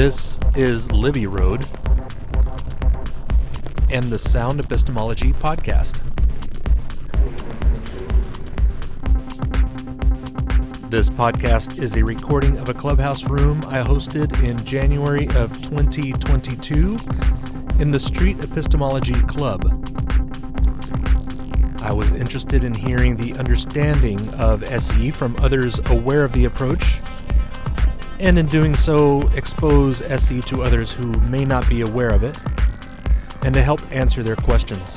This is Libby Road and the Sound Epistemology Podcast. This podcast is a recording of a Clubhouse room I hosted in January of 2022 in the Street Epistemology Club. I was interested in hearing the understanding of SE from others aware of the approach, and in doing so, expose SE to others who may not be aware of it, and to help answer their questions.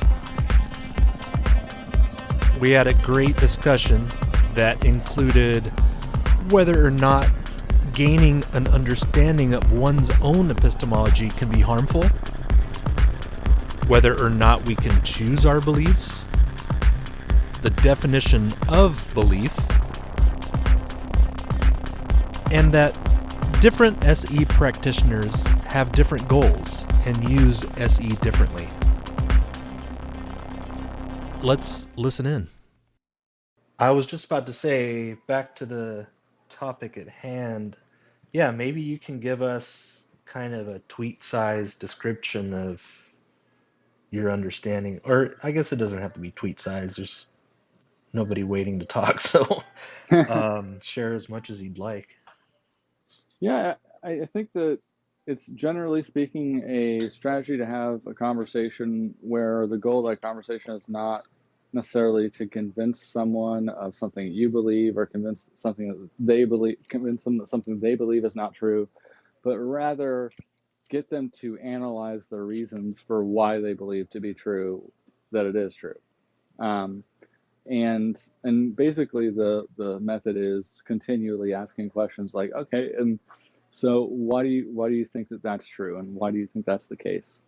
We had a great discussion that included whether or not gaining an understanding of one's own epistemology can be harmful, whether or not we can choose our beliefs, the definition of belief, and that different SE practitioners have different goals and use SE differently. Let's listen in. I was just about to say, back to the topic at hand, yeah, maybe you can give us kind of a tweet-sized description of your understanding, or I guess it doesn't have to be tweet-sized, there's nobody waiting to talk, so share as much as you'd like. Yeah, I think that it's generally speaking a strategy to have a conversation where the goal of that conversation is not necessarily to convince someone of something you believe or convince something that they believe, convince them that something they believe is not true, but rather get them to analyze the reasons for why they believe to be true that it is true. And basically the method is continually asking questions like, okay, and so why do you think that that's true, and why do you think that's the case?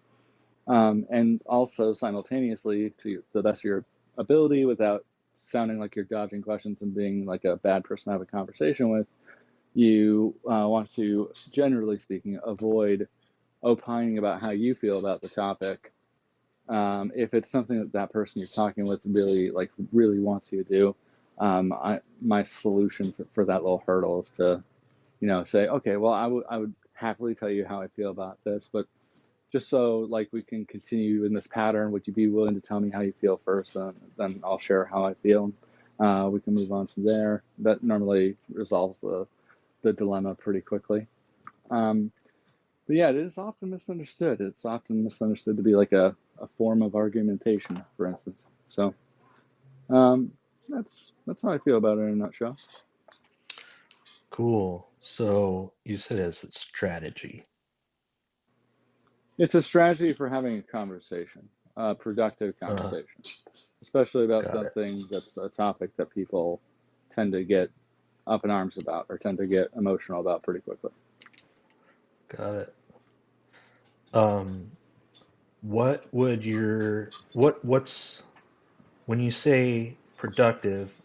And also simultaneously, to the best of your ability, without sounding like you're dodging questions and being like a bad person to have a conversation with, you want to, generally speaking, avoid opining about how you feel about the topic. If it's something that person you're talking with really wants you to do, my solution for that little hurdle is to, say, okay, well, I would happily tell you how I feel about this, but just so we can continue in this pattern, would you be willing to tell me how you feel first, and then I'll share how I feel. We can move on from there. That normally resolves the dilemma pretty quickly. But yeah, it is often misunderstood. It's often misunderstood to be like a form of argumentation, for instance. So that's how I feel about it in a nutshell. Cool. So you said it's a strategy. It's a strategy for having a conversation, a productive conversation, especially about something that's a topic that people tend to get up in arms about or tend to get emotional about pretty quickly. Got it. What's when you say productive,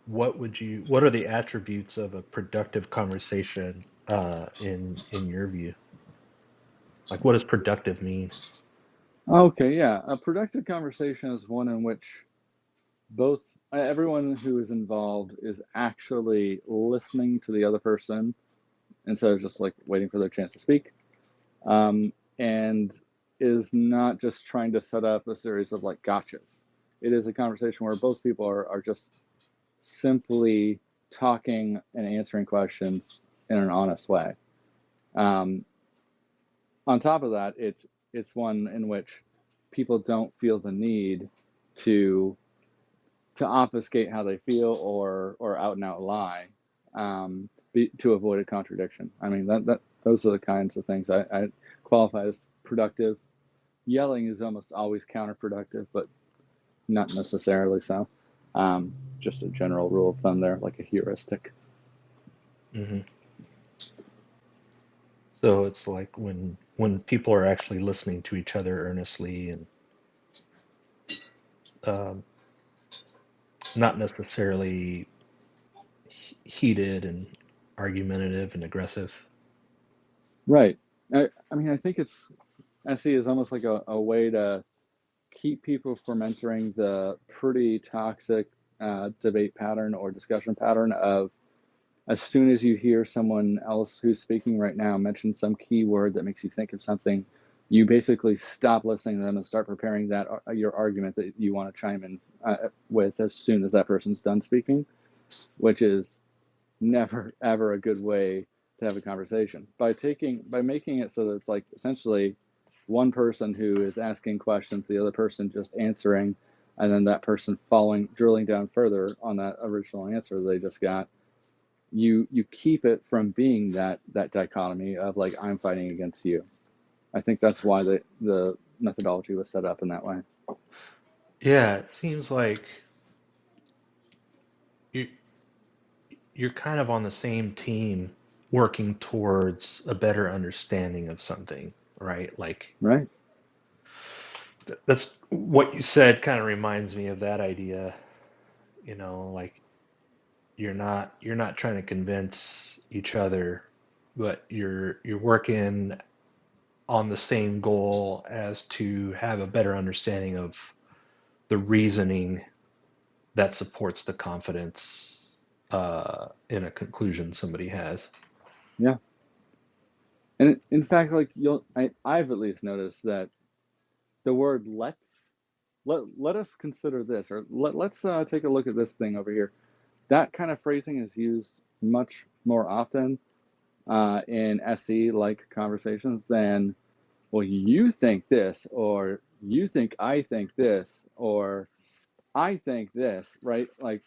what are the attributes of a productive conversation in your view? Like, what does productive mean? Okay, yeah. A productive conversation is one in which everyone who is involved is actually listening to the other person instead of just waiting for their chance to speak, and is not just trying to set up a series of gotchas. It is a conversation where both people are just simply talking and answering questions in an honest way. On top of that, it's one in which people don't feel the need to obfuscate how they feel or out and out lie to avoid a contradiction. I mean, those are the kinds of things I qualify as productive. Yelling is almost always counterproductive, but not necessarily so. Just a general rule of thumb there, like a heuristic. Mm-hmm. So it's like when people are actually listening to each other earnestly and not necessarily heated and argumentative and aggressive. Right. I mean, I think SE is almost like a way to keep people from entering the pretty toxic debate pattern or discussion pattern of as soon as you hear someone else who's speaking right now mention some key word that makes you think of something, you basically stop listening to them and start preparing that your argument that you want to chime in with as soon as that person's done speaking, which is never ever a good way to have a conversation. By making it so that it's like essentially one person who is asking questions, the other person just answering, and then that person drilling down further on that original answer they just got. You keep it from being that dichotomy of like, I'm fighting against you. I think that's why the methodology was set up in that way. Yeah, it seems like you, you're kind of on the same team working towards a better understanding of something, right? Like Right. that's what you said kind of reminds me of that idea, like you're not trying to convince each other, but you're working on the same goal as to have a better understanding of the reasoning that supports the confidence in a conclusion somebody has. Yeah. And in fact, like I've at least noticed that the word let us consider this, or let's take a look at this thing over here. That kind of phrasing is used much more often in SE like conversations than, well, you think this, or you think I think this, or I think this, right? Like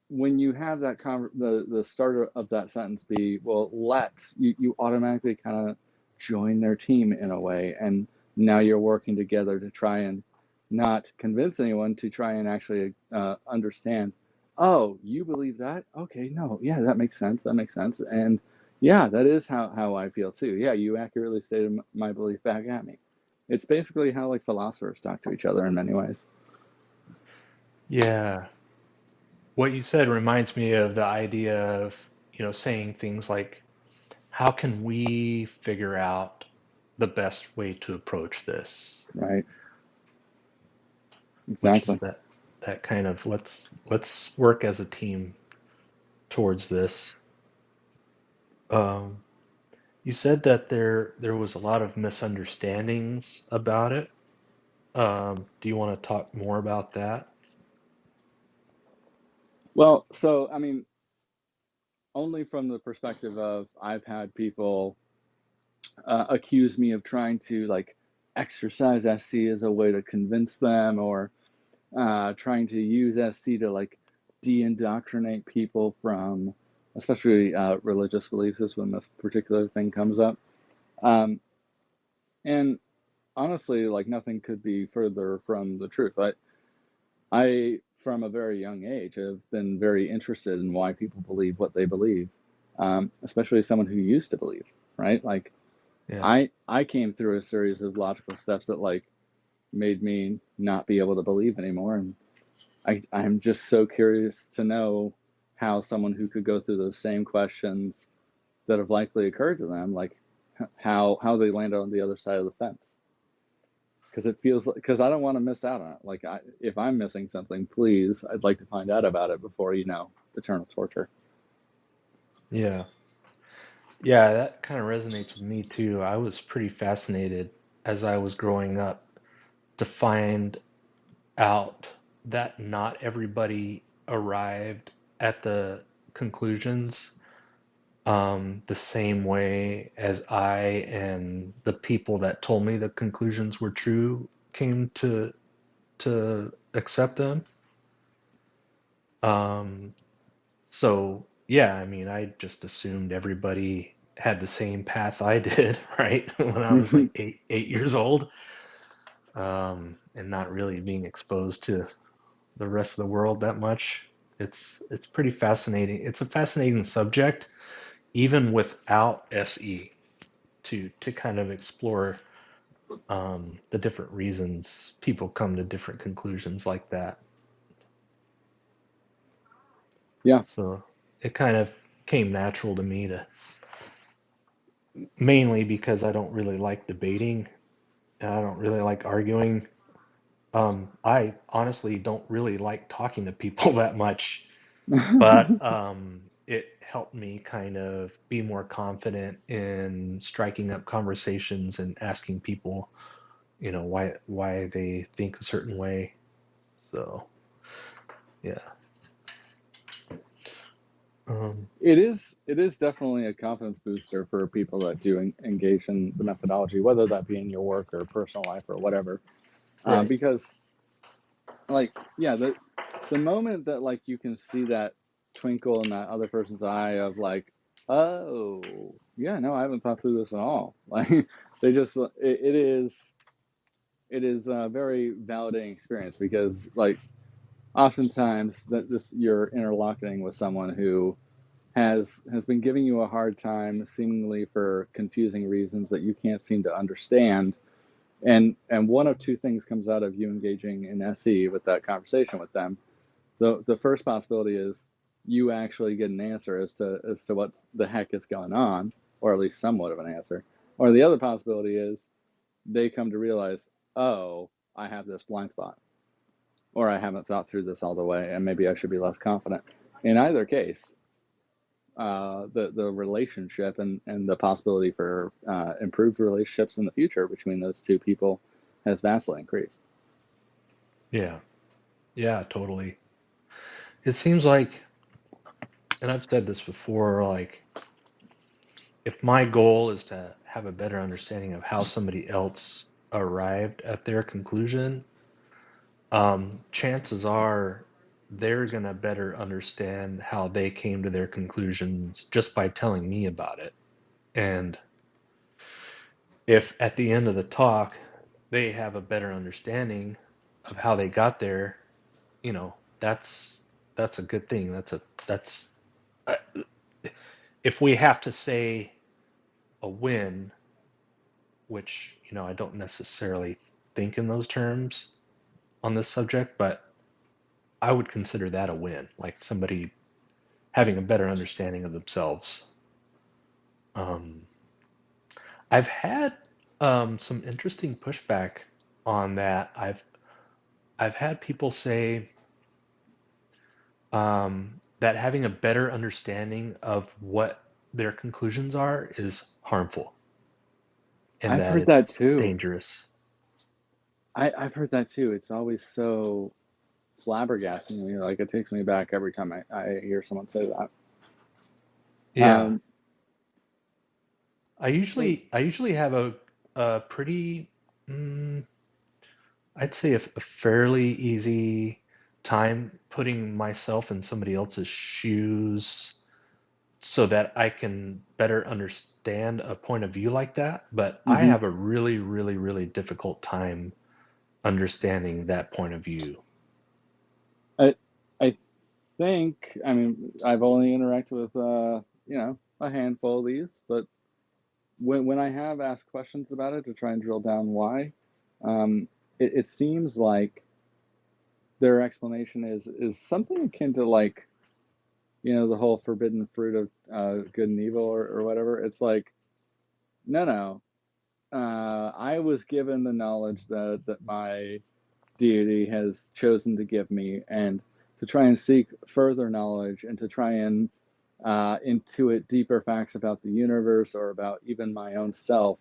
when you have that the starter of that sentence be, well, you automatically kind of join their team in a way, and now you're working together to try and not convince anyone, to try and actually understand, oh, you believe that, okay, no, yeah, that makes sense, and yeah, that is how I feel too. Yeah, you accurately stated my belief back at me. It's basically how like philosophers talk to each other in many ways. Yeah. What you said reminds me of the idea of, saying things like, how can we figure out the best way to approach this? Right. Which is Exactly. that kind of let's work as a team towards this. Um, you said that there was a lot of misunderstandings about it. Do you want to talk more about that? Well, so I mean, only from the perspective of, I've had people accuse me of trying to like exercise SC as a way to convince them, or trying to use SC to like de-indoctrinate people from, especially religious beliefs, is when this particular thing comes up. Um, and honestly, like nothing could be further from the truth. I, from a very young age, have been very interested in why people believe what they believe, especially someone who used to believe, right? Like Yeah. I came through a series of logical steps that like made me not be able to believe anymore, and I'm just so curious to know how someone who could go through those same questions that have likely occurred to them, like how they land on the other side of the fence. Because it feels like, because I don't want to miss out on it. Like if I'm missing something, please, I'd like to find out about it before, eternal torture. Yeah. Yeah, that kind of resonates with me too. I was pretty fascinated as I was growing up to find out that not everybody arrived at the conclusions the same way as I and the people that told me the conclusions were true came to accept them. Um, so yeah, I mean, I just assumed everybody had the same path I did, right? When I was like eight years old, and not really being exposed to the rest of the world that much. It's pretty fascinating. It's a fascinating subject, even without SE, to kind of explore the different reasons people come to different conclusions like that. Yeah. So it kind of came natural to me to, mainly because I don't really like debating. I don't really like arguing. I honestly don't really like talking to people that much. But it helped me kind of be more confident in striking up conversations and asking people, why they think a certain way. So, yeah. Um, it is definitely a confidence booster for people that do engage in the methodology, whether that be in your work or personal life or whatever. right. Because like, yeah, the moment that like you can see that twinkle in that other person's eye of like, oh yeah, no, I haven't thought through this at all. Like they just it is a very validating experience, because like oftentimes that this you're interlocking with someone who has been giving you a hard time seemingly for confusing reasons that you can't seem to understand, and one of two things comes out of you engaging in SE with that conversation with them. The first possibility is you actually get an answer as to what the heck is going on, or at least somewhat of an answer. Or the other possibility is they come to realize, oh, I have this blind spot, or I haven't thought through this all the way, and maybe I should be less confident. In either case, the relationship and the possibility for improved relationships in the future between those two people has vastly increased. Yeah. Yeah, totally. It seems like, and I've said this before, like if my goal is to have a better understanding of how somebody else arrived at their conclusion, chances are they're going to better understand how they came to their conclusions just by telling me about it. And if at the end of the talk they have a better understanding of how they got there, that's a good thing. That's uh, if we have to say a win, which, I don't necessarily think in those terms on this subject, but I would consider that a win, like somebody having a better understanding of themselves. Um, I've had some interesting pushback on that. I've had people say that having a better understanding of what their conclusions are is harmful and I've that heard that it's too. dangerous. I've heard that too. It's always so flabbergasting me. Like it takes me back every time I hear someone say that. Yeah, Um, like, I usually have a pretty mm, I'd say a fairly easy time putting myself in somebody else's shoes so that I can better understand a point of view like that. But I mhm. have a really, really, really difficult time understanding that point of view. I I think, I mean, I've only interacted with a handful of these, but when I have asked questions about it to try and drill down why, um, it seems like their explanation is something akin to like, the whole forbidden fruit of good and evil, or whatever. It's like, no, no, I was given the knowledge that my deity has chosen to give me, and to try and seek further knowledge and to try and intuit deeper facts about the universe or about even my own self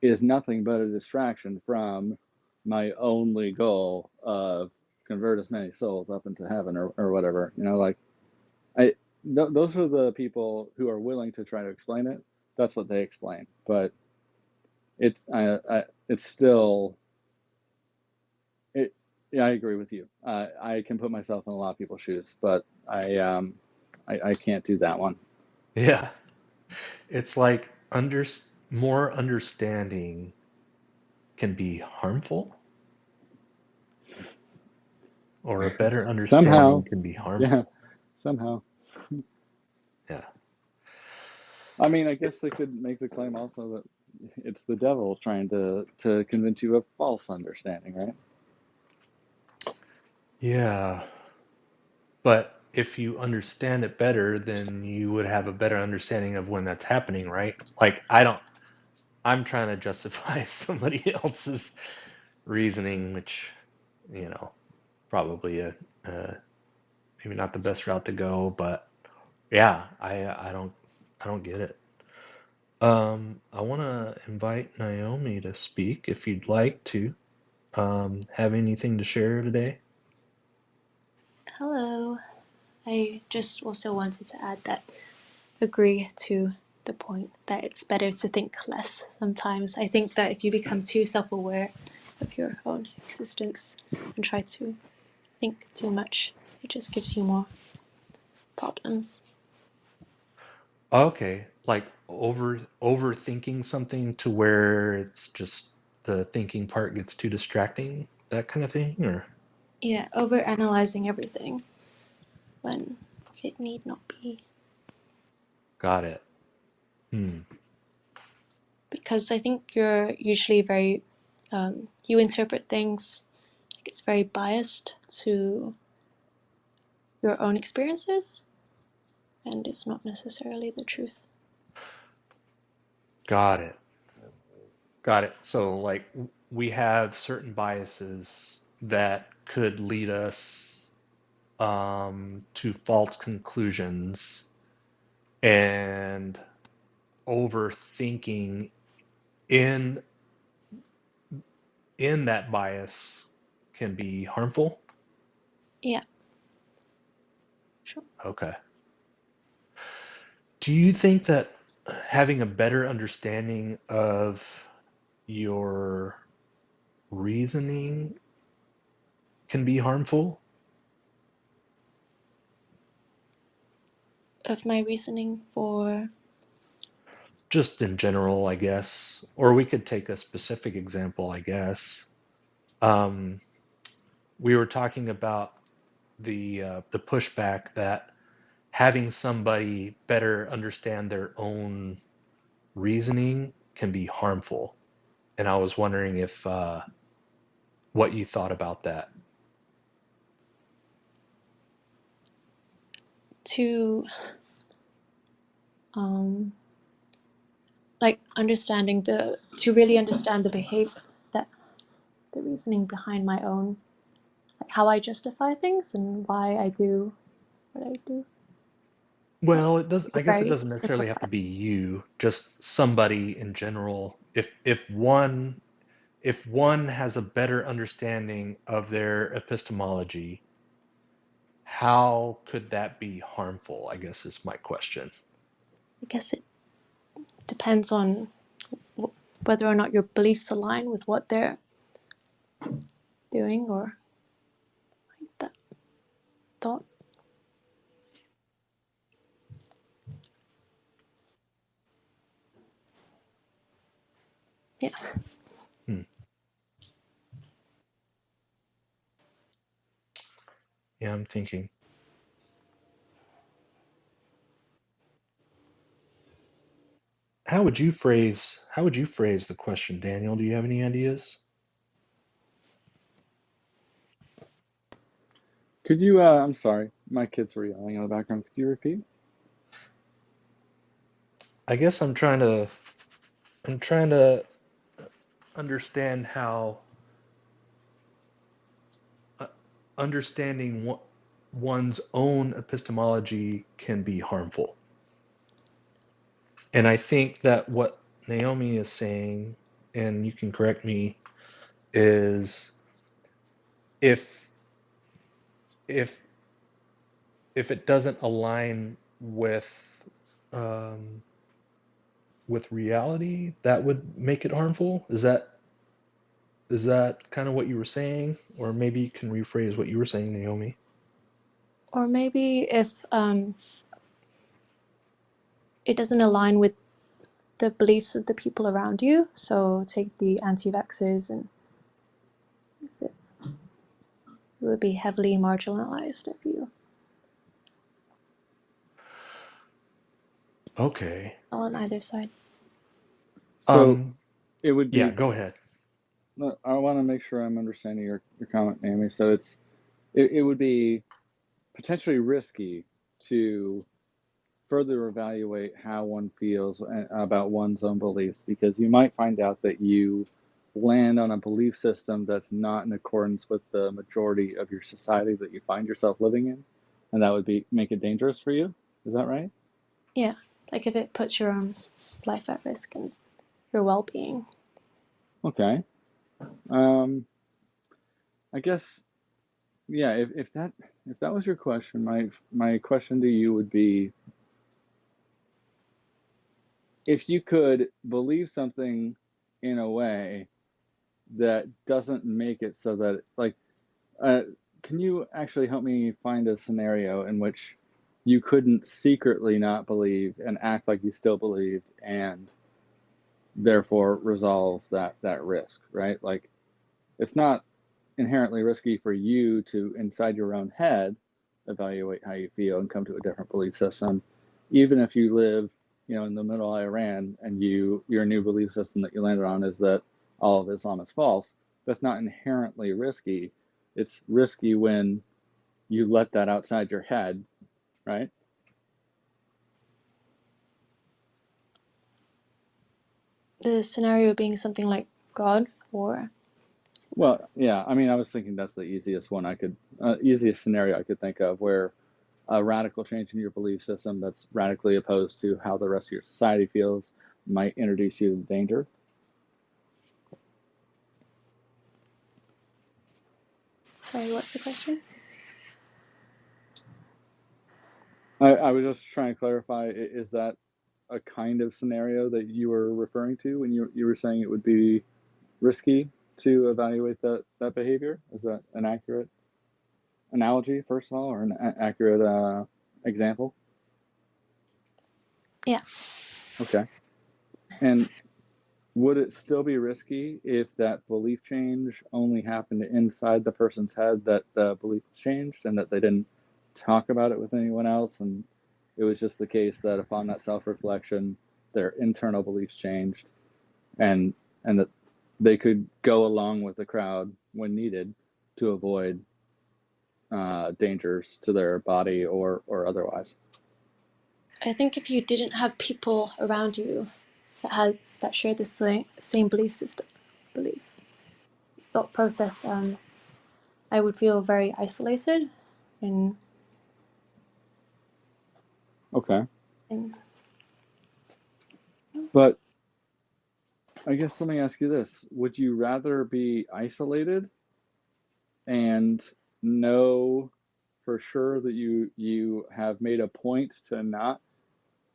is nothing but a distraction from my only goal of convert as many souls up into heaven, or whatever. Like I those are the people who are willing to try to explain it. That's what they explain, but it's still it. Yeah, I agree with you. I can put myself in a lot of people's shoes, but I can't do that one. Yeah, it's like more understanding can be harmful, or a better Somehow, understanding can be yeah, harmful. somehow. Yeah. I mean, I guess they could make the claim also that it's the devil trying to convince you of false understanding, right? Yeah. But if you understand it better, then you would have a better understanding of when that's happening, right? Like, I'm trying to justify somebody else's reasoning, which, you know, probably maybe not the best route to go, but Yeah, I don't get it. I want to invite Naomi to speak if you'd like to. Have anything to share today? Hello. I just also wanted to add that agree to the point that it's better to think less sometimes. I think that if you become too self-aware of your own existence and try to think too much, it just gives you more problems. Okay, like overthinking something to where it's just the thinking part gets too distracting, that kind of thing, or Yeah, over analyzing everything when it need not be. got it. Hmm. Because I think you're usually very, you interpret things, it's very biased to your own experiences, and it's not necessarily the truth. Got it. Got it. So like we have certain biases that could lead us to false conclusions, and overthinking in that bias can be harmful. Yeah, sure. Okay. Do you think that having a better understanding of your reasoning can be harmful? Of my reasoning for, Just in general, I guess. Or we could take a specific example, I guess. Um, we were talking about the pushback that having somebody better understand their own reasoning can be harmful. And I was wondering if what you thought about that. to um, like understanding the to really understand the behavior, that the reasoning behind my own, like how I justify things and why I do what I do. Like, Well, it does, I guess it very doesn't necessarily have to simplified. be you, just somebody in general. If one has a better understanding of their epistemology, how could that be harmful? I guess is my question. I guess it depends on whether or not your beliefs align with what they're doing, or like that thought. Yeah. Hmm. Yeah, I'm thinking. How would you phrase the question, Daniel? Do you have any ideas? Could you, I'm sorry, my kids were yelling in the background. Could you repeat? I guess I'm trying to understand how uh, understanding one's own epistemology can be harmful. And I think that what Naomi is saying, and you can correct me, is if if if it doesn't align um, with reality, that would make it harmful. Is that kind of what you were saying, or maybe you can rephrase what you were saying, Naomi? Or maybe if it doesn't align with the beliefs of the people around you. So take the anti-vaxxers, and it would be heavily marginalized if you Okay. fell on either side. So Um, it would yeah, be, go ahead. no, I want to make sure I'm understanding your comment, Amy. So it would be potentially risky to further evaluate how one feels about one's own beliefs, because you might find out that you land on a belief system that's not in accordance with the majority of your society that you find yourself living in, and that would be make it dangerous for you. Is that right? Yeah, like if it puts your own life at risk and your well-being. Okay. I guess, yeah, if that was your question, my question to you would be, if you could believe something in a way that doesn't make it so that, like, can you actually help me find a scenario in which you couldn't secretly not believe and act like you still believed and therefore resolve that risk, right? Like, it's not inherently risky for you to, inside your own head, evaluate how you feel and come to a different belief system, even if you live, in the middle of Iran and your new belief system that you landed on is that all of Islam is false. That's not inherently risky. It's risky when you let that outside your head, right? The scenario being something like God, or Well, yeah, I mean, I was thinking that's the easiest easiest scenario I could think of, where a radical change in your belief system that's radically opposed to how the rest of your society feels might introduce you to danger. sorry, what's the question? I was just trying to clarify, is that a kind of scenario that you were referring to when you were saying it would be risky to evaluate that behavior? Is that an accurate analogy, first of all, or an accurate example? Yeah. Okay. And would it still be risky if that belief change only happened inside the person's head, that the belief was changed and that they didn't talk about it with anyone else, and it was just the case that upon that self-reflection, their internal beliefs changed, and that they could go along with the crowd when needed to avoid dangers to their body or otherwise? I think if you didn't have people around you that shared the same thought process, I would feel very isolated, and Okay. But I guess let me ask you this. Would you rather be isolated and know for sure that you have made a point to not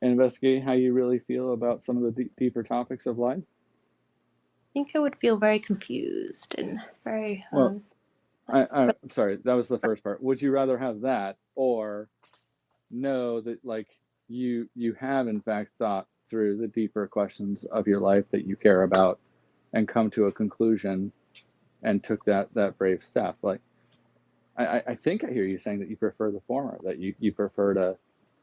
investigate how you really feel about some of the deeper topics of life? I think I would feel very confused and very Well, I'm sorry, that was the first part. Would you rather have that, or know that, like, you have in fact thought through the deeper questions of your life that you care about and come to a conclusion and took that brave step? Like, I think I hear you saying that you prefer the former, that you prefer to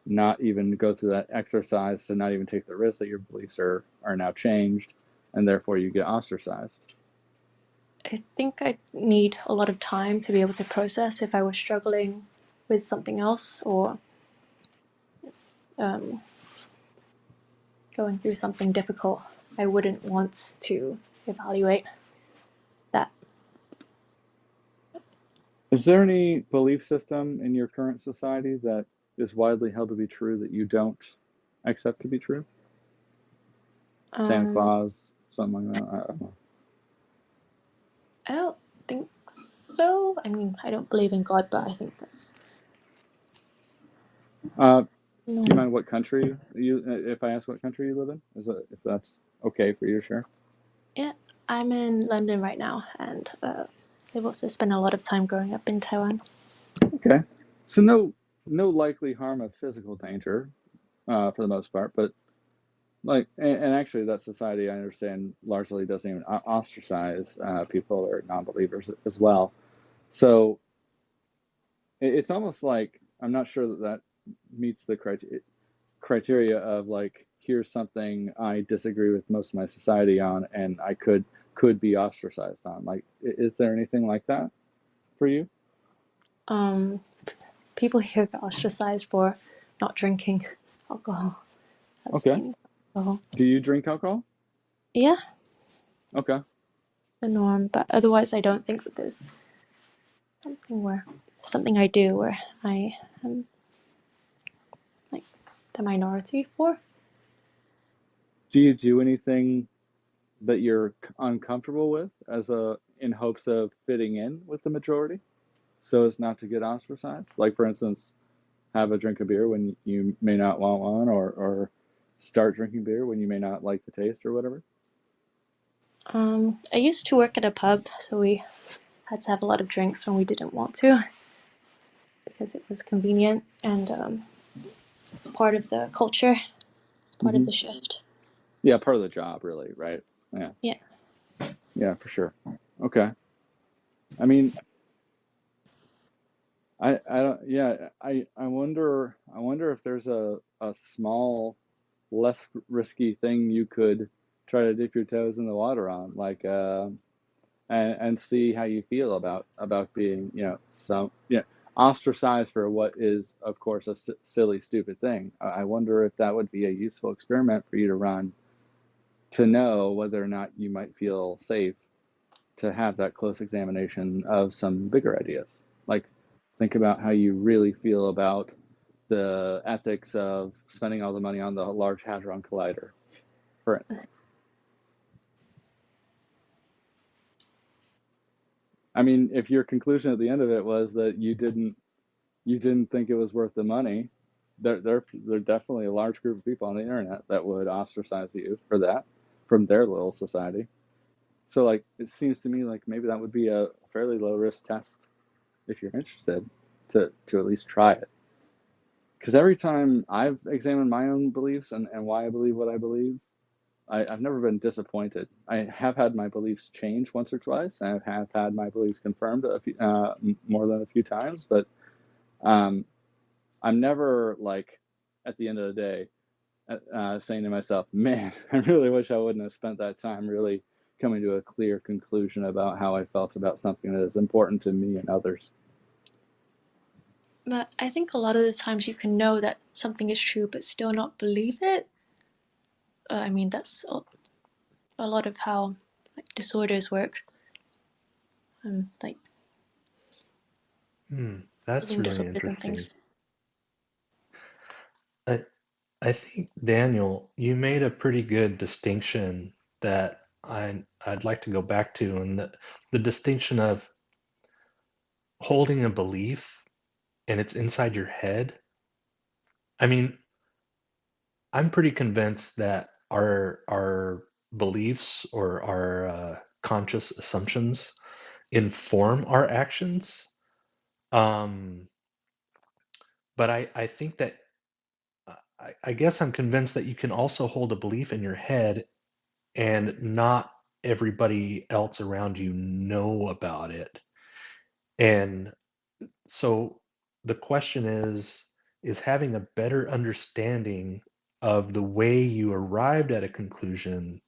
not even go through that exercise, to not even take the risk that your beliefs are now changed, and therefore you get ostracized. I think I'd need a lot of time to be able to process if I was struggling with something else, or going through something difficult. I wouldn't want to evaluate that. Is there any belief system in your current society that is widely held to be true that you don't accept to be true? Santa Claus, something like that? I don't know. I don't think so. I mean, I don't believe in God, but I think that's Do no. you mind what country if I ask what country you live in? If that's okay for you to share? Yeah, I'm in London right now, and I've also spent a lot of time growing up in Taiwan. Okay. So no likely harm of physical danger for the most part, but like, and actually that society, I understand, largely doesn't even ostracize people or non-believers as well. So it's almost like, I'm not sure that meets the criteria of, like, here's something I disagree with most of my society on and I could be ostracized on. Like, is there anything like that for you? People here get ostracized for not drinking alcohol. Okay. Alcohol. Do you drink alcohol? Yeah, Okay. the norm, but otherwise I don't think that there's something I do where I like the minority for. Do you do anything that you're uncomfortable with in hopes of fitting in with the majority so as not to get ostracized? Like, for instance, have a drink of beer when you may not want one, or start drinking beer when you may not like the taste or whatever? I used to work at a pub, so we had to have a lot of drinks when we didn't want to because it was convenient, and it's part of the culture. It's part of Mm-hmm. the shift. Yeah, part of the job, really, right? Yeah. Yeah. Yeah, for sure. Okay. I mean, I don't. Yeah, I wonder if there's a small, less risky thing you could try to dip your toes in the water on, like and see how you feel about being, ostracized for what is, of course, a silly, stupid thing. I wonder if that would be a useful experiment for you to run, to know whether or not you might feel safe to have that close examination of some bigger ideas. Like, think about how you really feel about the ethics of spending all the money on the Large Hadron Collider, for instance. I mean, if your conclusion at the end of it was that you didn't think it was worth the money, there definitely a large group of people on the internet that would ostracize you for that from their little society. So, like, it seems to me like maybe that would be a fairly low risk test if you're interested to at least try it. Because every time I've examined my own beliefs and why I believe what I believe, I've never been disappointed. I have had my beliefs change once or twice. I have had my beliefs confirmed more than a few times, but um, I'm never, like, at the end of the day saying to myself, man, I really wish I wouldn't have spent that time really coming to a clear conclusion about how I felt about something that is important to me and others. But I think a lot of the times you can know that something is true but still not believe it. I mean, that's a lot of how disorders work. Like That's eating really disorders and interesting. things. I think, Daniel, you made a pretty good distinction that I'd like to go back to, and the distinction of holding a belief and it's inside your head. I mean, I'm pretty convinced that our beliefs or our conscious assumptions inform our actions. Um, but I think that I guess I'm convinced that you can also hold a belief in your head and not everybody else around you know about it. And so the question is having a better understanding of the way you arrived at a conclusion,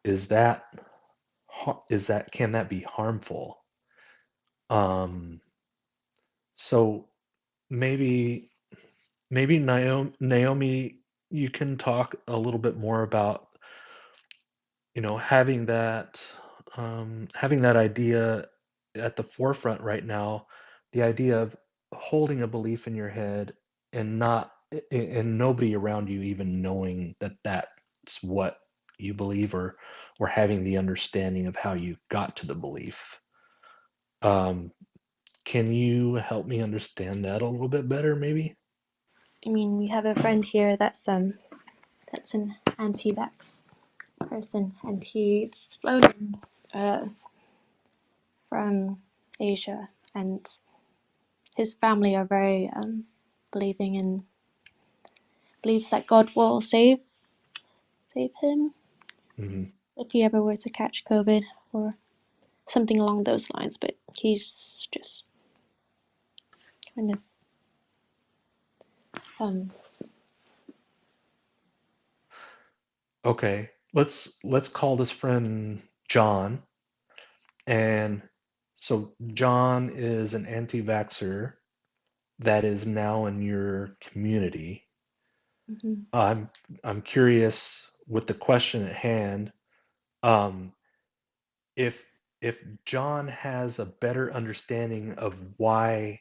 is that can that be harmful? Um, so maybe Naomi, you can talk a little bit more about, having that idea at the forefront right now, the idea of holding a belief in your head and not and nobody around you even knowing that that's what you believe, or having the understanding of how you got to the belief. Um, can you help me understand that a little bit better, maybe? I mean, we have a friend here that's an anti-vax person, and he's flown in from Asia, and his family are very believing and believes that God will save him Hmm. if he ever were to catch COVID or something along those lines. But he's just kind of Okay, let's call this friend John. And so John is an anti-vaxxer that is now in your community. mhm. I'm curious with the question at hand, um, if John has a better understanding of why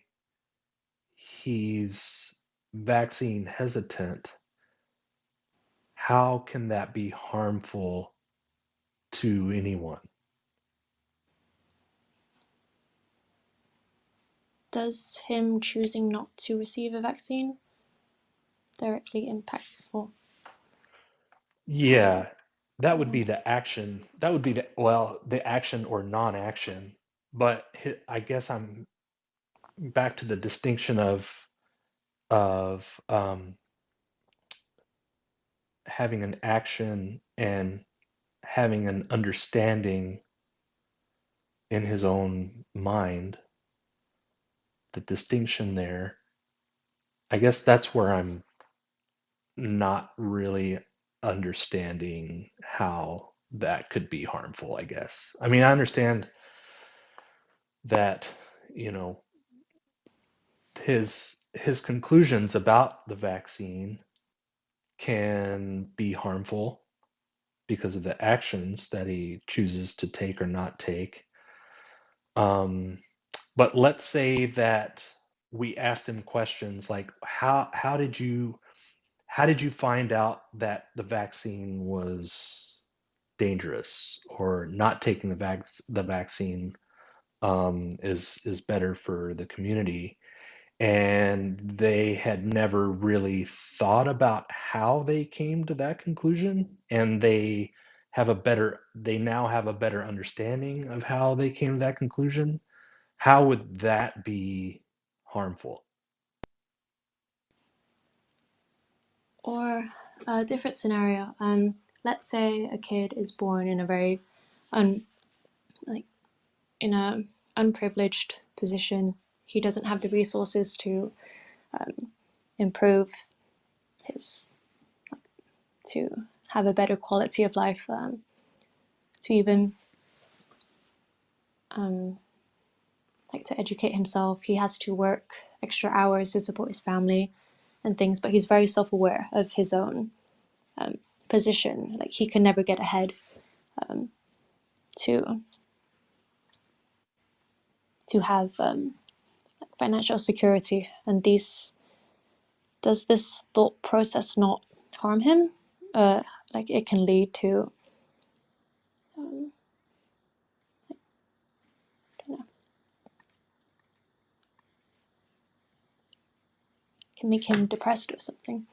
he's vaccine hesitant, how can that be harmful to anyone? Does him choosing not to receive a vaccine directly impactful? Yeah, that would be the action. That would be the action or non-action. But I guess I'm back to the distinction of having an action and having an understanding in his own mind. The distinction there, I guess that's where I'm not really understanding how that could be harmful, I guess. I mean, I understand that, you know, his conclusions about the vaccine can be harmful because of the actions that he chooses to take or not take. But let's say that we asked him questions like, how did you find out that the vaccine was dangerous, or not taking the vaccine is better for the community? And they had never really thought about how they came to that conclusion, and they now have a better understanding of how they came to that conclusion. How would that be harmful? Or a different scenario. Let's say a kid is born in a very in a unprivileged position. He doesn't have the resources to improve his to have a better quality of life, to even like to educate himself. He has to work extra hours to support his family and things, but he's very self-aware of his own position. Like he can never get ahead to have financial security. And does this thought process not harm him? Like it can lead to can make him depressed or something,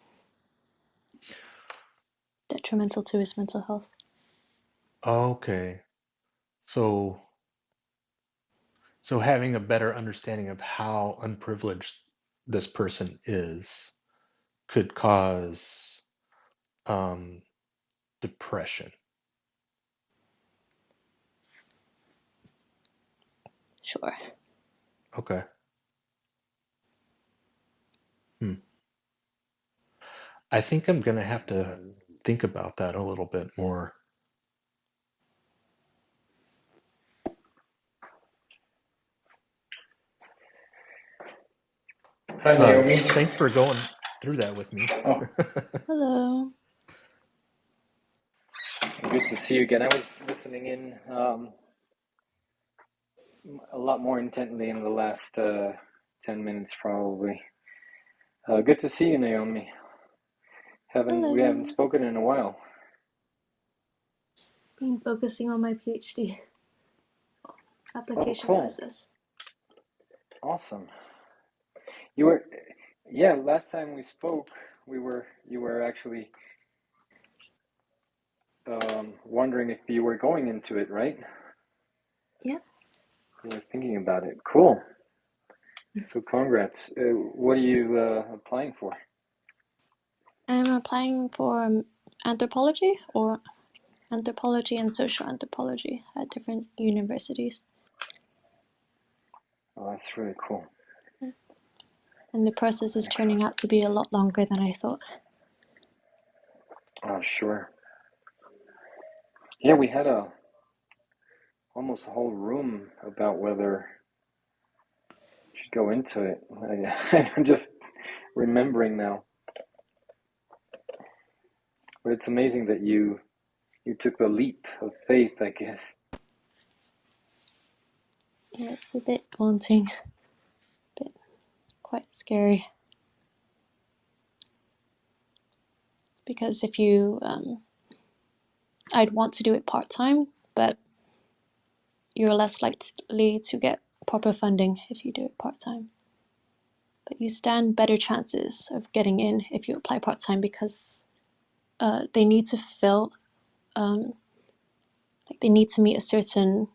detrimental to his mental health. Okay. So having a better understanding of how unprivileged this person is could cause um, depression. Sure. Okay. I think I'm gonna have to think about that a little bit more. Hi, Naomi. Thanks for going through that with me. Oh, Hello. good to see you again. I was listening in a lot more intently in the last 10 minutes, probably. Good to see you, Naomi. We haven't Hello. spoken in a while. Been focusing on my PhD application cool. process. Awesome. Last time we spoke, you were actually wondering if you were going into it, right? Yep. You were thinking about it. Cool. So congrats. What are you applying for? I'm applying for anthropology and social anthropology at different universities. Oh, that's really cool. And the process is turning out to be a lot longer than I thought. Oh, sure. Yeah, we had almost a whole room about whether we should go into it. I'm just remembering now. But it's amazing that you took the leap of faith, I guess. Yeah, it's a bit daunting, a bit quite scary. because if you, I'd want to do it part-time, but you're less likely to get proper funding if you do it part-time. But you stand better chances of getting in if you apply part-time, because they need to fill, they need to meet a certain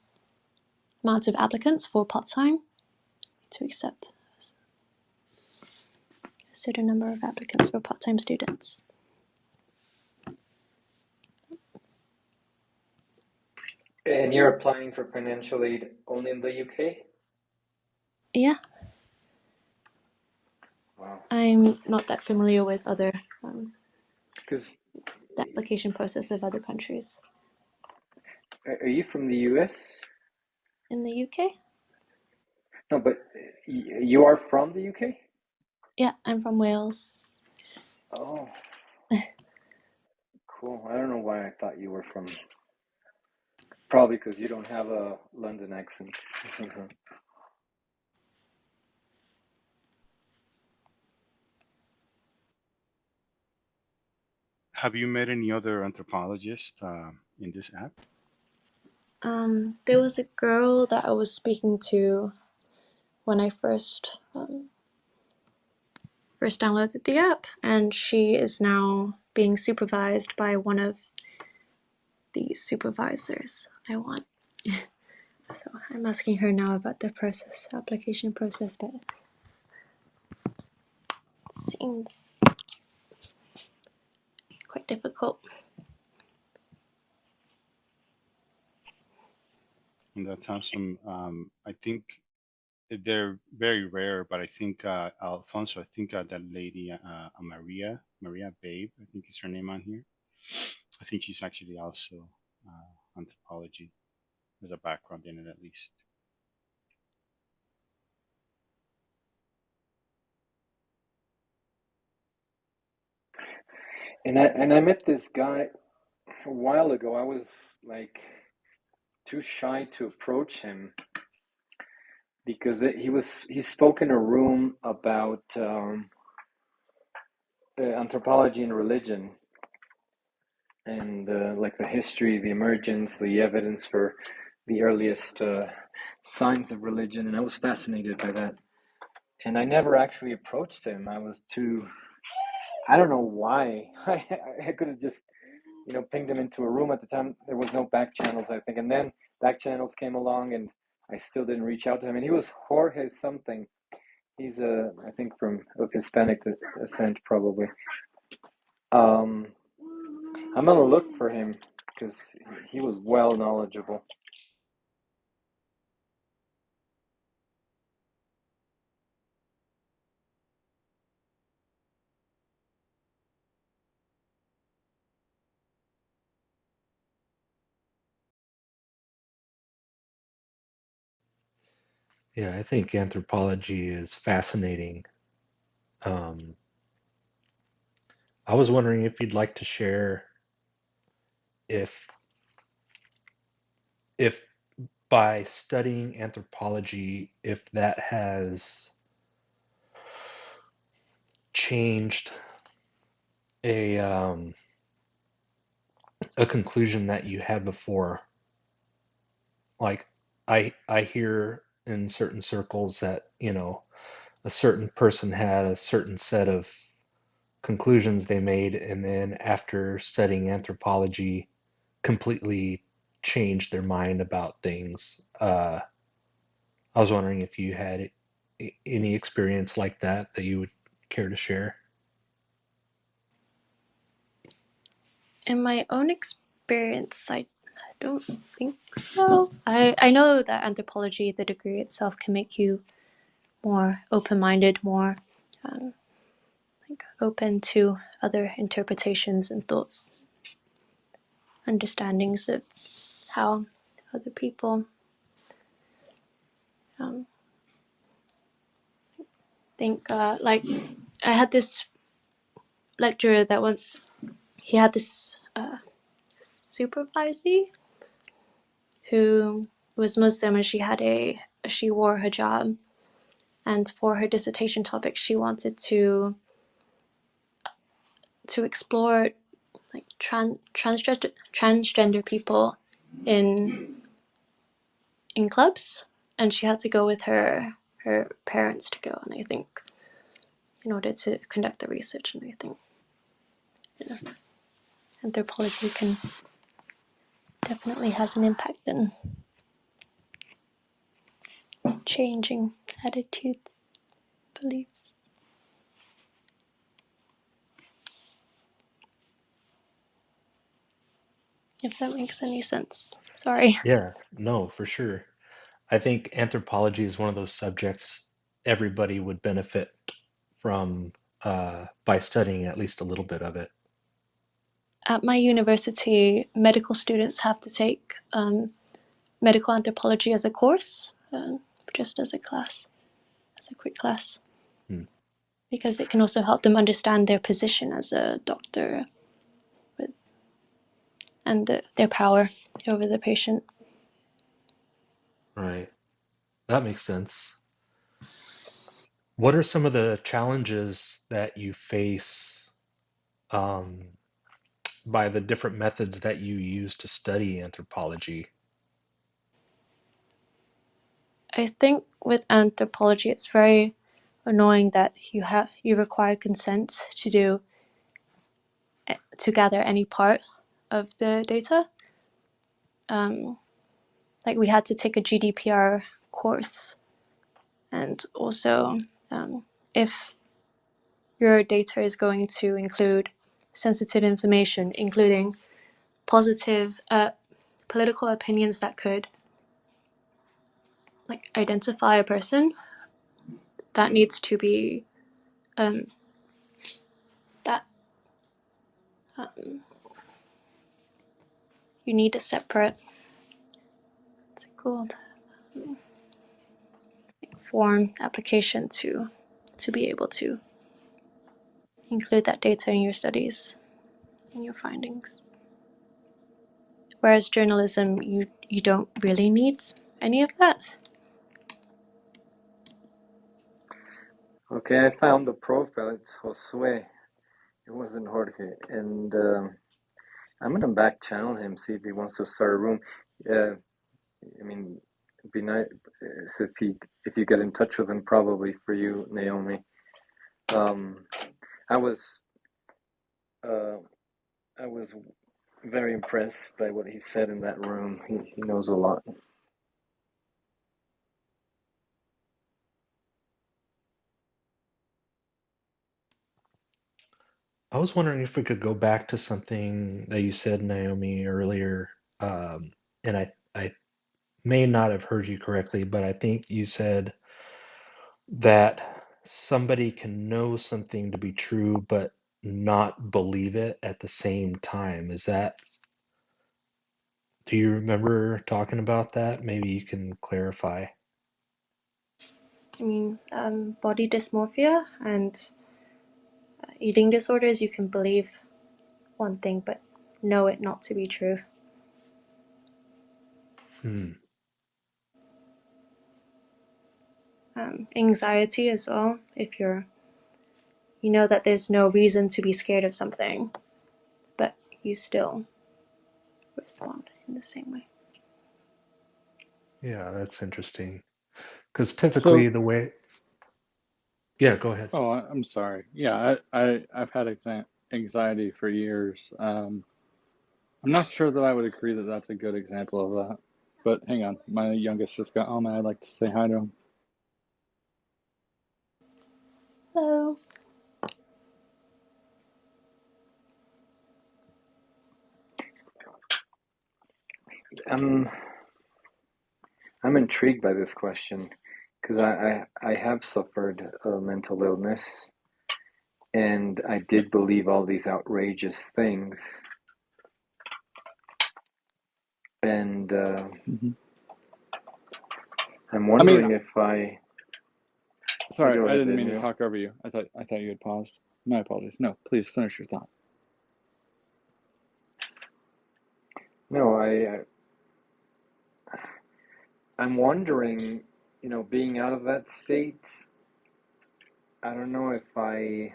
amount of applicants for part-time to accept a certain number of applicants for part-time students. And you're applying for financial aid only in the UK? Yeah. Wow. I'm not that familiar with other Because the application process of other countries. are you from the US? In the UK? No, but you are from the UK? Yeah, I'm from Wales. Oh, cool. I don't know why I thought you were from. Probably because you don't have a London accent. Have you met any other anthropologists in this app? There was a girl that I was speaking to when I first downloaded the app, and she is now being supervised by one of the supervisors I want. So I'm asking her now about the application process, but it seems quite difficult. And that's awesome. I think they're very rare, but I think Alfonso, I think that lady, Maria Babe, I think is her name on here. I think she's actually also anthropology. There's a background in it at least. And I met this guy a while ago. I was like too shy to approach him because he spoke in a room about anthropology and religion, and like the history, the emergence, the evidence for the earliest signs of religion, and I was fascinated by that. And I never actually approached him. I was too, I don't know why. I could have just, pinged him into a room. At the time there was no back channels, I think, and then back channels came along, and I still didn't reach out to him. And he was Jorge something. He's I think of Hispanic descent, probably. I'm gonna look for him because he was well knowledgeable. Yeah, I think anthropology is fascinating. I was wondering if you'd like to share if by studying anthropology, if that has changed a conclusion that you had before. Like I hear in certain circles that, a certain person had a certain set of conclusions they made, and then after studying anthropology, completely changed their mind about things. I was wondering if you had any experience like that you would care to share. In my own experience, I don't think so. I know that anthropology, the degree itself, can make you more open-minded, more open to other interpretations and thoughts, understandings of how other people think. Like, I had this lecturer that once, he had this supervisee who was Muslim, and she wore hijab, and for her dissertation topic she wanted to explore like transgender people in clubs, and she had to go with her parents to go, and I think in order to conduct the research, and I think anthropology can definitely has an impact in changing attitudes, beliefs. If that makes any sense. Sorry. Yeah, no, for sure. I think anthropology is one of those subjects everybody would benefit from by studying at least a little bit of it. At my university, medical students have to take medical anthropology as a course, just as a class, as a quick class, because it can also help them understand their position as a doctor with, and their power over the patient. Right. That makes sense. What are some of the challenges that you face um, by the different methods that you use to study anthropology? I think with anthropology, it's very annoying that you require consent to gather any part of the data. Like we had to take a GDPR course, and also if your data is going to include sensitive information, including positive political opinions that could like identify a person, that needs to be um, that you need a separate, what's it called, form application to be able to include that data in your studies, in your findings. Whereas journalism, you don't really need any of that. Okay, I found the profile. It's Josue. It wasn't Jorge. And I'm gonna back channel him, see if he wants to start a room. I mean, it'd be nice if you get in touch with him. Probably for you, Naomi. I was uh, I was very impressed by what he said in that room. He knows a lot. I was wondering if we could go back to something that you said, Naomi, earlier. And I may not have heard you correctly, but I think you said that somebody can know something to be true, but not believe it at the same time. Do you remember talking about that? Maybe you can clarify. I mean, body dysmorphia and eating disorders, you can believe one thing but know it not to be true. Hmm. Anxiety as well, if you know that there's no reason to be scared of something, but you still respond in the same way. Yeah, that's interesting. Because So, typically the way, yeah, go ahead. oh, I'm sorry. Yeah, I've had anxiety for years. I'm not sure that I would agree that that's a good example of that. But hang on, my youngest just got home and I'd like to say hi to him. Hello. I'm intrigued by this question because I have suffered a mental illness, and I did believe all these outrageous things, and Mm-hmm. I'm I mean, wondering if I. You sorry, go I ahead, didn't mean to Daniel. talk over you. I thought you had paused. My apologies. No, please finish your thought. No, I'm wondering. Being out of that state, I don't know if I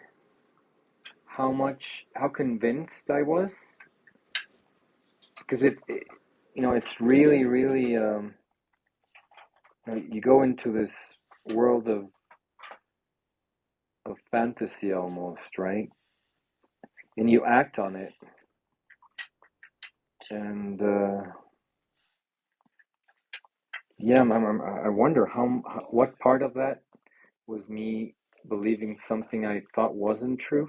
how convinced I was, because it's really, really, you go into this world of fantasy almost, right? And you act on it, and yeah, I wonder what part of that was me believing something I thought wasn't true.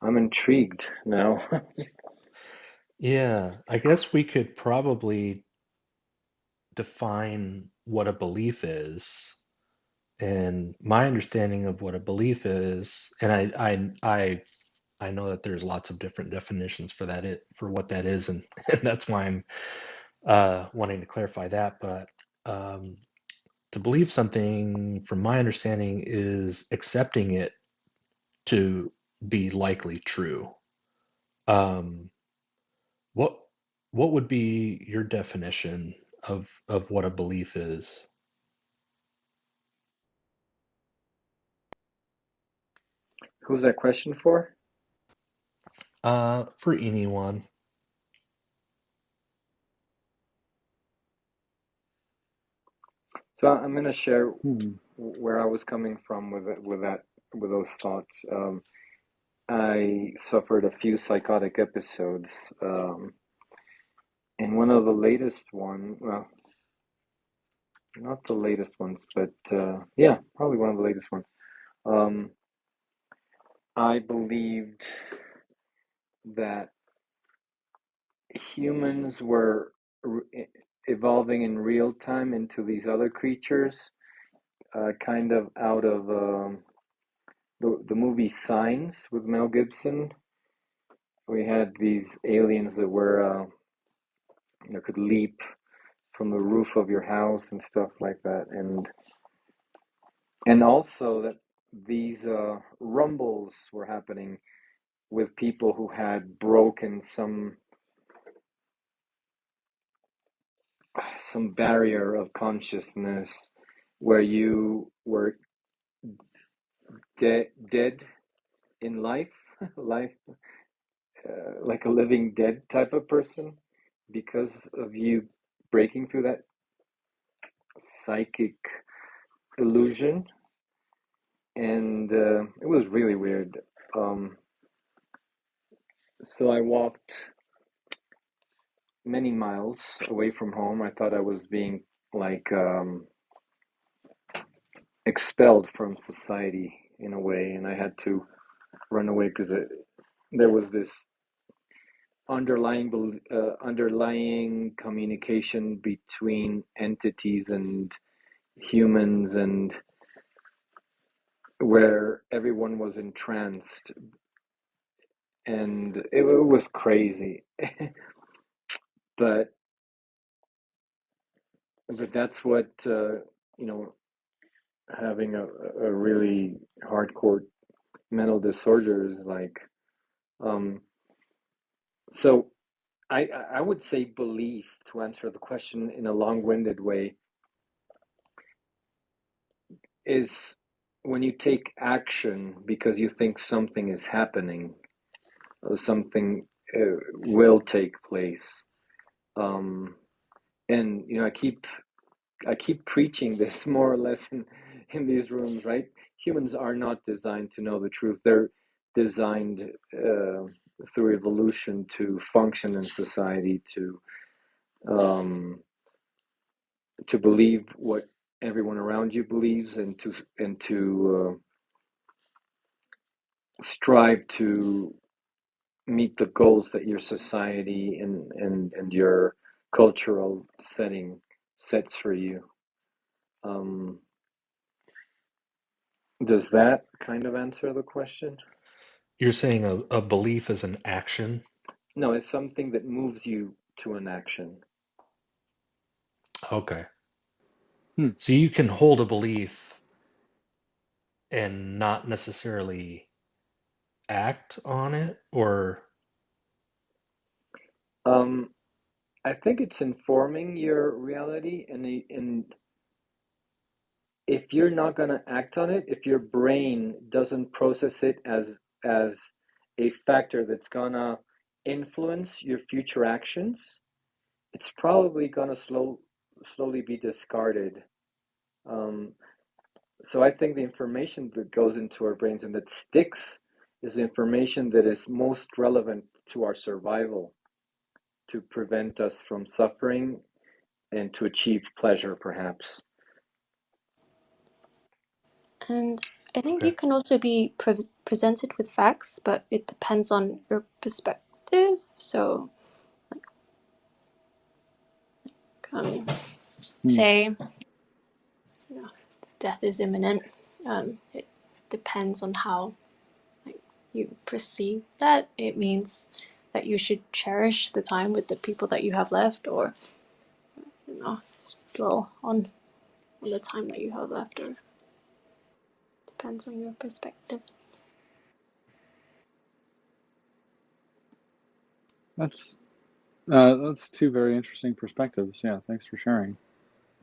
I'm intrigued now. Yeah, I guess we could probably define what a belief is. And my understanding of what a belief is, and I know that there's lots of different definitions for for what that is, and, and that's why I'm wanting to clarify that. But um, to believe something, from my understanding, is accepting it to be likely true. Um, what what would be your definition of what a belief is? Who's that question for? For anyone. So I'm going to share Hmm. where I was coming from with those thoughts. I suffered a few psychotic episodes, and one of the latest well, not the latest ones, but yeah, probably one of the latest ones. Um, I believed that humans were evolving in real time into these other creatures, kind of out of the movie Signs with Mel Gibson. We had these aliens that were that could leap from the roof of your house and stuff like that, and also that these rumbles were happening with people who had broken some barrier of consciousness where you were dead in life, life like a living dead type of person because of you breaking through that psychic illusion, and it was really weird. Um, so I walked many miles away from home. I thought I was being like expelled from society in a way, and I had to run away because there was this underlying communication between entities and humans, and where everyone was entranced, and it was crazy. but that's what you know having a really hardcore mental disorder is like. um so I would say belief, to answer the question in a long-winded way, is when you take action because you think something is happening, or something will take place. Um, and I keep preaching this more or less in these rooms, right? Humans are not designed to know the truth. They're designed through evolution to function in society, um, to believe what everyone around you believes, and to strive to meet the goals that your society and your cultural setting sets for you. Um, does that kind of answer the question? You're saying a belief is an action? No, it's something that moves you to an action. Okay. Hmm. So you can hold a belief and not necessarily act on it, or Um, I think it's informing your reality, and if you're not going to act on it, if your brain doesn't process it as a factor that's going to influence your future actions, it's probably going to slowly be discarded. So I think the information that goes into our brains and that sticks is the information that is most relevant to our survival, to prevent us from suffering and to achieve pleasure, perhaps. And I think Okay. you can also be presented with facts, but it depends on your perspective. So, um, say, death is imminent. It depends on how you perceive that. It means that you should cherish the time with the people that you have left, or dwell on the time that you have left, or depends on your perspective. That's two very interesting perspectives. Yeah, thanks for sharing.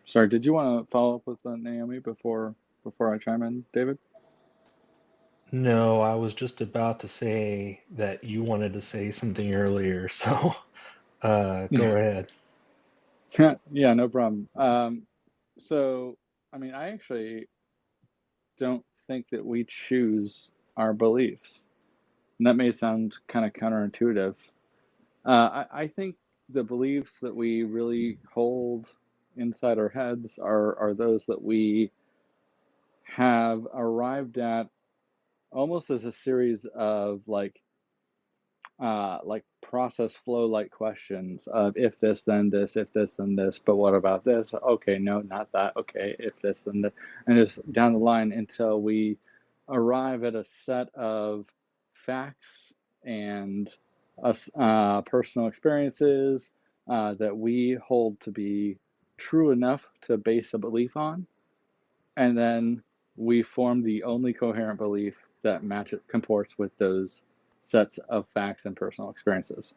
Sorry, did you want to follow up with Naomi before I chime in, David? No, I was just about to say that you wanted to say something earlier, so go ahead. Yeah, no problem. So, I mean, I actually don't think that we choose our beliefs. And that may sound kind of counterintuitive. I think the beliefs that we really hold inside our heads are those that we have arrived at almost as a series of like process flow like questions of if this then this, if this then this, but what about this? Okay, no, not that. Okay, if this then that, and just down the line until we arrive at a set of facts and personal experiences that we hold to be true enough to base a belief on, and then we form the only coherent belief that comports with those sets of facts and personal experiences.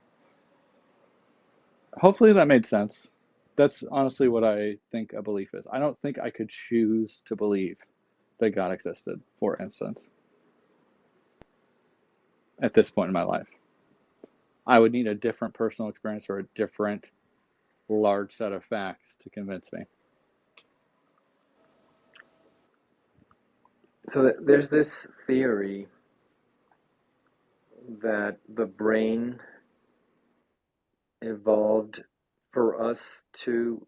Hopefully that made sense. That's honestly what I think a belief is. I don't think I could choose to believe that God existed, for instance, at this point in my life. I would need a different personal experience or a different large set of facts to convince me. So there's this theory that the brain evolved for us to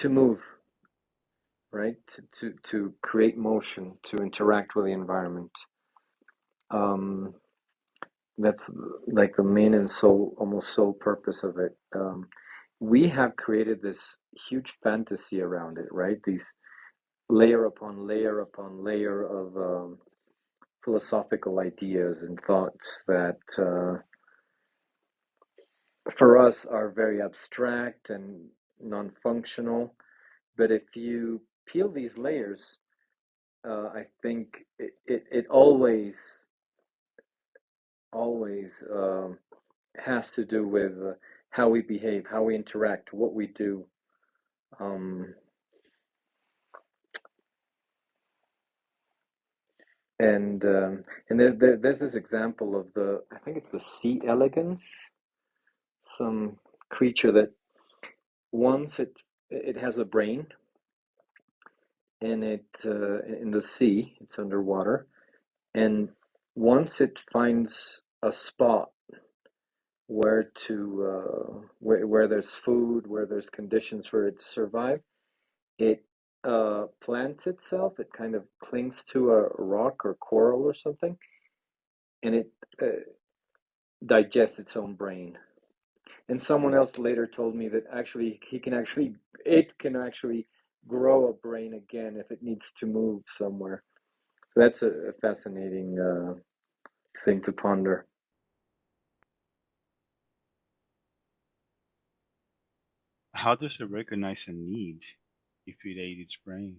move, right? To create motion, to interact with the environment. That's like the main and almost sole purpose of it. We have created this huge fantasy around it, right? These layer upon layer upon layer of philosophical ideas and thoughts that for us are very abstract and non-functional. But if you peel these layers, I think it always has to do with how we behave, how we interact, what we do. And there's this example of I think it's the C. elegans, some creature that once it has a brain, and it in the sea, it's underwater, and once it finds a spot where where there's food, where there's conditions for it to survive, it plants itself. It kind of clings to a rock or coral or something, and it digests its own brain. And someone else later told me that actually it can actually grow a brain again if it needs to move somewhere. So that's a fascinating thing to ponder. How does it recognize a need if it ate its brain?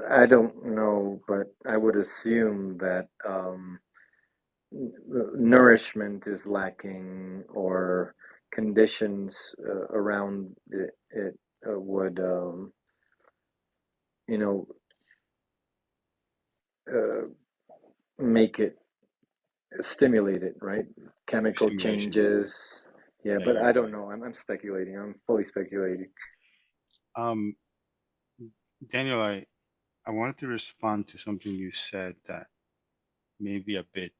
I don't know, but I would assume that nourishment is lacking, or conditions around it would, you know, make it stimulate it, right? Chemical Stimulation. changes. Yeah, but There you I go. don't know. I'm speculating. I'm fully speculating. Um, Daniel, I wanted to respond to something you said that may be a bit,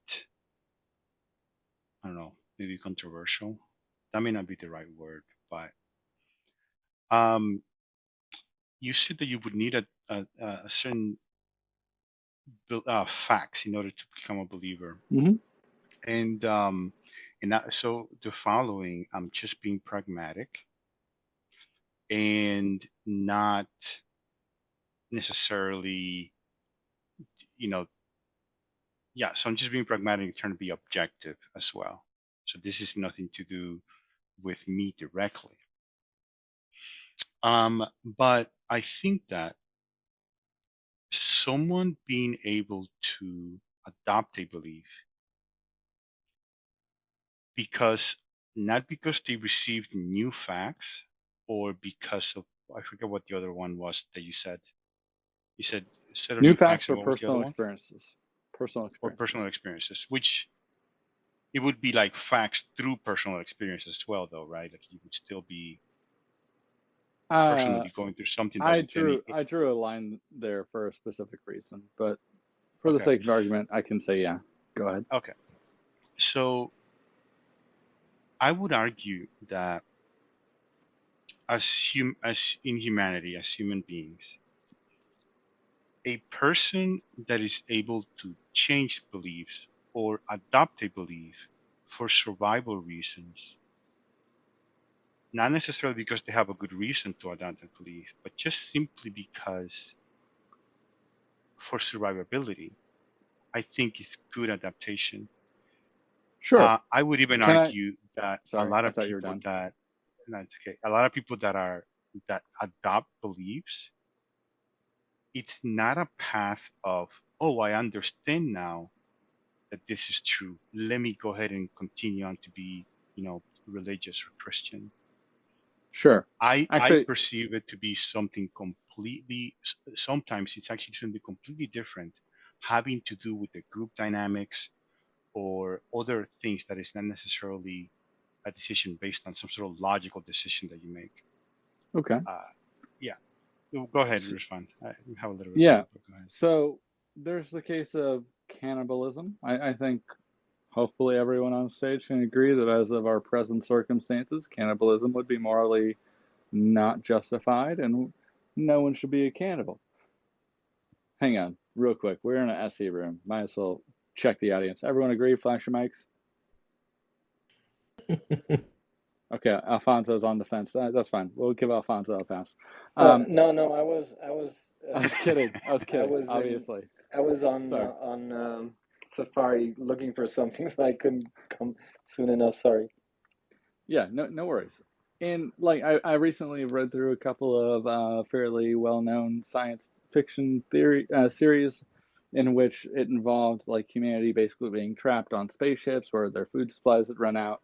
I don't know, maybe controversial. That may not be the right word, but um, you said that you would need a certain facts in order to become a believer. Hmm. And that, so the following, I'm just being pragmatic and not necessarily, you know, yeah, so I'm just being pragmatic and trying to be objective as well. So this is nothing to do with me directly. But I think that someone being able to adopt a belief because not because they received new facts or because of, I forget what the other one was that you said. You said a set of New new facts facts, for and what was the other personal one? experiences. Personal Or experiences. personal experiences, which it would be like facts through personal experience as well, though, right? Like you would still be Uh, personally going through something that I would then. drew I drew a line there for a specific reason, but for the Okay, sake of argument, I can say yeah. Go ahead. okay. So I would argue that as in humanity, as human beings, a person that is able to change beliefs or adopt a belief for survival reasons, not necessarily because they have a good reason to adopt a belief, but just simply because for survivability, I think is good adaptation. Sure. I would even Can I? argue that a Sorry, lot I of thought you were people done. that, no, it's okay. A lot of people that adopt beliefs, it's not a path of, oh, I understand now that this is true. Let me go ahead and continue on to be, religious or Christian. Sure. I Actually, perceive it to be something completely, sometimes it's actually something completely different, having to do with the group dynamics or other things that is not necessarily a decision based on some sort of logical decision that you make. okay. Uh, yeah, go ahead and respond. I have a little bit Yeah. more, but go ahead. So there's the case of cannibalism. I think hopefully everyone on stage can agree that as of our present circumstances, cannibalism would be morally not justified and no one should be a cannibal. Hang on, real quick. We're in an SE room. Might as well check the audience. Everyone agree? Flash your mics. Okay, Alfonso's on the fence. That's fine. We'll give Alfonso a pass. No, I I was kidding. I was I kidding, was in, obviously. I was Sorry. on Safari looking for something, so I couldn't come soon enough. Sorry. Yeah, no worries. And like I recently read through a couple of fairly well-known science fiction theory series in which it involved like humanity basically being trapped on spaceships where their food supplies had run out.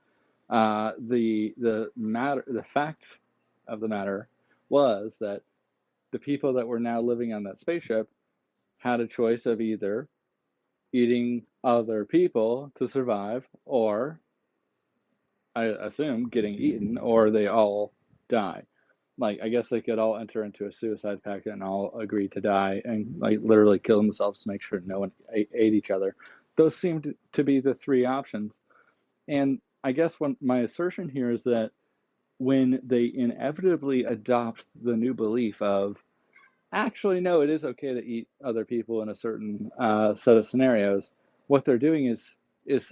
The fact of the matter was that the people that were now living on that spaceship had a choice of either eating other people to survive or, I assume, getting eaten, or they all die. Like, I guess they could all enter into a suicide pact and all agree to die and like literally kill themselves to make sure no one ate each other. Those seem to be the three options. And I guess my assertion here is that when they inevitably adopt the new belief of, actually, no, it is okay to eat other people in a certain set of scenarios, what they're doing is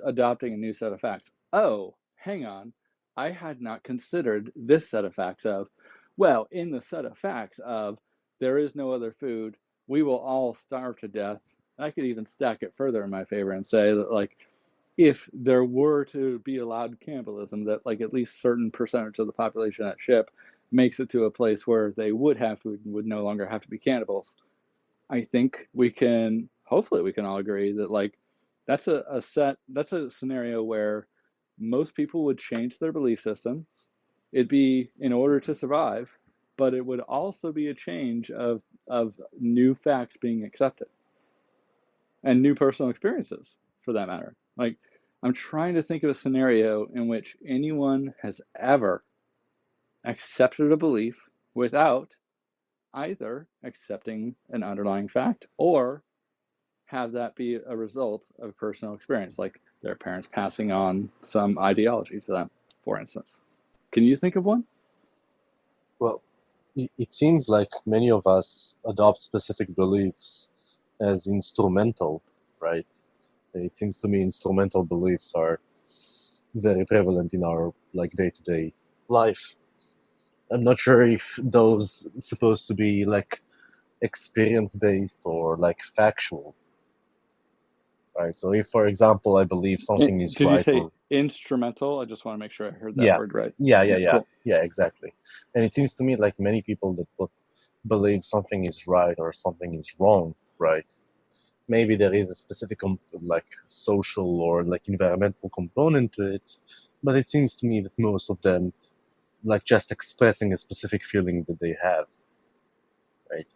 adopting a new set of facts. Oh, hang on. I had not considered this set of facts of, well, in the set of facts of there is no other food, we will all starve to death. I could even stack it further in my favor and say that, like, if there were to be allowed cannibalism, that like at least certain percentage of the population of that ship makes it to a place where they would have food and would no longer have to be cannibals. I think hopefully we can all agree that like that's a scenario where most people would change their belief systems. It'd be in order to survive, but it would also be a change of new facts being accepted and new personal experiences, for that matter. Like, I'm trying to think of a scenario in which anyone has ever accepted a belief without either accepting an underlying fact or have that be a result of personal experience, like their parents passing on some ideology to them, for instance. Can you think of one? Well, it seems like many of us adopt specific beliefs as instrumental, right? It seems to me instrumental beliefs are very prevalent in our like day-to-day life. I'm not sure if those supposed to be like experience-based or like factual, right? So if, for example, I believe something is Did you right say or instrumental? I just want to make sure I heard that yeah, word right. yeah, Cool. exactly. And it seems to me like many people that believe something is right or something is wrong, right? Maybe there is a specific like social or like environmental component to it, but it seems to me that most of them like just expressing a specific feeling that they have, right?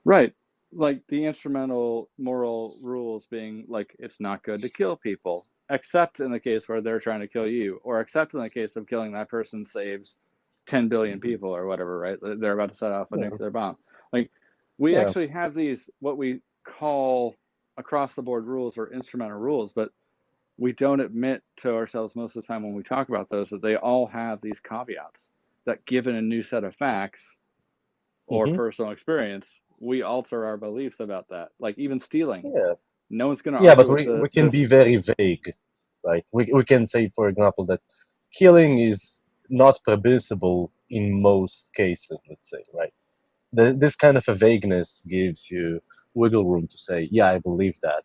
Right. Like the instrumental moral rules being like, it's not good to kill people, except in the case where they're trying to kill you, or except in the case of killing that person saves 10 billion people or whatever, right? They're about to set off a Yeah, nuclear bomb. Like, we yeah, actually have these, what we call across the board rules or instrumental rules, but we don't admit to ourselves most of the time when we talk about those that they all have these caveats that given a new set of facts or hmm personal experience, we alter our beliefs about that. Like even stealing, yeah, no one's going to yeah. But argue with we can be this. very vague, right? We can say, for example, that killing is not permissible in most cases. Let's say, right? This kind of a vagueness gives you wiggle room to say, yeah, I believe that,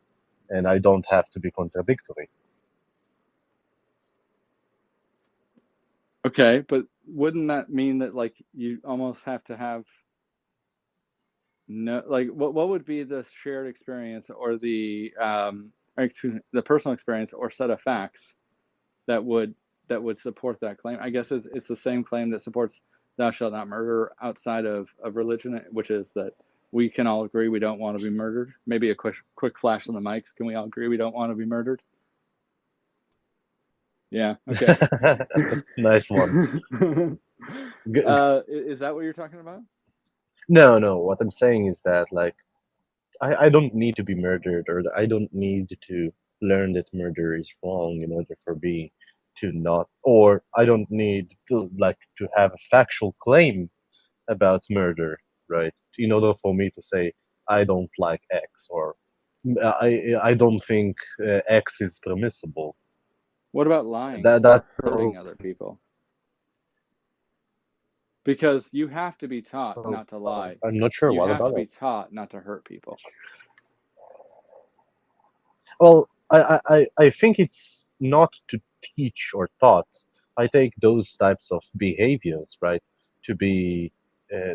and I don't have to be contradictory. Okay, but wouldn't that mean that like you almost have to have no, like what would be the shared experience or the the personal experience or set of facts that would support that claim? I guess it's the same claim that supports thou shalt not murder outside of religion, which is that we can all agree we don't want to be murdered. Maybe a quick flash on the mics. Can we all agree we don't want to be murdered? Yeah. Okay. Nice one. Is that what you're talking about? No. What I'm saying is that like I don't need to be murdered, or I don't need to learn that murder is wrong in order for me to not, or I don't need to like to have a factual claim about murder, right? In order for me to say I don't like X, or I don't think X is permissible. What about lying That's or hurting other people? Because you have to be taught not to lie. I'm not sure. You What have about to be that? taught not to hurt people. Well, I think it's not to teach or taught. I take those types of behaviors, right, to be uh,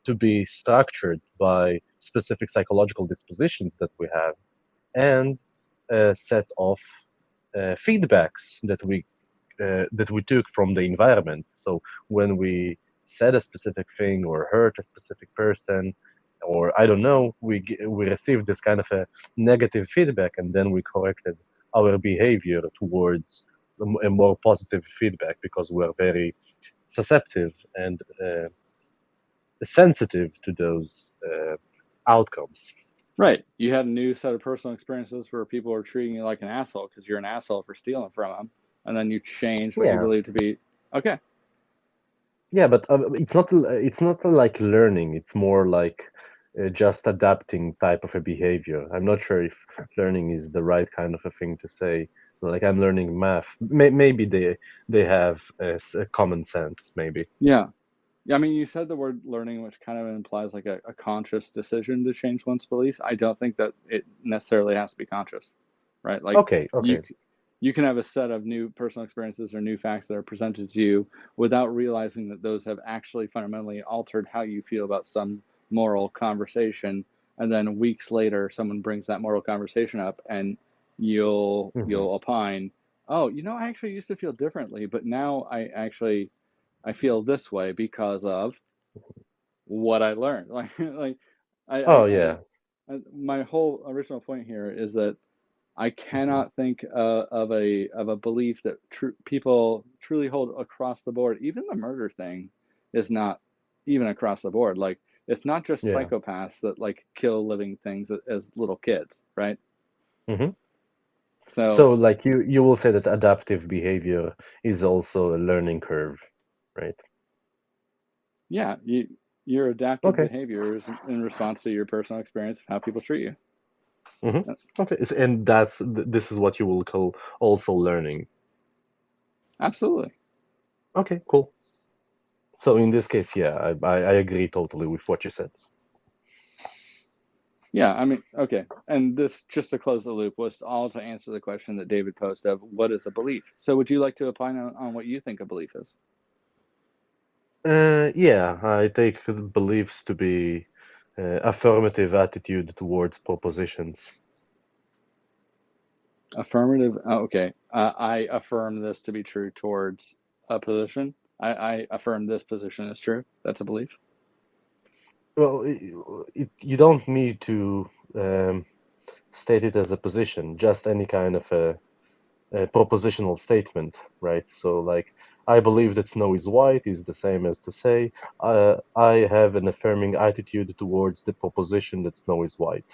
to be structured by specific psychological dispositions that we have, and a set of feedbacks that we took from the environment. So when we said a specific thing or hurt a specific person, or I don't know, we received this kind of a negative feedback, and then we corrected our behavior towards a more positive feedback because we are very susceptible and sensitive to those outcomes. Right. You had a new set of personal experiences where people are treating you like an asshole because you're an asshole for stealing from them, and then you change what you Yeah, believe to be okay. yeah, but it's not like learning. It's more like just adapting type of a behavior. I'm not sure if learning is the right kind of a thing to say. Like I'm learning math. Maybe they have a common sense. Maybe. Yeah. Yeah, I mean, you said the word learning, which kind of implies like a conscious decision to change one's beliefs. I don't think that it necessarily has to be conscious, right? Like Okay, you okay. you can have a set of new personal experiences or new facts that are presented to you without realizing that those have actually fundamentally altered how you feel about some moral conversation. And then weeks later, someone brings that moral conversation up, and you'll hmm opine, oh, I actually used to feel differently, but now I feel this way because of what I learned. Like Oh yeah. my whole original point here is that I cannot think of a belief that people truly hold across the board. Even the murder thing is not even across the board. Like, it's not just Yeah. psychopaths that like kill living things as little kids, right? hmm So So like you will say that adaptive behavior is also a learning curve, right? yeah, your adaptive Okay. behaviors in response to your personal experience of how people treat you. hmm Uh, Okay. And this is what you will call also learning. Absolutely. Okay, cool. So in this case, yeah, I agree totally with what you said. Yeah, I mean, okay. And this, just to close the loop, was all to answer the question that David posed of what is a belief. So would you like to opine on what you think a belief is? Yeah, I take beliefs to be affirmative attitude towards propositions. Affirmative. Oh, okay. I affirm this to be true towards a position. I affirm this position is true. That's a belief. Well, you don't need to state it as a position, just any kind of a propositional statement, right? So, like, I believe that snow is white is the same as to say, I have an affirming attitude towards the proposition that snow is white.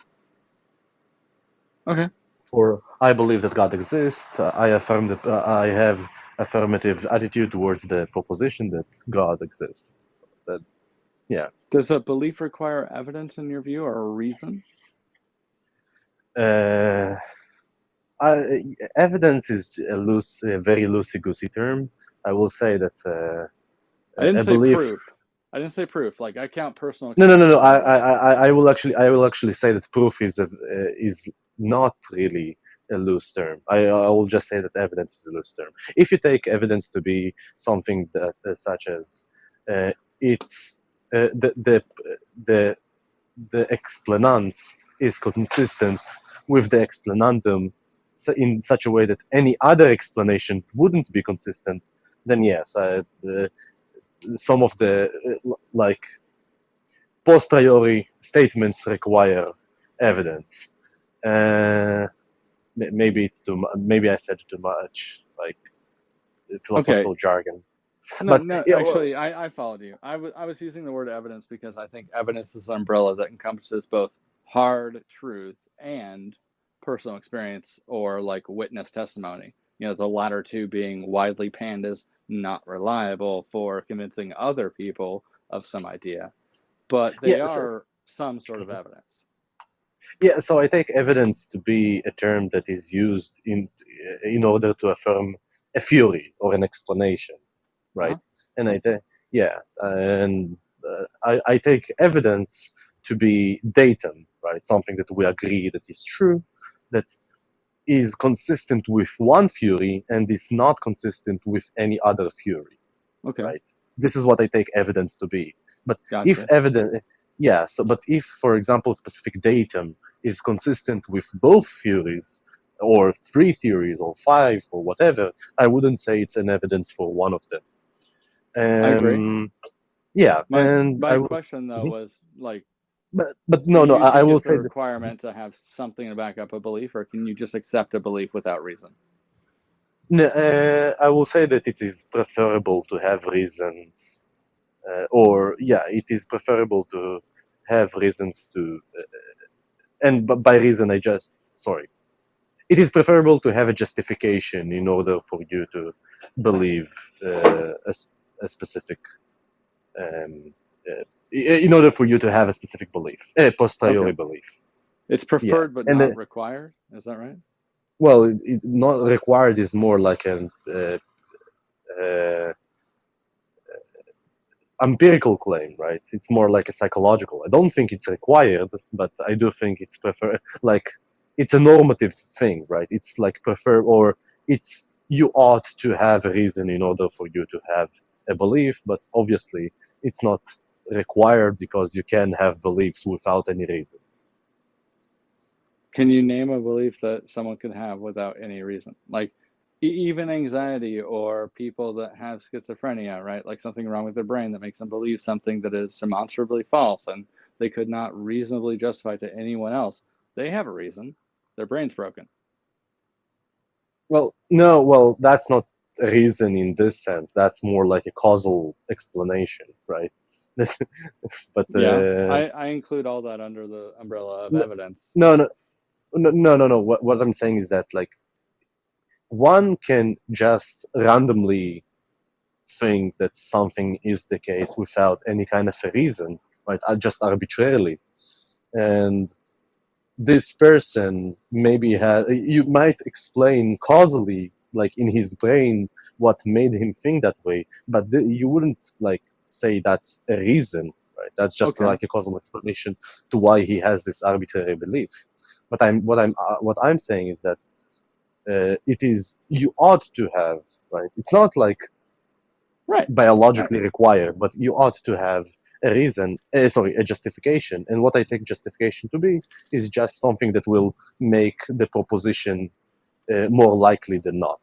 Okay. Or I believe that God exists. I affirm that I have affirmative attitude towards the proposition that God exists. That, yeah. Does a belief require evidence in your view or a reason? Uh, Evidence is a very loosey-goosey term. I will say that I didn't a say belief. proof. I didn't say proof. Like, I count personal No, no, no, experience no. as evidence. I will actually say that proof is not really a loose term. I will just say that evidence is a loose term. If you take evidence to be something that such as it's the the explanans is consistent with the explanandum in such a way that any other explanation wouldn't be consistent, then yes, some of the like post-priori statements require evidence. Maybe it's maybe I said too much, like Okay. philosophical jargon. No, But no, yeah, actually, I followed you. I was using the word evidence because I think evidence is an umbrella that encompasses both hard truth and personal experience or like witness testimony. The latter two being widely panned as not reliable for convincing other people of some idea, but they are some sort of evidence. yeah. So I take evidence to be a term that is used in order to affirm a theory or an explanation, right? And I take evidence to be datum, right? Something that we agree that is true, that is consistent with one theory and is not consistent with any other theory, Okay, right? This is what I take evidence to be. But if gotcha. evidence, yeah, but if, for example, specific datum is consistent with both theories, or three theories, or five, or whatever, I wouldn't say it's an evidence for one of them. I agree. Yeah, My and my I was, question though was like, but do no, you I think will it's a say that requirement to have something to back up a belief, or can you just accept a belief without reason? I will say that it is preferable to have reasons, or yeah, it is preferable to have reasons to, and by reason I just sorry, it is preferable to have a justification in order for you to believe a specific, um, in order for you to have a specific belief, a posteriori Okay. belief. It's Yeah, preferred but and not required. Is that right? well, not required is more like an uh, empirical claim, right? It's more like a psychological. I don't think it's required, but I do think it's like it's a normative thing, right? It's like prefer, or it's you ought to have a reason in order for you to have a belief, but obviously it's not required because you can have beliefs without any reason. Can you name a belief that someone can have without any reason? Like, even anxiety or people that have schizophrenia, right? Like something wrong with their brain that makes them believe something that is demonstrably false and they could not reasonably justify to anyone else. They have a reason. Their brain's broken. Well, no, well, that's not a reason in this sense. That's more like a causal explanation, right? But Yeah, I include all that under the umbrella of no, evidence. no. What I'm saying is that like one can just randomly think that something is the case without any kind of a reason, right? Just arbitrarily. And this person maybe you might explain causally, like in his brain, what made him think that way, but you wouldn't like say that's a reason, right? That's just Okay. like a causal explanation to why he has this arbitrary belief. But what I'm saying is that it is you ought to have, right? It's not like Right. biologically required, but you ought to have a reason, a justification. And what I take justification to be is just something that will make the proposition more likely than not,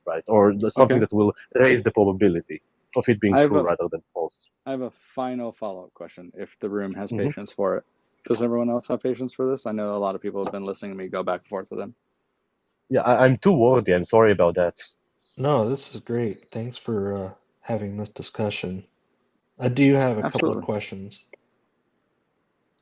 right? Or something Okay. that will raise the probability of it being I have true a rather than false. final follow-up question, if the room has Hmm. patience for it. Does everyone else have patience for this? I know a lot of people have been listening to me go back and forth with him. Yeah, I'm too wordy. I'm sorry about that. No, this is great. Thanks for having this discussion. I do have a couple of Absolutely. questions.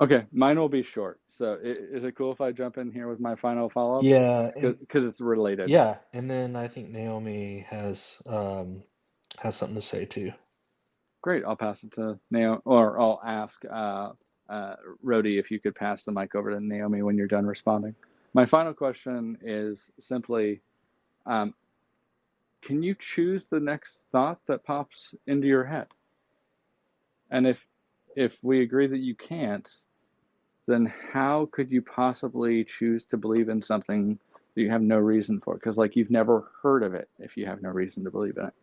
Okay, mine will be short. So is it cool if I jump in here with my final follow-up? Yeah, and Because it's related. yeah, and then I think Naomi has something to say too. Great, I'll pass it to Naomi, or I'll ask Rhodey if you could pass the mic over to Naomi when you're done responding. My final question is simply, um, can you choose the next thought that pops into your head? And if we agree that you can't, then how could you possibly choose to believe in something that you have no reason for? Because like you've never heard of it if you have no reason to believe in it.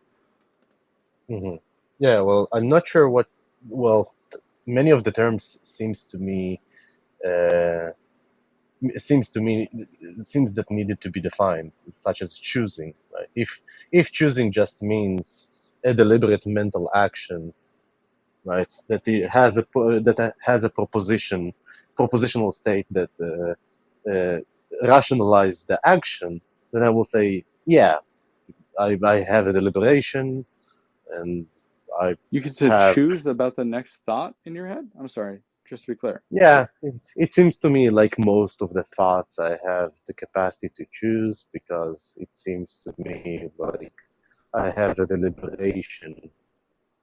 Hmm. Yeah, well, I'm not sure what. Well, many of the terms uh, seems that needed to be defined, such as choosing. Right? If choosing just means a deliberate mental action, right, that it has a propositional state that rationalize the action, then I will say, yeah, I have a deliberation, and I You get to have. choose about the next thought in your head? I'm sorry, just to be clear. Yeah, it seems to me like most of the thoughts I have the capacity to choose, because it seems to me like I have a deliberation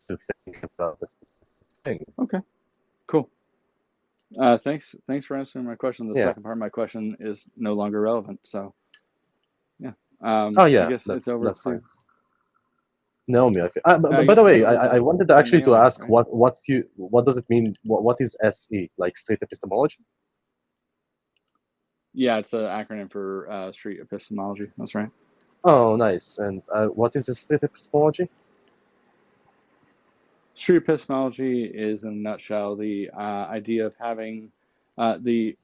to think about a specific thing. Okay, cool. Thanks for answering my question. The Yeah. second part of my question is no longer relevant. So yeah, Oh I yeah, guess it's over that's fine. to Naomi, I by the guess it's way, over I wanted to actually to Naomi, ask right? what does it mean? What is SE, like Street Epistemology? Yeah, it's an acronym for Street Epistemology. That's right. Oh, nice. And what is a Street Epistemology? Street epistemology is, in a nutshell, the idea of having the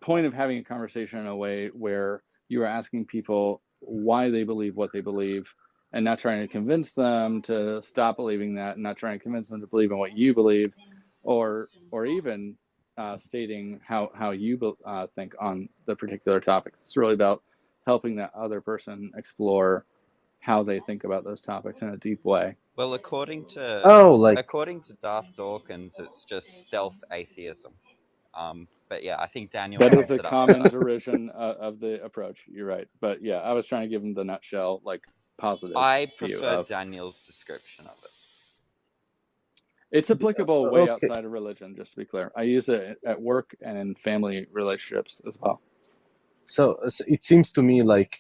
point of having a conversation in a way where you are asking people why they believe what they believe, and not trying to convince them to stop believing that, and not trying to convince them to believe in what you believe, or even stating how you think on the particular topic. It's really about helping that other person explore how they think about those topics in a deep way. Well, according to Oh, Daft Dawkins, it's just stealth atheism. But yeah, I think Daniel That is sums a it up common better. derision of the approach. You're right, but yeah, I was trying to give him the nutshell, like positive I view prefer of. Daniel's description of it. It's applicable way okay. outside of religion, just to be clear. I use it at work and in family relationships as well. So it seems to me like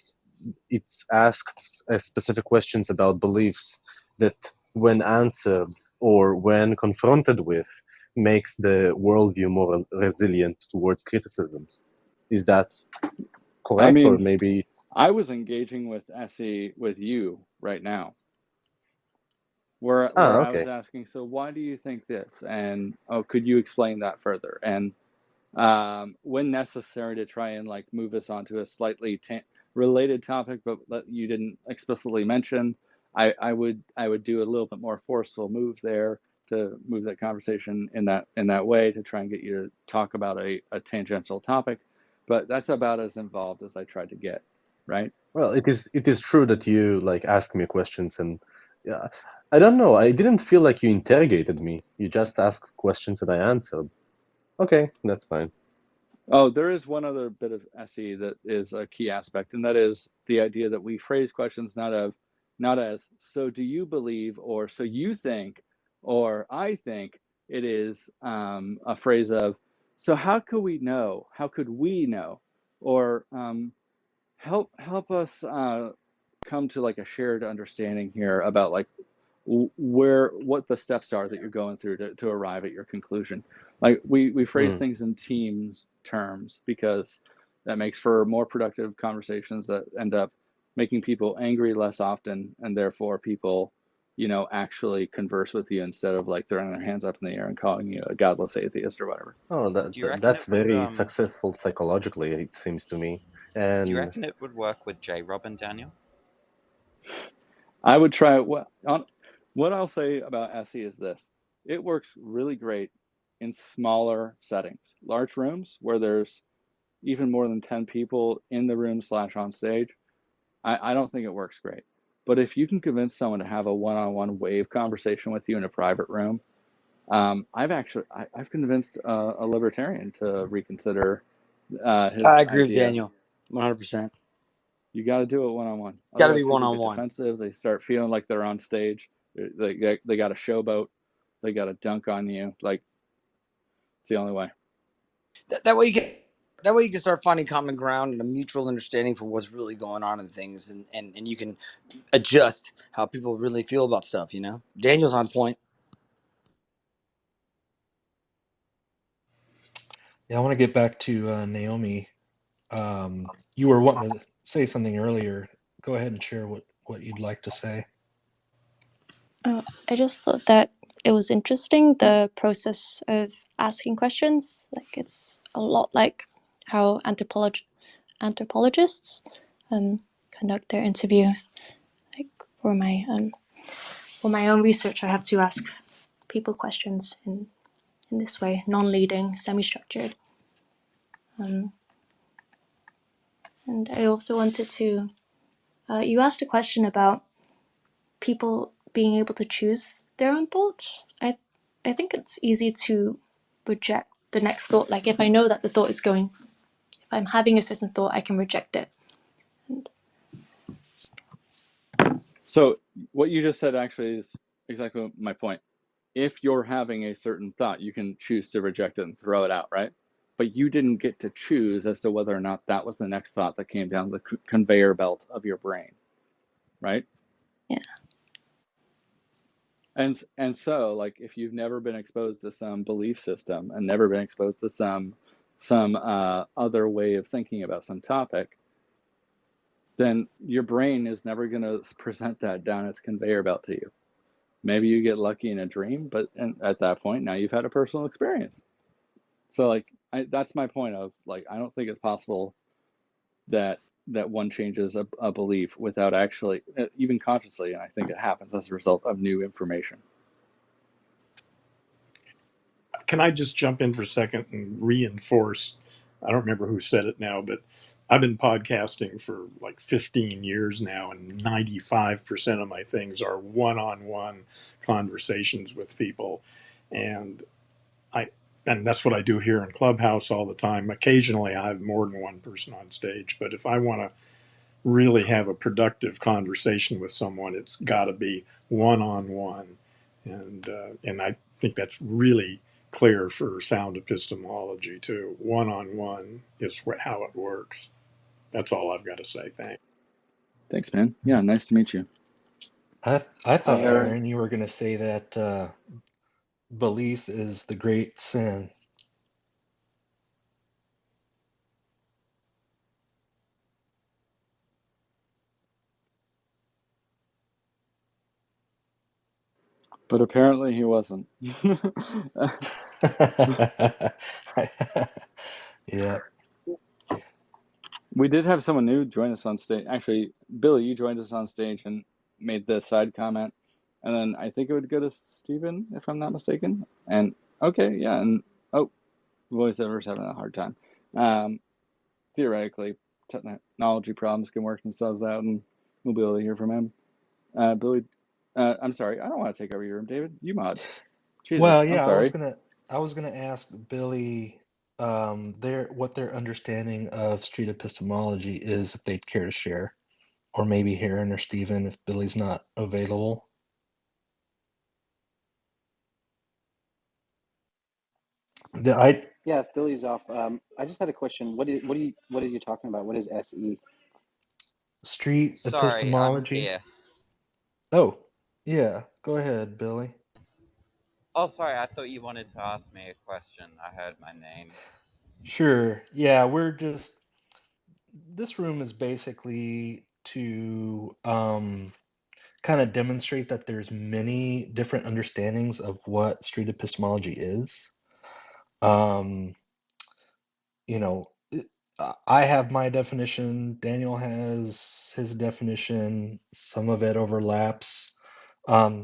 it's asked specific questions about beliefs that, when answered or when confronted with, makes the worldview more resilient towards criticisms. Is that I correct, or mean, maybe it's? I was engaging with SE with you right now, where I was Okay. asking, so why do you think this? And oh, could you explain that further? And when necessary, to try and like move us onto a slightly related topic, but that you didn't explicitly mention, I would do a little bit more forceful move there to move that conversation in that way to try and get you to talk about a tangential topic. But that's about as involved as I tried to get, right? Well, it is true that you like asked me questions, and yeah, I don't know. I didn't feel like you interrogated me. You just asked questions and I answered. Okay, that's fine. Oh, there is one other bit of SE that is a key aspect, and that is the idea that we phrase questions not as so do you believe, or so you think, or I think. It is a phrase of so how could we know? How could we know? Or help us come to like a shared understanding here about like what the steps are that you're going through to arrive at your conclusion. Like we phrase things in teams terms because that makes for more productive conversations that end up making people angry less often, and therefore people, actually converse with you instead of like throwing their hands up in the air and calling you a godless atheist or whatever. Oh, Do you reckon that's it would very successful psychologically, it seems to me. do you And reckon it would work with J Rob and Daniel? I would try what I'll say about SE is this. It works really great in smaller settings. Large rooms where there's even more than 10 people in the room / on stage, I don't think it works great. But if you can convince someone to have a one-on-one wave conversation with you in a private room, I've convinced a libertarian to reconsider his I agree with idea. Daniel, 100%. You got to do it one-on-one. Got to be Otherwise, people get one-on-one. defensive. They start feeling like they're on stage. They got a showboat. They got to dunk on you. Like, it's the only way. That way you can start finding common ground and a mutual understanding for what's really going on in things, and you can adjust how people really feel about stuff. Daniel's on point. Yeah, I want to get back to Naomi. You were wanting to say something earlier. Go ahead and share what you'd like to say. I just thought that it was interesting, the process of asking questions. Like, it's a lot like how anthropologists conduct their interviews. Like, for my own research, I have to ask people questions in this way, non-leading, semi-structured. And I also wanted to, you asked a question about people being able to choose their own thoughts. I think it's easy to reject the next thought. Like, if I know that the thought is going, if I'm having a certain thought, I can reject it. So what you just said actually is exactly my point. If you're having a certain thought, you can choose to reject it and throw it out, right? But you didn't get to choose as to whether or not that was the next thought that came down the conveyor belt of your brain, right? Yeah. And so, like, if you've never been exposed to some belief system and never been exposed to some other way of thinking about some topic, then your brain is never going to present that down its conveyor belt to you. Maybe you get lucky in a dream, but at that point, now you've had a personal experience. So, like, that's my point of, like, I don't think it's possible that one changes a belief without actually, even consciously, and I think it happens as a result of new information. Can I just jump in for a second and reinforce? I don't remember who said it now, but I've been podcasting for like 15 years now, and 95% of my things are one-on-one conversations with people. And that's what I do here in Clubhouse all the time. Occasionally I have more than one person on stage, but if I want to really have a productive conversation with someone, it's got to be one-on-one. And I think that's really clear for sound epistemology too. One-on-one is how it works. That's all I've got to say. Thanks, man. Yeah, nice to meet you. I thought, I heard Aaron, you were going to say that belief is the great sin. But apparently he wasn't. Yeah. We did have someone new join us on stage. Actually, Billy, you joined us on stage and made the side comment. And then I think it would go to Stephen, if I'm not mistaken. And okay, yeah. And oh, voiceover's having a hard time. Theoretically, technology problems can work themselves out and we'll be able to hear from him. Billy, I'm sorry. I don't want to take over your room, David. You mod. Well, Jesus, I'm yeah, sorry. I was gonna ask Billy what their understanding of street epistemology is, if they'd care to share, or maybe Heron or Stephen if Billy's not available. I Yeah, if Billy's off, I just had a question. What are you talking about? What is SE? street Sorry, I'm epistemology. here. Oh, yeah, go ahead, Billy. Oh, sorry, I thought you wanted to ask me a question. I heard my name. Sure. Yeah, this room is basically to kind of demonstrate that there's many different understandings of what street epistemology is. Um, you know, I have my definition, Daniel has his definition, some of it overlaps.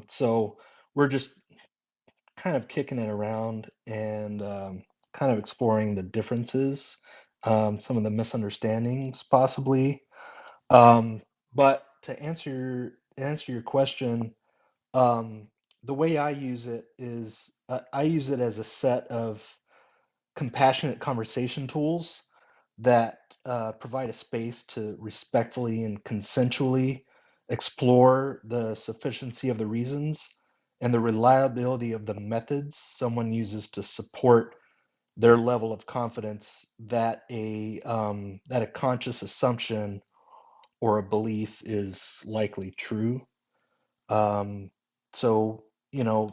So we're just kind of kicking it around and kind of exploring the differences, some of the misunderstandings possibly. But to answer your question, the way I use it is I use it as a set of compassionate conversation tools that provide a space to respectfully and consensually explore the sufficiency of the reasons and the reliability of the methods someone uses to support their level of confidence that a conscious assumption or a belief is likely true. Um, so, you know,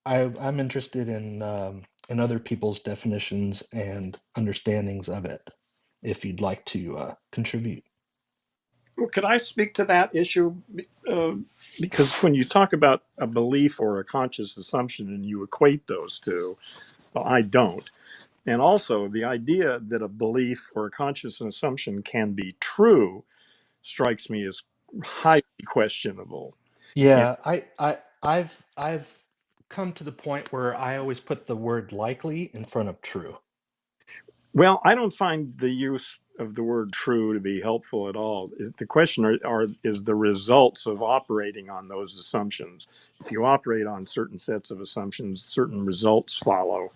I'm interested in other people's definitions and understandings of it. If you'd like to contribute. Well, could I speak to that issue? Uh, because when you talk about a belief or a conscious assumption and you equate those two, well, I don't. And also, the idea that a belief or a conscious assumption can be true strikes me as highly questionable. And Yeah, I've come to the point where I always put the word likely in front of true. well, I don't find the use of the word true to be helpful at all. The question is the results of operating on those assumptions. If you operate on certain sets of assumptions, certain results follow.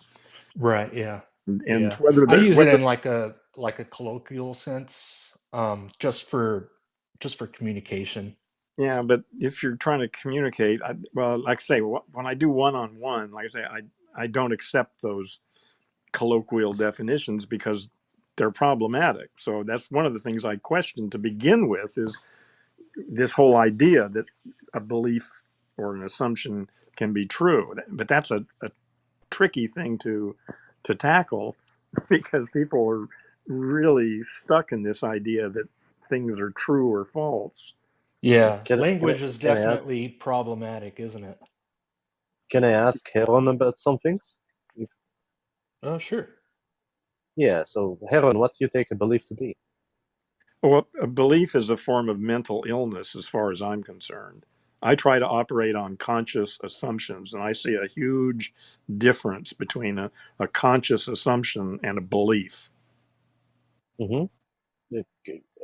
Right, yeah. And Yeah. I use it in like a colloquial sense, just for communication. yeah, but if you're trying to communicate, well, like I say, when I do one-on-one, like I say, I don't accept those colloquial definitions because they're problematic. So that's one of the things I question to begin with is this whole idea that a belief or an assumption can be true. But that's a tricky thing to tackle because people are really stuck in this idea that things are true or false. Yeah, Can language is can I ask definitely problematic, isn't it? Heron about some things? Oh, sure. Yeah. So Heron, what do you take a belief to be? Well, a belief is a form of mental illness as far as I'm concerned. I try to operate on conscious assumptions, and I see a huge difference between a conscious assumption and a belief. Hmm.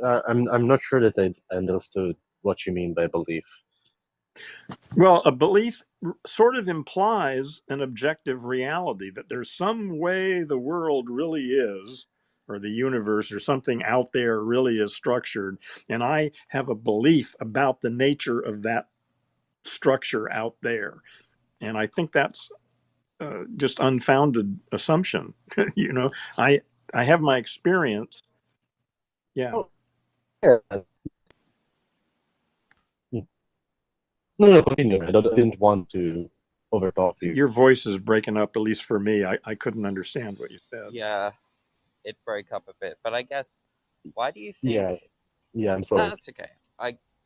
I'm not sure that I understood what you mean by belief. Well, a belief sort of implies an objective reality that there's some way the world really is, or the universe or something out there really is structured. And I have a belief about the nature of that structure out there. And I think that's just unfounded assumption. you know, I I have my experience. Yeah, Oh, yeah. No, no, continue. I didn't want to overtalk you. your voice is breaking up. At least for me, I couldn't understand what you said. Yeah, it broke up a bit, but I guess why do you think? Yeah, yeah. I'm No, sorry. that's okay.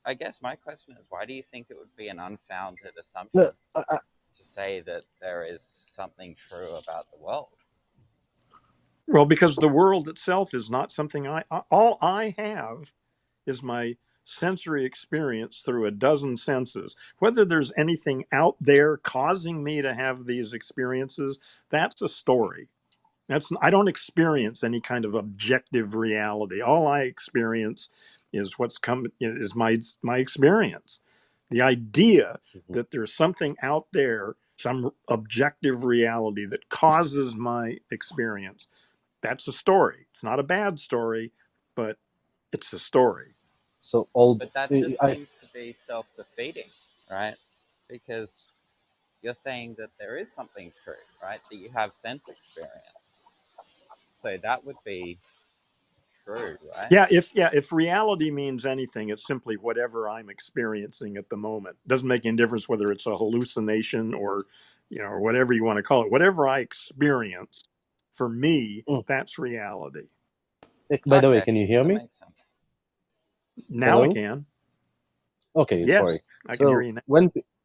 I guess my question is why do you think it would be an unfounded assumption No, to say that there is something true about the world? Well, because the world itself is not something all I have is my sensory experience through a dozen senses. Whether there's anything out there causing me to have these experiences, that's a story. I don't experience any kind of objective reality. All I experience is my experience. The idea Mhm. that there's something out there, some objective reality that causes my experience, that's a story. It's not a bad story, but it's a story. So all But that just I seems to be self-defeating, right? Because you're saying that there is something true, right? That you have sense experience. So that would be true, right? If reality means anything, it's simply whatever I'm experiencing at the moment. Doesn't make any difference whether it's a hallucination or, or whatever you want to call it. Whatever I experience, for me, mm. that's reality. By the way, Okay, can you hear that me? makes sense. Now I Hello? can. Okay, Yes, sorry. I can hear So you now.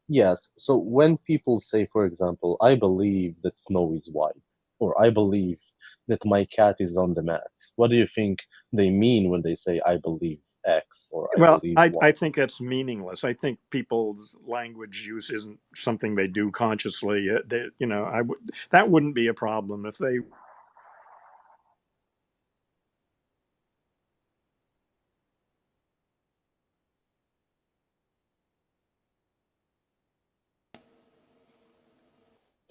yes, so when people say, for example, I believe that snow is white, or I believe that my cat is on the mat, what do you think they mean when they say I believe X or I Well, believe I Y? think that's meaningless. I think people's language use isn't something they do consciously. That wouldn't be a problem if they.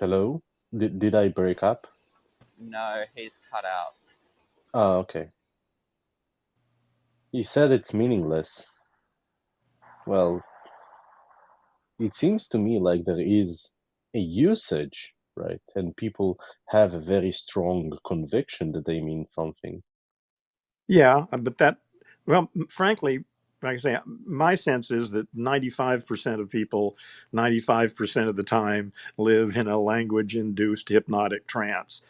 Hello? Did I break up? No, he's cut out. Ah, okay. You said it's meaningless. Well, it seems to me like there is a usage, right? And people have a very strong conviction that they mean something. Yeah, frankly, like I say, my sense is that 95% of people, 95% of the time, live in a language-induced hypnotic trance.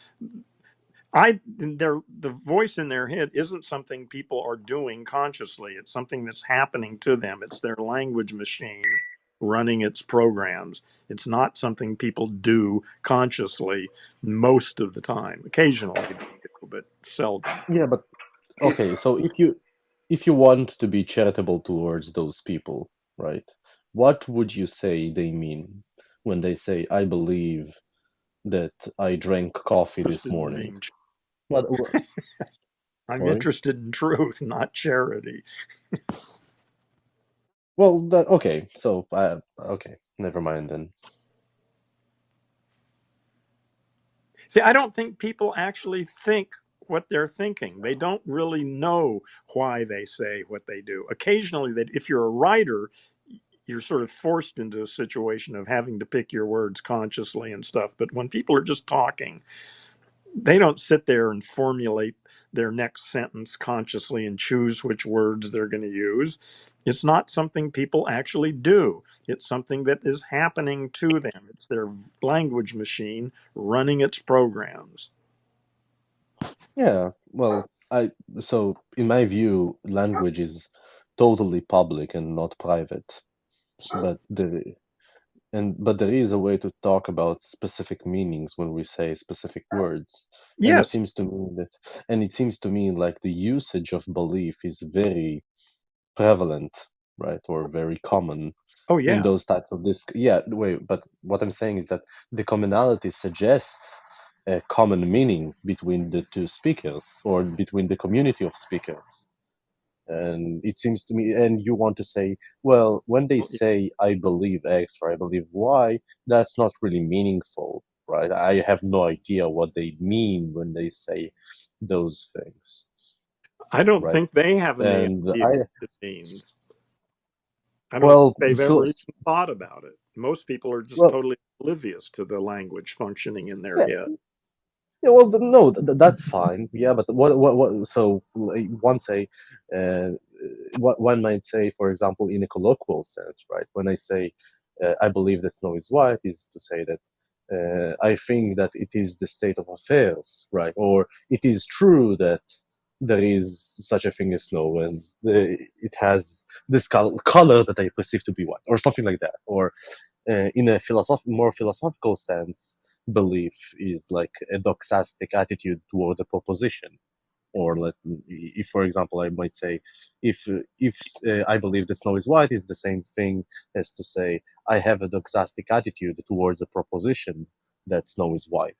The voice in their head isn't something people are doing consciously. It's something that's happening to them. It's their language machine running its programs. It's not something people do consciously most of the time. Occasionally they do, but seldom. Yeah, but okay, so if you want to be charitable towards those people, right? What would you say they mean when they say, I believe that I drank coffee this Interested in morning? being What I'm sorry? interested in truth, not charity. Well, okay, so okay, never mind then. See, I don't think people actually think what they're thinking. They don't really know why they say what they do. Occasionally, that if you're a writer, you're sort of forced into a situation of having to pick your words consciously and stuff. But when people are just talking, they don't sit there and formulate their next sentence consciously and choose which words they're going to use. It's not something people actually do. It's something that is happening to them. It's their language machine running its programs. Yeah, well, so in my view, language is totally public and not private. But there is a way to talk about specific meanings when we say specific words. And it Yes. seems to me like the usage of belief is very prevalent, right, or very common Oh, in yeah. those types of this. Yeah, wait, but what I'm saying is that the commonality suggests a common meaning between the two speakers or between the community of speakers. And it seems to me, and you want to say, well, when they say I believe X or I believe Y, that's not really meaningful, right? I have no idea what they mean when they say those things, I don't right? think they have any And idea what it means. I don't well, think they've Phil, ever even thought about it. Most people are just well, totally oblivious to the language functioning in their yeah, head. yeah, well, no, that's fine. Yeah, but what? So, like, uh, one might say, for example, in a colloquial sense, right? When I say, I believe that snow is white, is to say that I think that it is the state of affairs, right? Or it is true that there is such a thing as snow, and it has this color that I perceive to be white, or something like that, or in a more philosophical sense, belief is like a doxastic attitude toward a proposition. Or if, for example, I might say, if I believe that snow is white, is the same thing as to say I have a doxastic attitude towards a proposition that snow is white.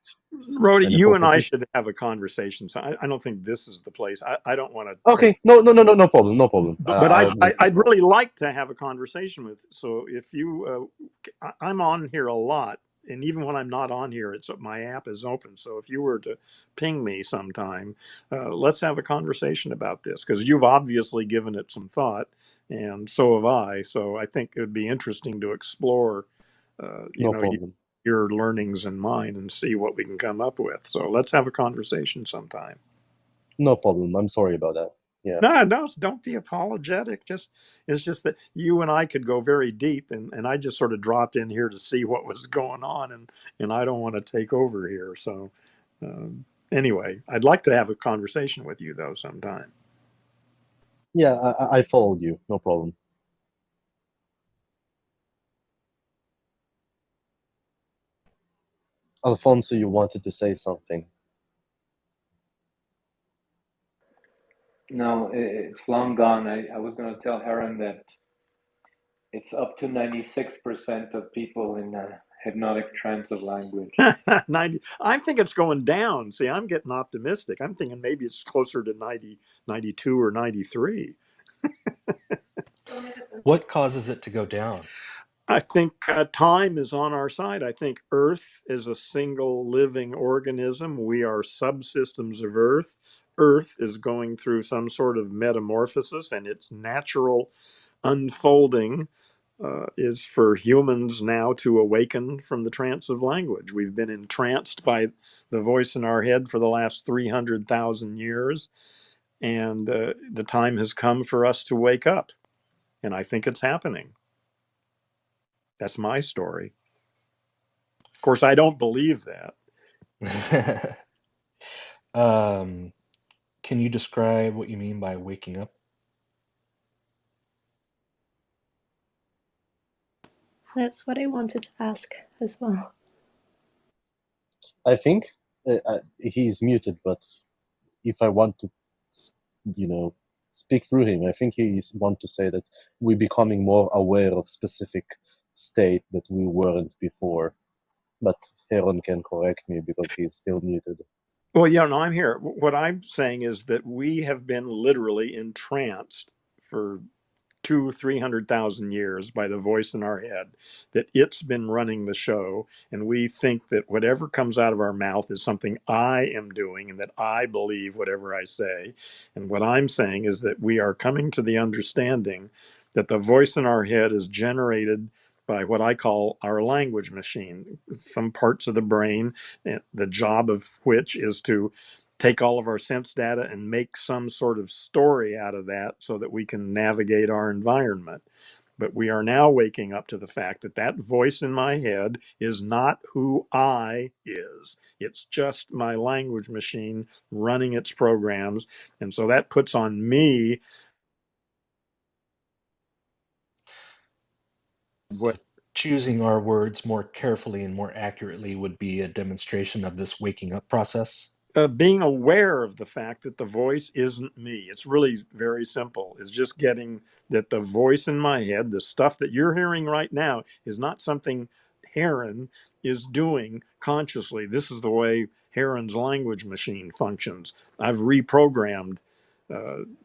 Rhodey, And the you and I proposition. should have a conversation. So I don't think this is the place. I don't want to take. Okay, no problem, no problem. But I will I'd listen. really like to have a conversation with. So if you, I'm on here a lot, and even when I'm not on here, it's my app is open. So if you were to ping me sometime, let's have a conversation about this, because you've obviously given it some thought, and so have I. So I think it would be interesting to explore, No problem. your learnings and mine, and see what we can come up with. So let's have a conversation sometime. No problem. I'm sorry about that. Yeah. No, don't be apologetic. It's just that you and I could go very deep, and I just sort of dropped in here to see what was going on, and I don't want to take over here. So anyway, I'd like to have a conversation with you though sometime. Yeah, I followed you. No problem. Alfonso, you wanted to say something. No, it's long gone. I was going to tell Heron that it's up to 96% of people in a hypnotic trance of language. 90. I think it's going down. See, I'm getting optimistic. I'm thinking maybe it's closer to 90, 92 or 93. What causes it to go down? I think time is on our side. I think Earth is a single living organism. We are subsystems of Earth. Earth is going through some sort of metamorphosis, and its natural unfolding is for humans now to awaken from the trance of language. We've been entranced by the voice in our head for the last 300,000 years, and the time has come for us to wake up. And I think it's happening. That's my story. Of course, I don't believe that. Can you describe what you mean by waking up? That's what I wanted to ask as well. I think he's muted, but if I want to, speak through him, I think he want to say that we're becoming more aware of specific state that we weren't before. But Heron can correct me because he's still muted. Well, yeah, no, I'm here. What I'm saying is that we have been literally entranced for 300,000 years by the voice in our head, that it's been running the show, and we think that whatever comes out of our mouth is something I am doing, and that I believe whatever I say. And what I'm saying is that we are coming to the understanding that the voice in our head is generated by what I call our language machine, some parts of the brain, the job of which is to take all of our sense data and make some sort of story out of that so that we can navigate our environment. But we are now waking up to the fact that that voice in my head is not who I is. It's just my language machine running its programs. And so that puts on me what Choosing our words more carefully and more accurately would be a demonstration of this waking up process. Being aware of the fact that the voice isn't me. It's really very simple. It's just getting that the voice in my head, the stuff that you're hearing right now, is not something Heron is doing consciously. This is the way Heron's language machine functions. I've reprogrammed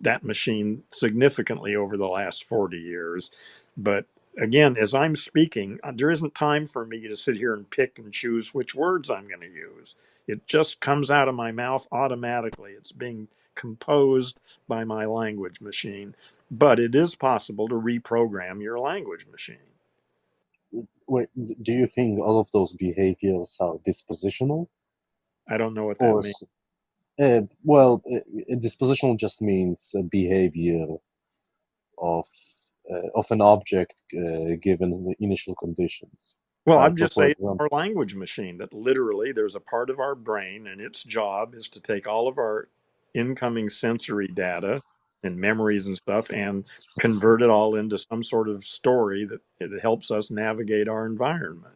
that machine significantly over the last 40 years. But again, as I'm speaking, there isn't time for me to sit here and pick and choose which words I'm going to use. It just comes out of my mouth automatically. It's being composed by my language machine. But it is possible to reprogram your language machine. Wait, do you think all of those behaviors are dispositional? I don't know what that Or, means. dispositional just means behavior of an object given the initial conditions. Well, I'm So, just for saying example, our language machine, that literally there's a part of our brain and its job is to take all of our incoming sensory data and memories and stuff, and convert it all into some sort of story that helps us navigate our environment.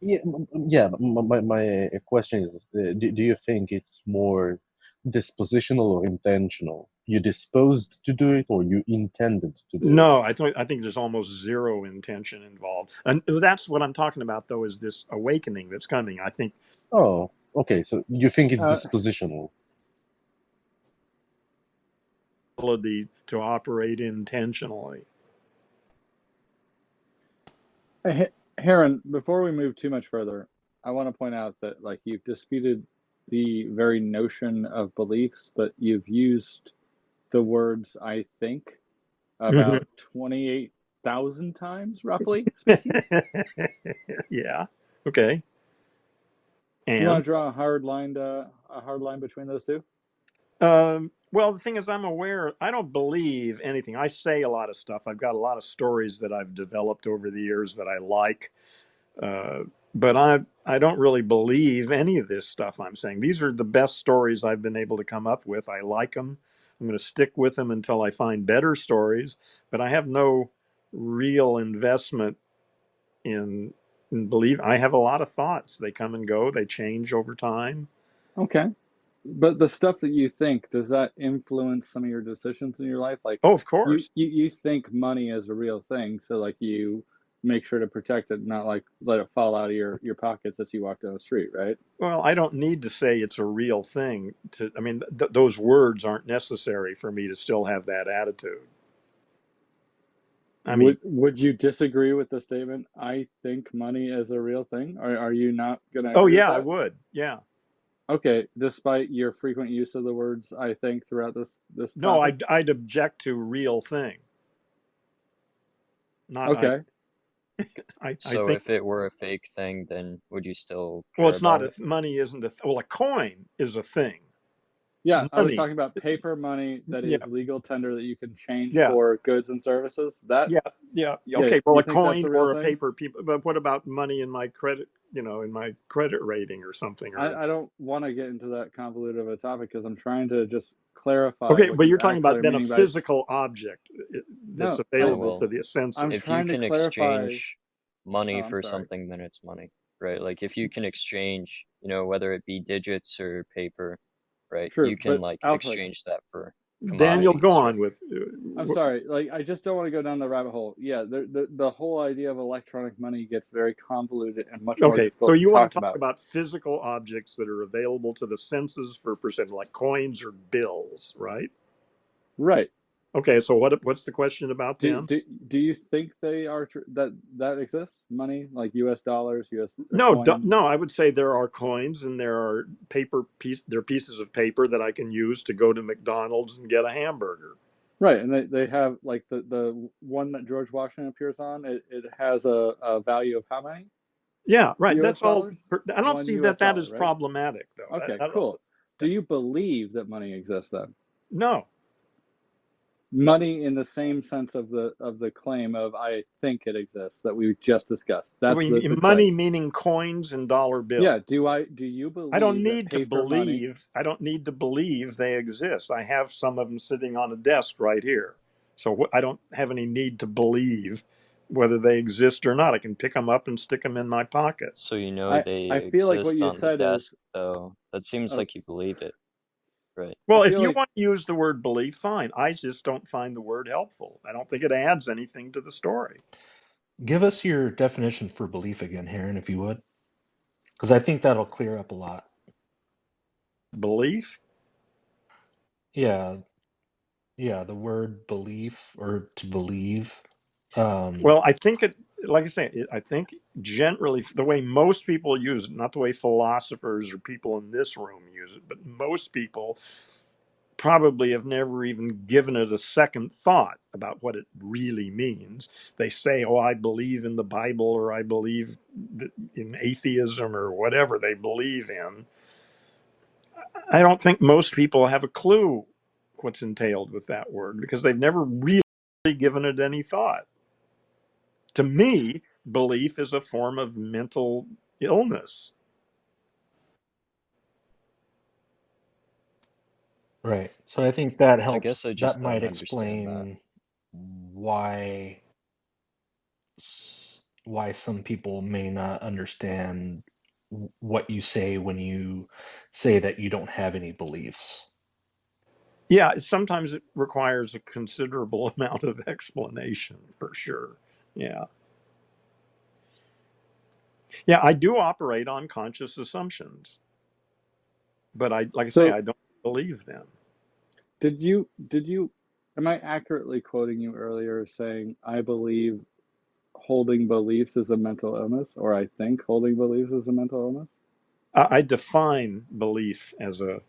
Yeah. My question is, do you think it's more dispositional or intentional? You disposed to do it, or you intended to do it? No, I think there's almost zero intention involved, and that's what I'm talking about. Though, is this awakening that's coming? I think. Oh, okay. So you think it's dispositional? Ability to operate intentionally. Heron, before we move too much further, I want to point out that like you've disputed the very notion of beliefs, but you've used the words "I think" about 28,000 times, roughly speaking. Yeah. Okay. And you want to draw a hard line between those two? Well, the thing is, I'm aware. I don't believe anything. I say a lot of stuff. I've got a lot of stories that I've developed over the years that I like. But I don't really believe any of this stuff I'm saying. These are the best stories I've been able to come up with. I like them. I'm going to stick with them until I find better stories. But I have no real investment in belief. I have a lot of thoughts. They come and go. They change over time. Okay. But the stuff that you think, does that influence some of your decisions in your life? Like, oh, of course. You think money is a real thing, so like you make sure to protect it, not like let it fall out of your pockets as you walk down the street, right? Well, I don't need to say it's a real thing. Those words aren't necessary for me to still have that attitude. Would you disagree with the statement, I think money is a real thing? Are you not going to agree with that? I would. Yeah. Okay, despite your frequent use of the words "I think" throughout this No, topic? I'd object to real thing. Not okay. I So think, if it were a fake thing, then would you still care well, it's about not it? Money isn't a coin is a thing. Yeah, money. I was talking about paper money that is legal tender that you can change for goods and services. That Okay, well, a coin or a thing? paper. But what about money in my credit? In my credit rating or something? I don't want to get into that convoluted of a topic because I'm trying to just clarify. Okay, but you're talking about then a physical object that's available to the senses. I'm if trying you can to clarify exchange money for something, then it's money, right? Like if you can exchange, whether it be digits or paper, right? True, you can but exchange that for Daniel, go on with. I'm sorry, like I just don't want to go down the rabbit hole. Yeah, the whole idea of electronic money gets very convoluted and much more difficult. So you want to talk about physical objects that are available to the senses for percent, like coins or bills, right? Right. Okay, so what's the question about them? Do you think they are that exists? Money like U.S. dollars, U.S. No, coins? no. I would say there are coins and there are They're pieces of paper that I can use to go to McDonald's and get a hamburger. Right, and they have like the one that George Washington appears on. It has a value of how many? Yeah, right. US That's dollars? all. I don't see that is problematic, though. Okay, cool. Do you believe that money exists then? No. Money in the same sense of the claim of I think it exists that we just discussed. That's the money claim. Meaning coins and dollar bills. Yeah. Do you believe? I don't need to believe. I don't need to believe they exist. I have some of them sitting on a desk right here, so I don't have any need to believe whether they exist or not. I can pick them up and stick them in my pocket. So they I feel like what exist you on said the desk, is, though. That seems like you believe it, right? Well, if you want to use the word belief, fine. I just don't find the word helpful. I don't think it adds anything to the story. Give us your definition for belief again, Heron, if you would, because I think that'll clear up a lot. Belief? Yeah, the word belief or to believe. Well, I think like I say, I think generally the way most people use it, not the way philosophers or people in this room use it, but most people probably have never even given it a second thought about what it really means. They say, oh, I believe in the Bible, or I believe in atheism, or whatever they believe in. I don't think most people have a clue what's entailed with that word because they've never really given it any thought. To me, belief is a form of mental illness. Right. So I think that I guess helps. I That just might don't understand that. explain why why some people may not understand what you say when you say that you don't have any beliefs. Yeah, sometimes it requires a considerable amount of explanation, for sure. Yeah. Yeah, I do operate on conscious assumptions, but I So don't believe them. did you am I accurately quoting you earlier saying I believe holding beliefs is a mental illness, or I think holding beliefs is a mental illness? I define belief as a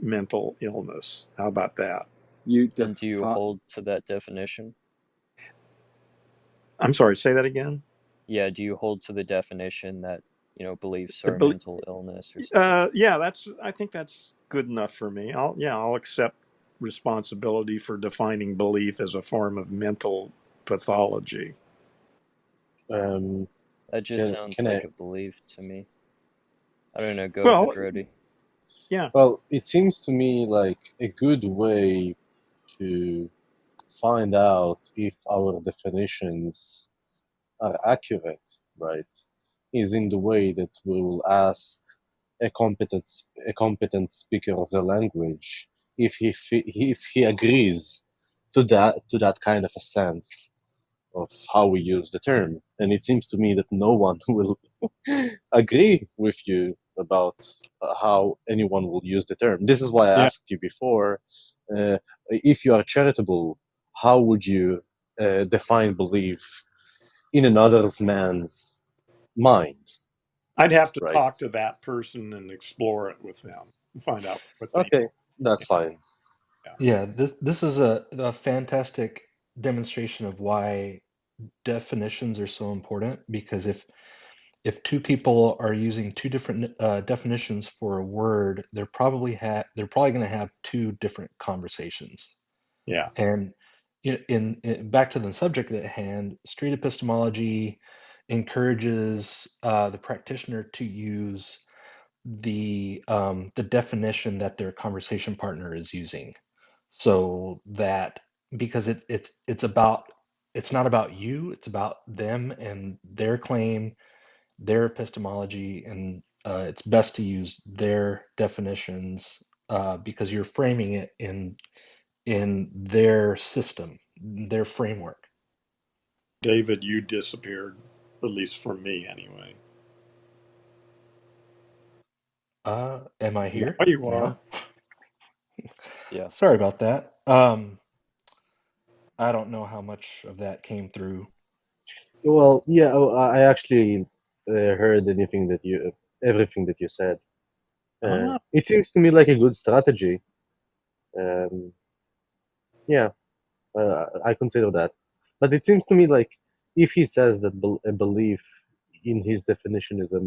mental illness. How about that? You And do you define hold to that definition? I'm sorry, say that again. Yeah, do you hold to the definition that, beliefs I are a bel- mental illness or something? yeah, I think that's good enough for me. I'll accept responsibility for defining belief as a form of mental pathology. Um, That just sounds can like I? a belief to me. I don't know, go ahead, Well, Rody. yeah, Well, it seems to me like a good way to find out if our definitions are accurate, right, is in the way that we will ask a competent speaker of the language if he agrees to that kind of a sense of how we use the term. And it seems to me that no one will agree with you about how anyone will use the term. This is why I yeah. asked you before, if you are charitable, how would you define belief in another man's mind, I'd have to right? talk to that person and explore it with them and find out what they. Okay, that's fine. Yeah, Yeah, this is a fantastic demonstration of why definitions are so important, because if two people are using two different definitions for a word, they're probably going to have two different conversations. yeah. And in back to the subject at hand, street epistemology encourages the practitioner to use the definition that their conversation partner is using, so that because it's not about you, it's about them and their claim, their epistemology, and it's best to use their definitions because you're framing it in their system, their framework. David, you disappeared, at least for me anyway. Am I Now here you now? are. Yeah. Sorry about that. I don't know how much of that came through. Well, yeah, I actually heard everything that you said. Ah, It seems to me like a good strategy. Um, yeah, I consider that. But it seems to me like if he says that a belief in his definition is a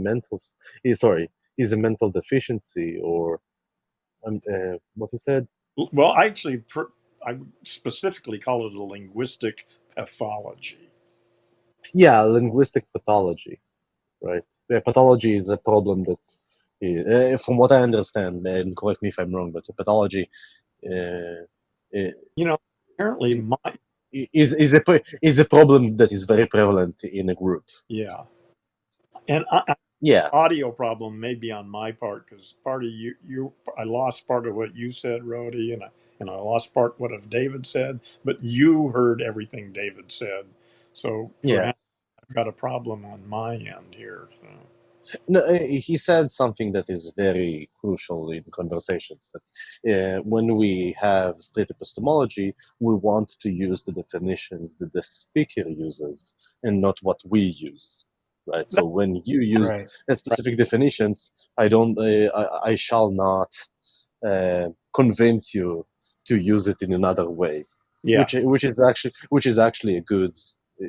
is a mental deficiency, or what he said. well, I specifically call it a linguistic pathology. Yeah, linguistic pathology, right? Pathology is a problem that, from what I understand, and correct me if I'm wrong, but pathology uh, You know, apparently my is a problem that is very prevalent in a group. yeah, and Yeah, audio problem may be on my part because part of I lost part of what you said, Rody, and I lost part what of David said, but you heard everything David said, so yeah. perhaps I've got a problem on my end here. So. No, he said something that is very crucial in conversations. That when we have street epistemology, we want to use the definitions that the speaker uses and not what we use, right? So when you use Right. specific definitions, I shall not convince you to use it in another way, Yeah, which is actually a good.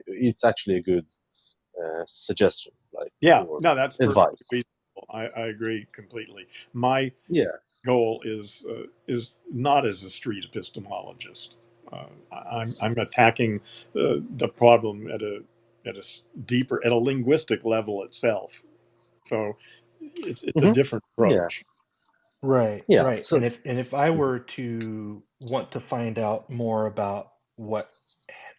It's actually a good suggestion, like, yeah, or no, that's perfectly advice. reasonable. I agree completely. My Yeah. goal is not as a street epistemologist. I'm attacking the problem at deeper at a linguistic level itself. So it's a Hmm. different Yeah. approach. Right, Yeah. right. So And if I were to want to find out more about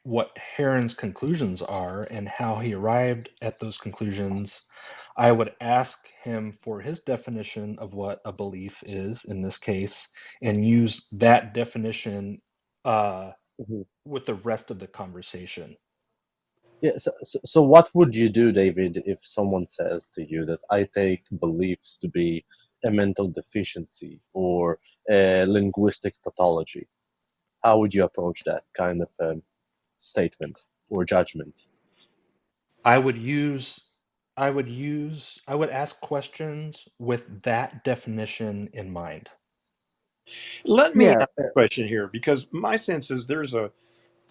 what Heron's conclusions are and how he arrived at those conclusions, I would ask him for his definition of what a belief is in this case, and use that definition mhm. with the rest of the conversation. Yeah. So what would you do, David, if someone says to you that I take beliefs to be a mental deficiency or a linguistic tautology? How would you approach that kind of statement or judgment? I would ask questions with that definition in mind. Let me Yeah. ask a question here, because my sense is there's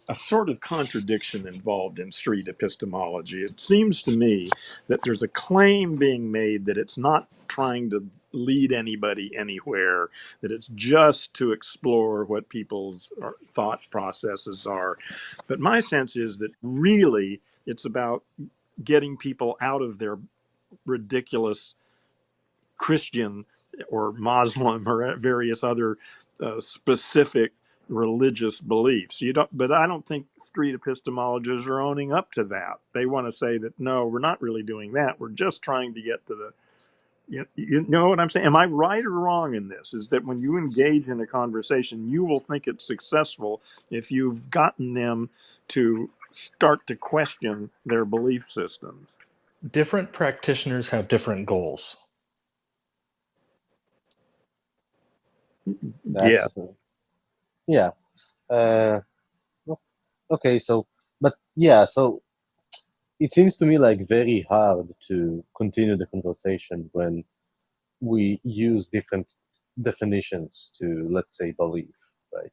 a sort of contradiction involved in street epistemology. It seems to me that there's a claim being made that it's not trying to lead anybody anywhere, that it's just to explore what people's thought processes are. But my sense is that really it's about getting people out of their ridiculous Christian or Muslim or various other specific religious beliefs. You don't, but I don't think street epistemologists are owning up to that. They want to say that no, we're not really doing that. We're just trying to get to the. You know what I'm saying? Am I right or wrong in this? Is that when you engage in a conversation, you will think it's successful if you've gotten them to start to question their belief systems. Different practitioners have different goals. Yeah. Yeah. Okay. So, but yeah. So it seems to me like very hard to continue the conversation when we use different definitions to, let's say, belief, right?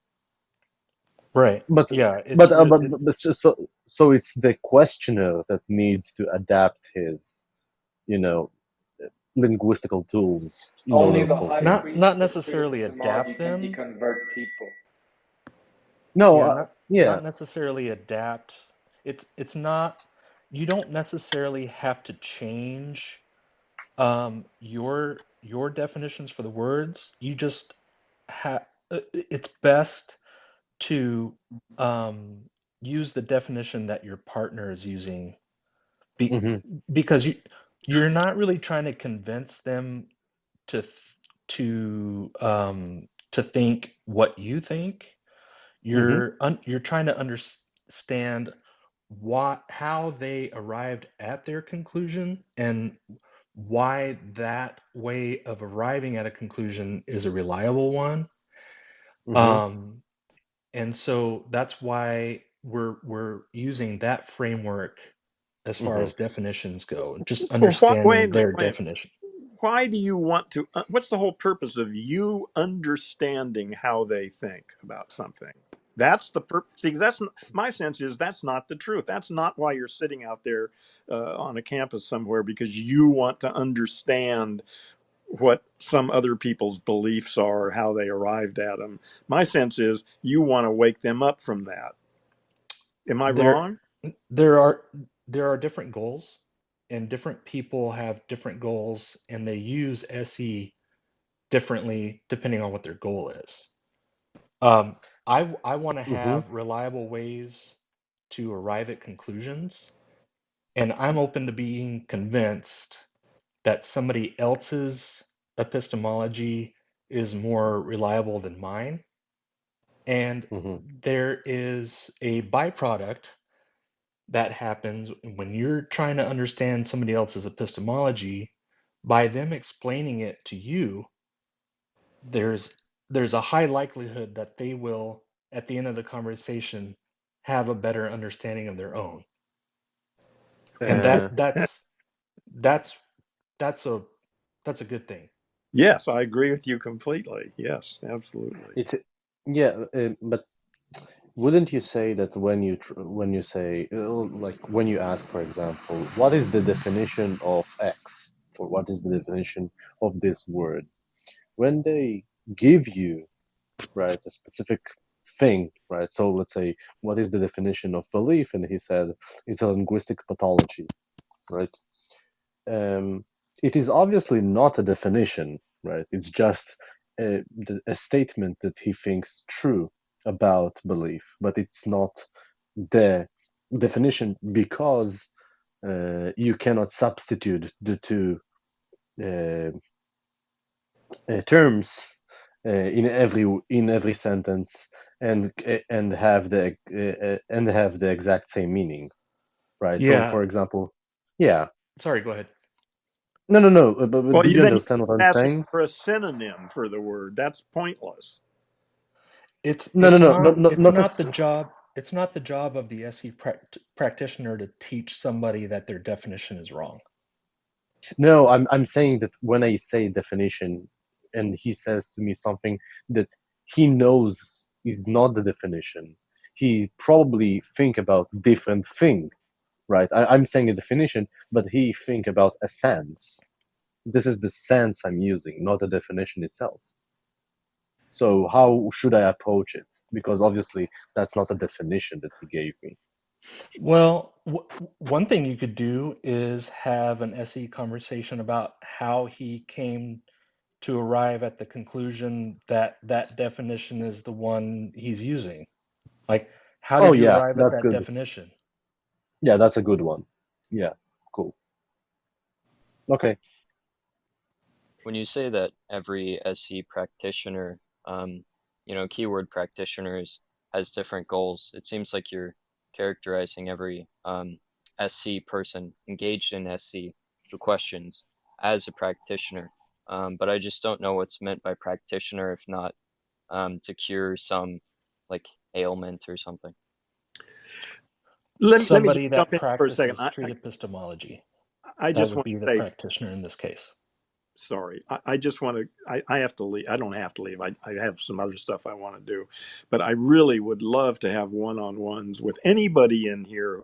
Right. But Yeah, but so it's the questioner that needs to adapt his, you know, linguistical tools in Only order the for high him. not priest of street necessarily epistemology adapt can them. deconvert people. No, Yeah, yeah. not necessarily adapt. It's not, you don't necessarily have to change your definitions for the words. You just have it's best to use the definition that your partner is using be, Hmm. because you're not really trying to convince them to th- to think what you think. Hmm. You're trying to understand how they arrived at their conclusion and why that way of arriving at a conclusion is a reliable one. Hmm. Um, and so that's why we're using that framework as far Hmm. as definitions go, just Well, wait understanding a minute. their Wait a minute. definition. Why do you want to? What's the whole purpose of you understanding how they think about something? That's the purpose. See, my sense is that's not the truth. That's not why you're sitting out there on a campus somewhere, because you want to understand what some other people's beliefs are, how they arrived at them. My sense is you want to wake them up from that. Am I There wrong? there are there are different goals, and different people have different goals, and they use SE differently depending on what their goal is. I want to Hmm. have reliable ways to arrive at conclusions, and I'm open to being convinced that somebody else's epistemology is more reliable than mine. And Hmm. there is a byproduct that happens when you're trying to understand somebody else's epistemology. By them explaining it to you, there's a high likelihood that they will, at the end of the conversation, have a better understanding of their own. And Uh, that's that's a good thing. Yes, I agree with you completely. Yes, absolutely. it's yeah, but wouldn't you say that when you say like when you ask, for example, what is the definition of X, or what is the definition of this word, when they give you, right, a specific thing, right? So let's say, what is the definition of belief? And he said it's a linguistic pathology, right? It is obviously not a definition right? It's just a statement that he thinks true about belief, but it's not the definition, because you cannot substitute the two terms in every sentence and have the exact same meaning, right? So, Yeah. for example, yeah. Sorry, go ahead. No. But Well, do you then you understand what I'm ask saying? for a synonym for the word. That's pointless. It's No, it's not not as. the job of the SE practitioner to teach somebody that their definition is wrong. No, I'm saying that when I say definition, and he says to me something that he knows is not the definition, he probably think about different thing, right? I'm saying a definition, but he think about a sense. This is the sense I'm using, not the definition itself. So how should I approach it? Because obviously that's not a definition that he gave me. Well, one thing you could do is have an SE conversation about how he came to arrive at the conclusion that that definition is the one he's using. Like, how Oh did you yeah, arrive at that's that good. definition? Yeah, that's a good one. Yeah, cool. Okay. When you say that every SE practitioner, keyword practitioners has different goals, it seems like you're characterizing every SC person engaged in SC through questions as a practitioner. But I just don't know what's meant by practitioner, if not to cure some like ailment or something. Let me Somebody just jump that in for a second. practices street epistemology. I That just would want be the to say, practitioner in this case. sorry, I just want to, I have to leave. I don't have to leave. I have some other stuff I want to do. But I really would love to have one-on-ones with anybody in here.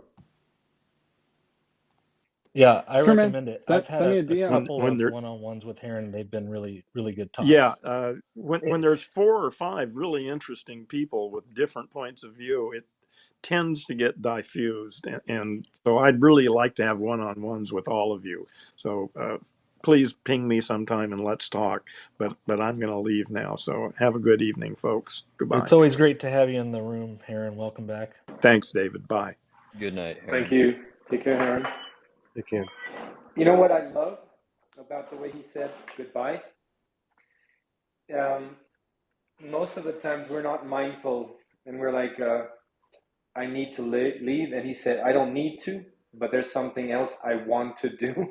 Yeah, I Sure, man. recommend it. I've had Send me a a DM. couple When of they're, one-on-ones with Heron. They've been really, really good yeah, talks. when there's 4 or 5 really interesting people with different points of view, it tends to get diffused. And so I'd really like to have one-on-ones with all of you. So please ping me sometime and let's talk. But I'm going to leave now. So have a good evening, folks. Goodbye. It's always great to have you in the room, Heron. Welcome back. Thanks, David. Bye. Good night, Thank Heron. you. Take care, Aaron. Take care. You know what I love about the way he said goodbye? Most of the times we're not mindful and we're like, I need to leave. And he said, I don't need to, but there's something else I want to do.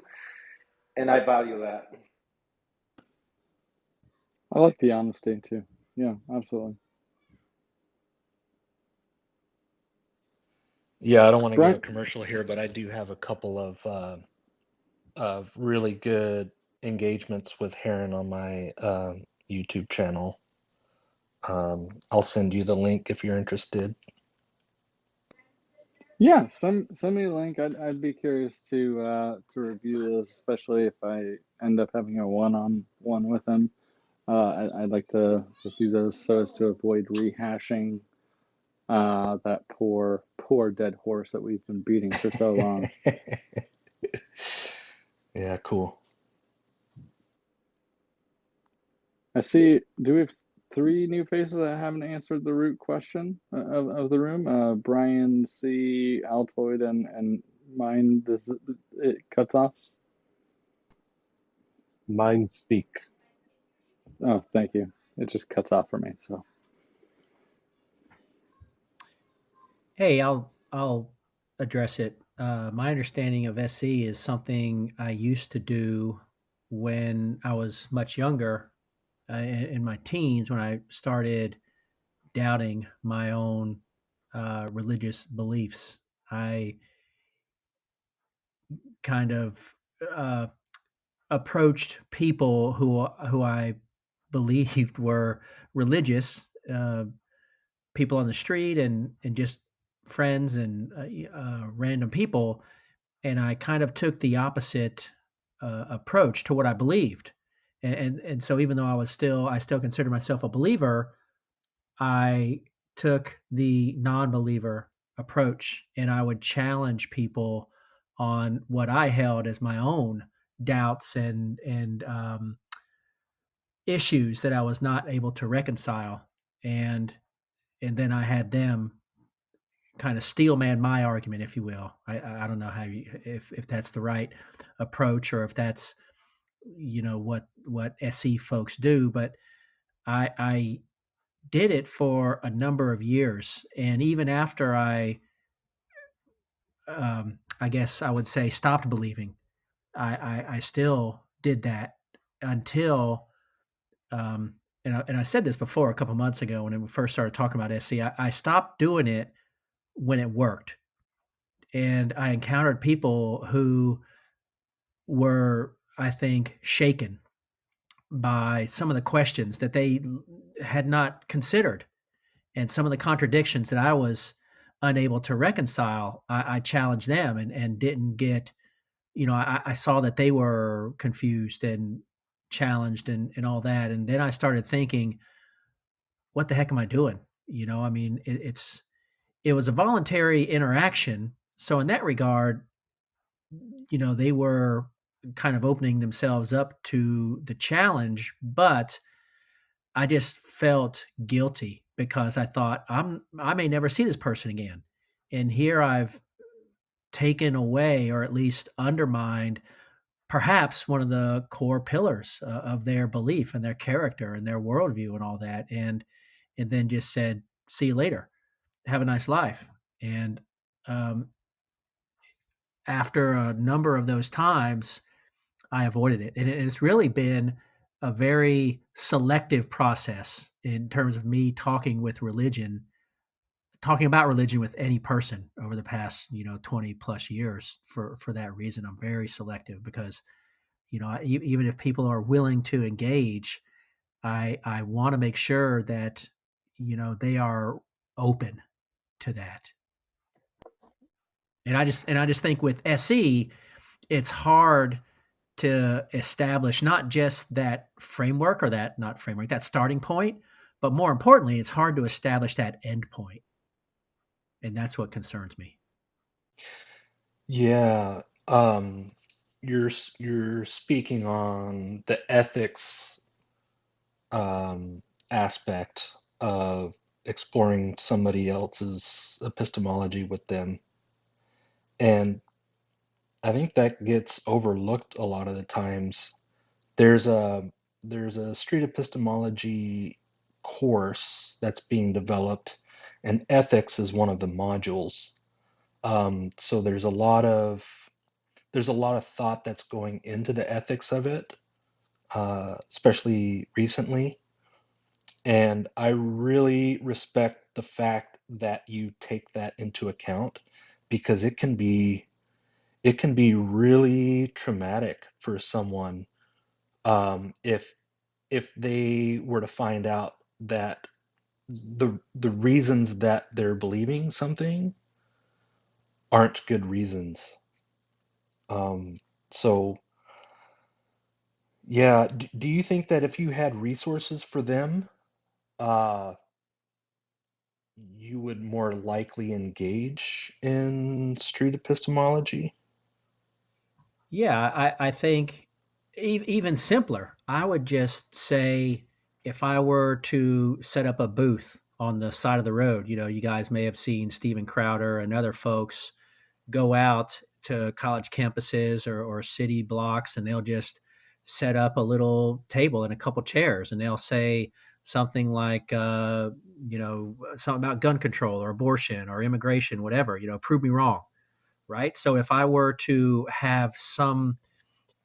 And I value that. I like the honesty too. Yeah, absolutely. Yeah, I don't want to go Brian, commercial here, but I do have a couple of really good engagements with Heron on my YouTube channel. I'll send you the link if you're interested. yeah, send me a link. I'd be curious to review those, especially if I end up having a one-on-one with him. I'd like to review those so as to avoid rehashing that poor dead horse that we've been beating for so long. Yeah, cool. I see. Do we have 3 new faces that haven't answered the root question of the room? Brian C, Altoid, and mine. Does it cuts off? Mind speak. Oh, thank you. It just cuts off for me. So Hey, I'll address it. My understanding of SC is something I used to do when I was much younger, in my teens, when I started doubting my own religious beliefs. I kind of uh, approached people who I believed were religious, people on the street and just friends and random people, and I kind of took the opposite approach to what I believed. And so even though I still consider myself a believer, I took the non-believer approach, and I would challenge people on what I held as my own doubts and issues that I was not able to reconcile, and then I had them kind of steelman my argument, if you will. I don't know how if that's the right approach, or if that's what SE folks do, but I did it for a number of years, and even after I guess I would say stopped believing, I still did that until and I said this before a couple months ago when we first started talking about SE. I stopped doing it when it worked, and I encountered people who were, I think, shaken by some of the questions that they had not considered, and some of the contradictions that I was unable to reconcile. I challenged them and didn't get, I saw that they were confused and challenged and all that. And then I started thinking, what the heck am I doing? I mean, it was a voluntary interaction. So in that regard, they were kind of opening themselves up to the challenge, but I just felt guilty because I thought I may never see this person again. And here I've taken away, or at least undermined, perhaps one of the core pillars of their belief and their character and their worldview and all that. And then just said, see you later. Have a nice life. And um, after a number of those times, I avoided it. And it's really been a very selective process in terms of me talking about religion with any person over the past, 20 plus years. For that reason, I'm very selective because, even if people are willing to engage, I want to make sure that, they are open to that. And I just think with SE, it's hard to establish not just that framework, or that starting point, but more importantly, it's hard to establish that end point. And that's what concerns me. Yeah, you're speaking on the ethics aspect of exploring somebody else's epistemology with them, and I think that gets overlooked a lot of the times. There's a street epistemology course that's being developed, and ethics is one of the modules. So there's a lot of thought that's going into the ethics of it, especially recently. And I really respect the fact that you take that into account, because it can be really traumatic for someone, if they were to find out that the reasons that they're believing something aren't good reasons. So yeah, do you think that if you had resources for them, uh, you would more likely engage in street epistemology? Yeah, I think even simpler. I would just say, if I were to set up a booth on the side of the road, you guys may have seen Steven Crowder and other folks go out to college campuses or city blocks, and they'll just set up a little table and a couple chairs, and they'll say something like, something about gun control or abortion or immigration, whatever, prove me wrong. Right. So if I were to have some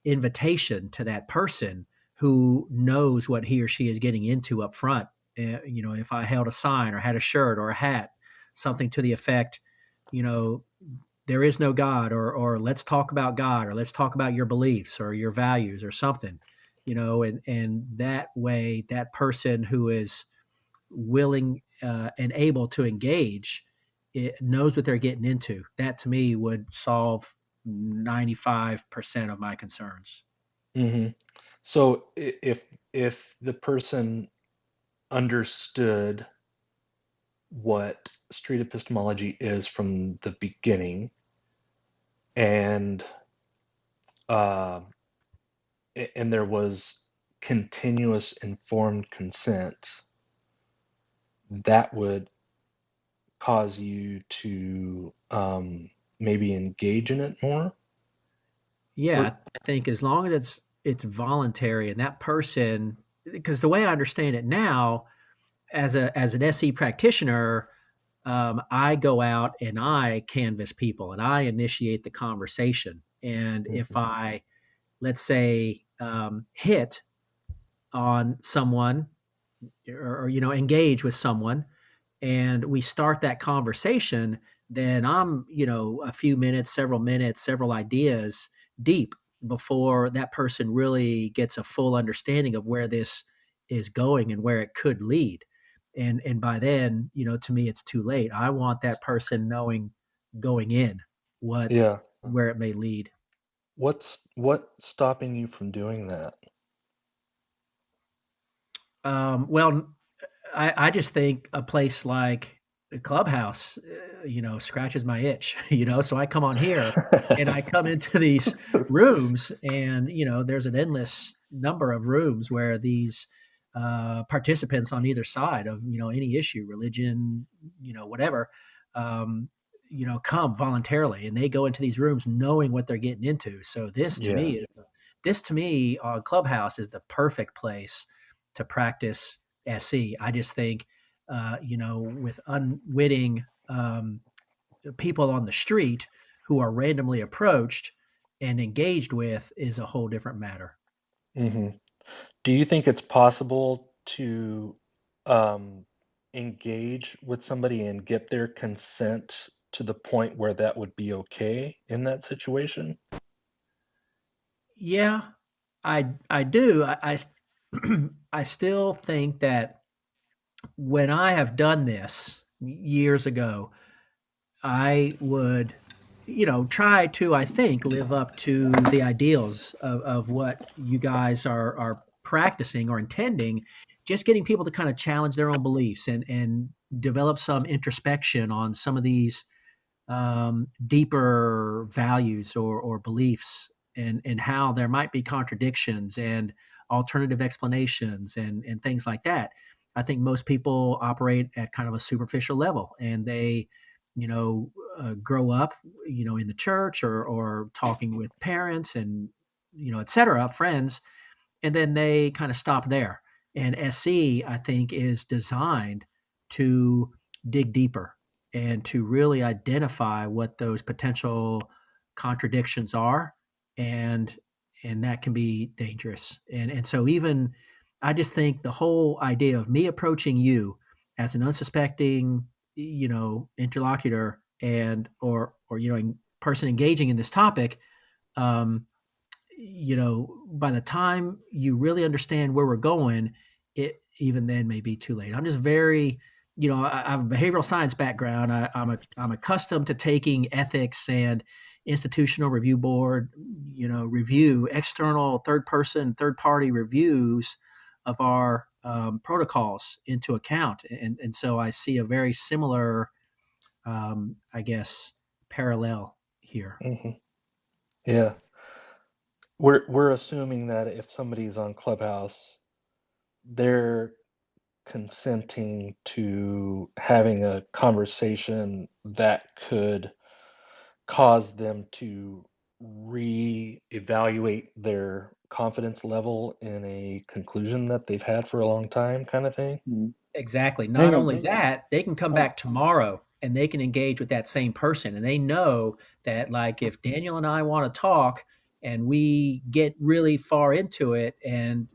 invitation to that person who knows what he or she is getting into up front, if I held a sign or had a shirt or a hat, something to the effect, there is no God, or let's talk about God, or let's talk about your beliefs or your values or something, and that way, that person who is willing and able to engage, it knows what they're getting into. That to me would solve 95% of my concerns. Hmm. So if the person understood what street epistemology is from the beginning, and uh, and there was continuous informed consent, that would cause you to maybe engage in it more? Yeah, I think as long as it's voluntary and that person, because the way I understand it now, as an SE practitioner, I go out and I canvas people and I initiate the conversation. And if I, let's say, hit on someone or engage with someone, and we start that conversation, then I'm a few minutes, several minutes, several ideas deep before that person really gets a full understanding of where this is going and where it could lead. And by then, to me, it's too late. I want that person knowing going in Yeah. where it may lead. What's stopping you from doing that? Well, I just think a place like the Clubhouse, scratches my itch, so I come on here and I come into these rooms and, there's an endless number of rooms where these participants on either side of, any issue, religion, whatever, um, come voluntarily and they go into these rooms knowing what they're getting into. So this to Yeah. me on Clubhouse is the perfect place to practice SE. I just think, with unwitting people on the street who are randomly approached and engaged with is a whole different matter. hmm Do you think it's possible to engage with somebody and get their consent to the point where that would be okay in that situation? Yeah, I do. I still think that when I have done this years ago, I would, try to, I think, live up to the ideals of what you guys are practicing or intending, just getting people to kind of challenge their own beliefs and develop some introspection on some of these deeper values or beliefs and how there might be contradictions and alternative explanations and things like that. I think most people operate at kind of a superficial level and they, grow up, in the church or talking with parents and, et cetera, friends, and then they kind of stop there. And SE, I think, is designed to dig deeper and to really identify what those potential contradictions are, and that can be dangerous. And so even I just think the whole idea of me approaching you as an unsuspecting, interlocutor and or person engaging in this topic, um, by the time you really understand where we're going, it even then may be too late. I'm just very, I have a behavioral science background. I'm accustomed to taking ethics and institutional review board, review external third party reviews of our protocols into account, and so I see a very similar, I guess, parallel here. hmm Yeah. We're assuming that if somebody's on Clubhouse, they're consenting to having a conversation that could cause them to re-evaluate their confidence level in a conclusion that they've had for a long time, kind of thing. Mm-hmm. Exactly. Not Hang on. only that, they can come back tomorrow and they can engage with that same person. And they know that, like, if Daniel and I want to talk and we get really far into it, and,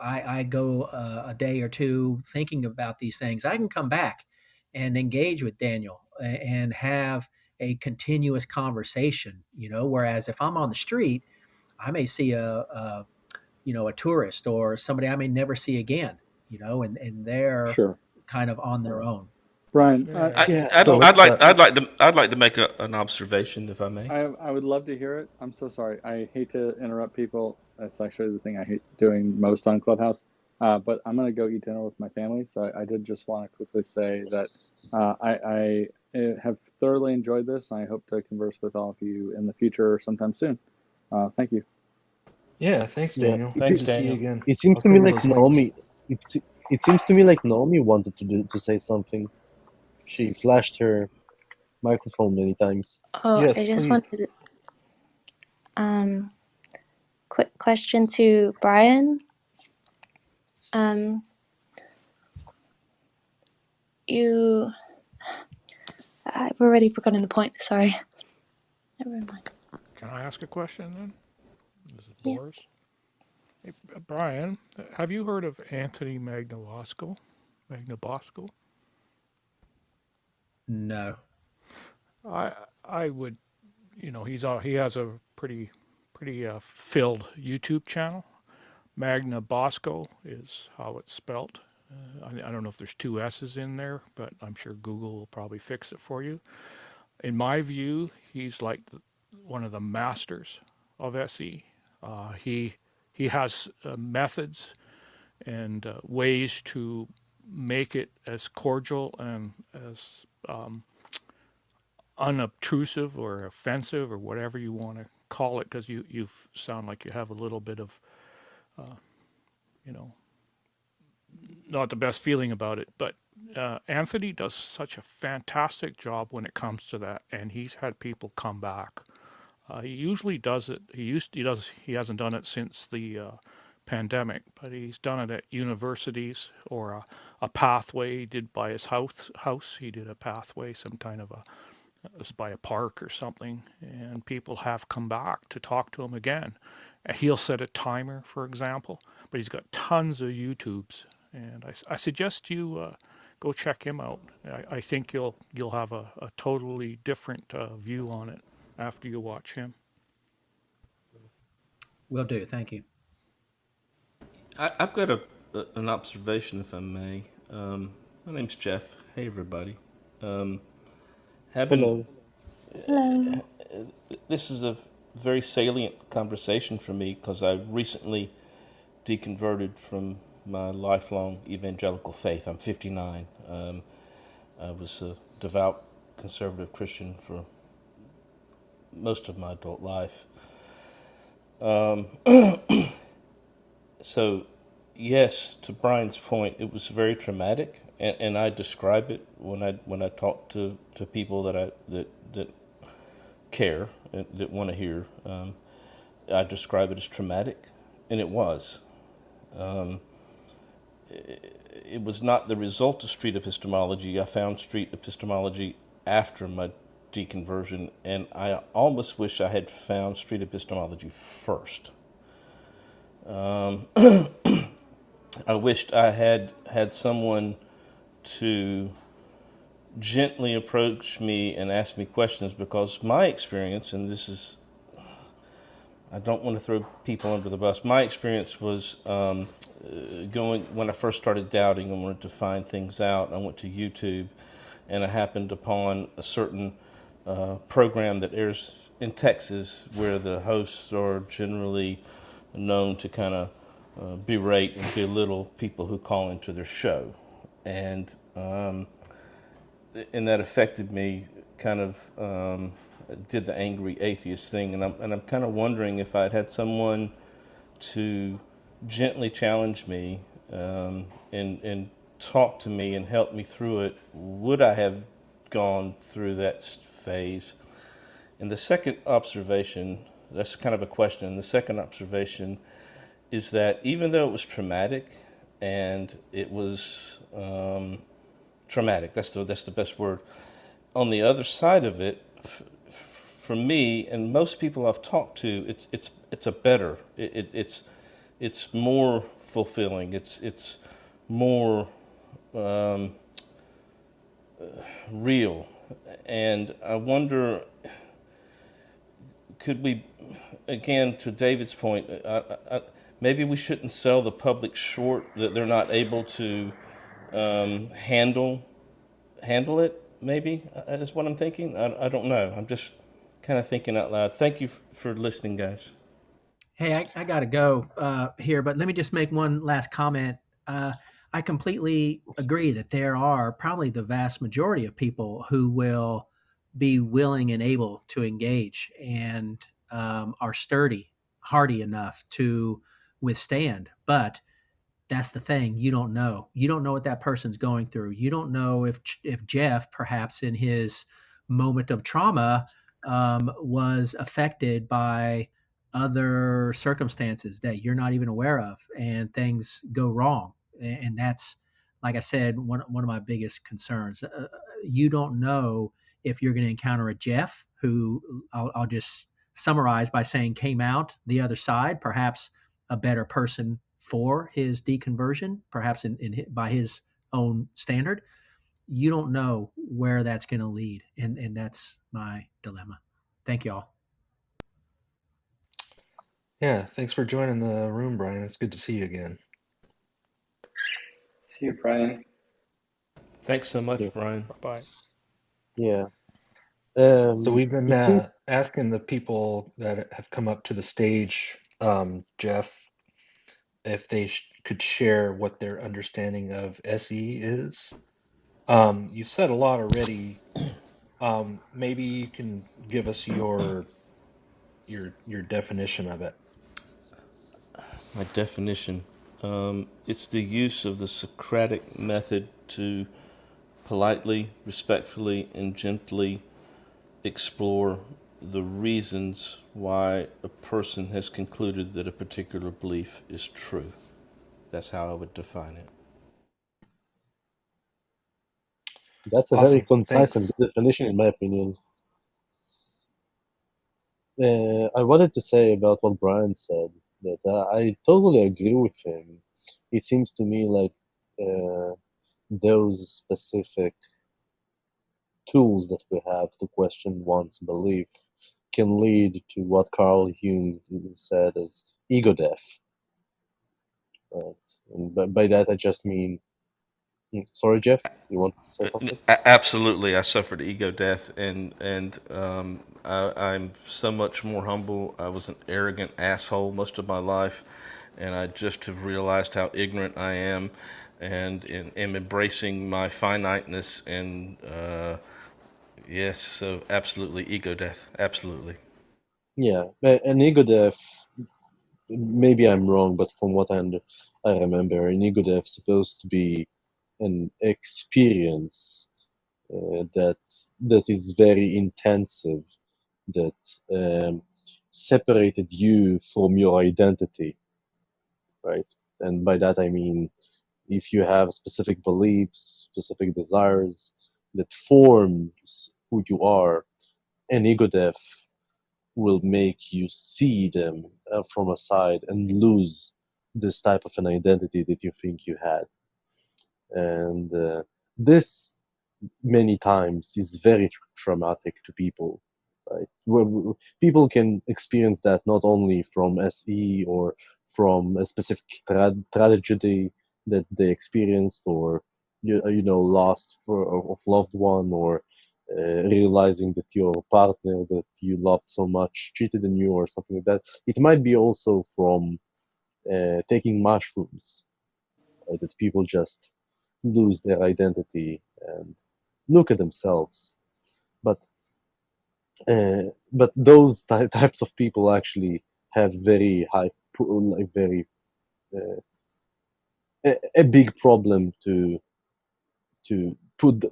I go a day or two thinking about these things, I can come back and engage with Daniel and have a continuous conversation, whereas if I'm on the street, I may see a tourist or somebody I may never see again, and they're Sure. kind of on their own. Brian, I'd like to make an observation, if I may. I would love to hear it. I'm so sorry. I hate to interrupt people. That's actually the thing I hate doing most on Clubhouse. But I'm going to go eat dinner with my family. So I did just want to quickly say that I have thoroughly enjoyed this. I hope to converse with all of you in the future sometime soon. Thank you. Yeah, thanks, Yeah, Daniel. Thanks, Good to see you Daniel. again. it seems I'll to send me you like those links. Naomi. It seems to me like Naomi wanted to say something. She flashed her microphone many times. Oh, Yes, I just please. wanted quick question to Brian. You I've already forgotten the point. Sorry. Never mind. Can I ask a question then? This is Yeah. Boris. Hey, Brian, have you heard of Anthony Magnabosco? Magnabosco? No. I would, he has a pretty filled YouTube channel. Magnabosco is how it's spelt. I don't know if there's two S's in there, but I'm sure Google will probably fix it for you. In my view, he's like one of the masters of SE. He has methods and ways to make it as cordial and as unobtrusive or offensive or whatever you want to call it, because you sound like you have a little bit of, you know, not the best feeling about it. But Anthony does such a fantastic job when it comes to that, and he's had people come back. He usually does it. He hasn't done it since the pandemic, but he's done it at universities or a pathway he did by his house. He did a pathway, some kind of it was by a park or something, and people have come back to talk to him again. He'll set a timer, for example, but he's got tons of YouTubes, and I suggest you go check him out. I think you'll have a totally different view on it after you watch him. Will do. Thank you. I've got an observation, if I may. My name's Jeff. Hey, everybody. Having Hello. Hello. This is a very salient conversation for me because I recently deconverted from my lifelong evangelical faith. I'm 59. I was a devout conservative Christian for most of my adult life. So, yes, to Brian's point, it was very traumatic, and I describe it when I talk to people that care and that want to hear. I describe it as traumatic, and it was. It was not the result of street epistemology. I found street epistemology after my deconversion, and I almost wish I had found street epistemology first. I wished I had someone to gently approach me and ask me questions, because my experience, and this is, I don't want to throw people under the bus. My experience was when I first started doubting and wanted to find things out, I went to YouTube and I happened upon a certain program that airs in Texas where the hosts are generally known to kind of berate and belittle people who call into their show. And that affected me, kind of did the angry atheist thing, and I'm kind of wondering if I'd had someone to gently challenge me and talk to me and help me through it, would I have gone through that phase? And the second observation, that's kind of a question. The second observation is that even though it was traumatic, and it was traumatic, that's the best word. On the other side of it, for me and most people I've talked to, it's a better. It's more fulfilling. It's more real. And I wonder, could we, again, to David's point, maybe we shouldn't sell the public short that they're not able to handle it, maybe, is what I'm thinking. I don't know. I'm just kind of thinking out loud. Thank you for listening, guys. Hey, I got to go here, but let me just make one last comment. I completely agree that there are probably the vast majority of people who will be willing and able to engage and are sturdy hardy enough to withstand. But that's the thing. You don't know. You don't know what that person's going through. You don't know if Jeff, perhaps in his moment of trauma, was affected by other circumstances that you're not even aware of, and things go wrong. And that's, like I said, one of my biggest concerns. You don't know if you're going to encounter a Jeff who I'll just summarize by saying came out the other side, perhaps a better person for his deconversion, perhaps by his own standard. You don't know where that's going to lead, and that's my dilemma. Thank you all. Yeah, thanks for joining the room, Brian. It's good to see you again. See you, Brian. Thanks so much, Yes. Brian. Bye. Yeah. So we've been It seems asking the people that have come up to the stage, Jeff, if they could share what their understanding of SE is. You've said a lot already. Maybe you can give us your definition of it. My definition. It's the use of the Socratic method to politely, respectfully, and gently explore the reasons why a person has concluded that a particular belief is true. That's how I would define it. that's a very Awesome. concise and Thanks. good definition, in my opinion. I wanted to say about what Brian said that I totally agree with him. It seems to me like those specific tools that we have to question one's belief can lead to what Carl Jung said as ego death. Right? And by that I just mean, sorry, Jeff, you want to say something? Absolutely, I suffered ego death, and I'm so much more humble. I was an arrogant asshole most of my life, and I just have realized how ignorant I am, and am embracing my finiteness. And yes, so absolutely, ego death, absolutely. Yeah, an ego death. Maybe I'm wrong, but from what I remember, an ego death is supposed to be an experience that is very intensive, that separated you from your identity, right? And by that I mean, if you have specific beliefs, specific desires that forms who you are, an ego death will make you see them from a side and lose this type of an identity that you think you had. And this many times is very traumatic to people, right? People can experience that not only from SE or from a specific tragedy that they experienced, or loss of loved one, or realizing that your partner that you loved so much cheated on you or something like that. It might be also from taking mushrooms, right? That people just lose their identity and look at themselves. But those types of people actually have very high, like very a big problem to put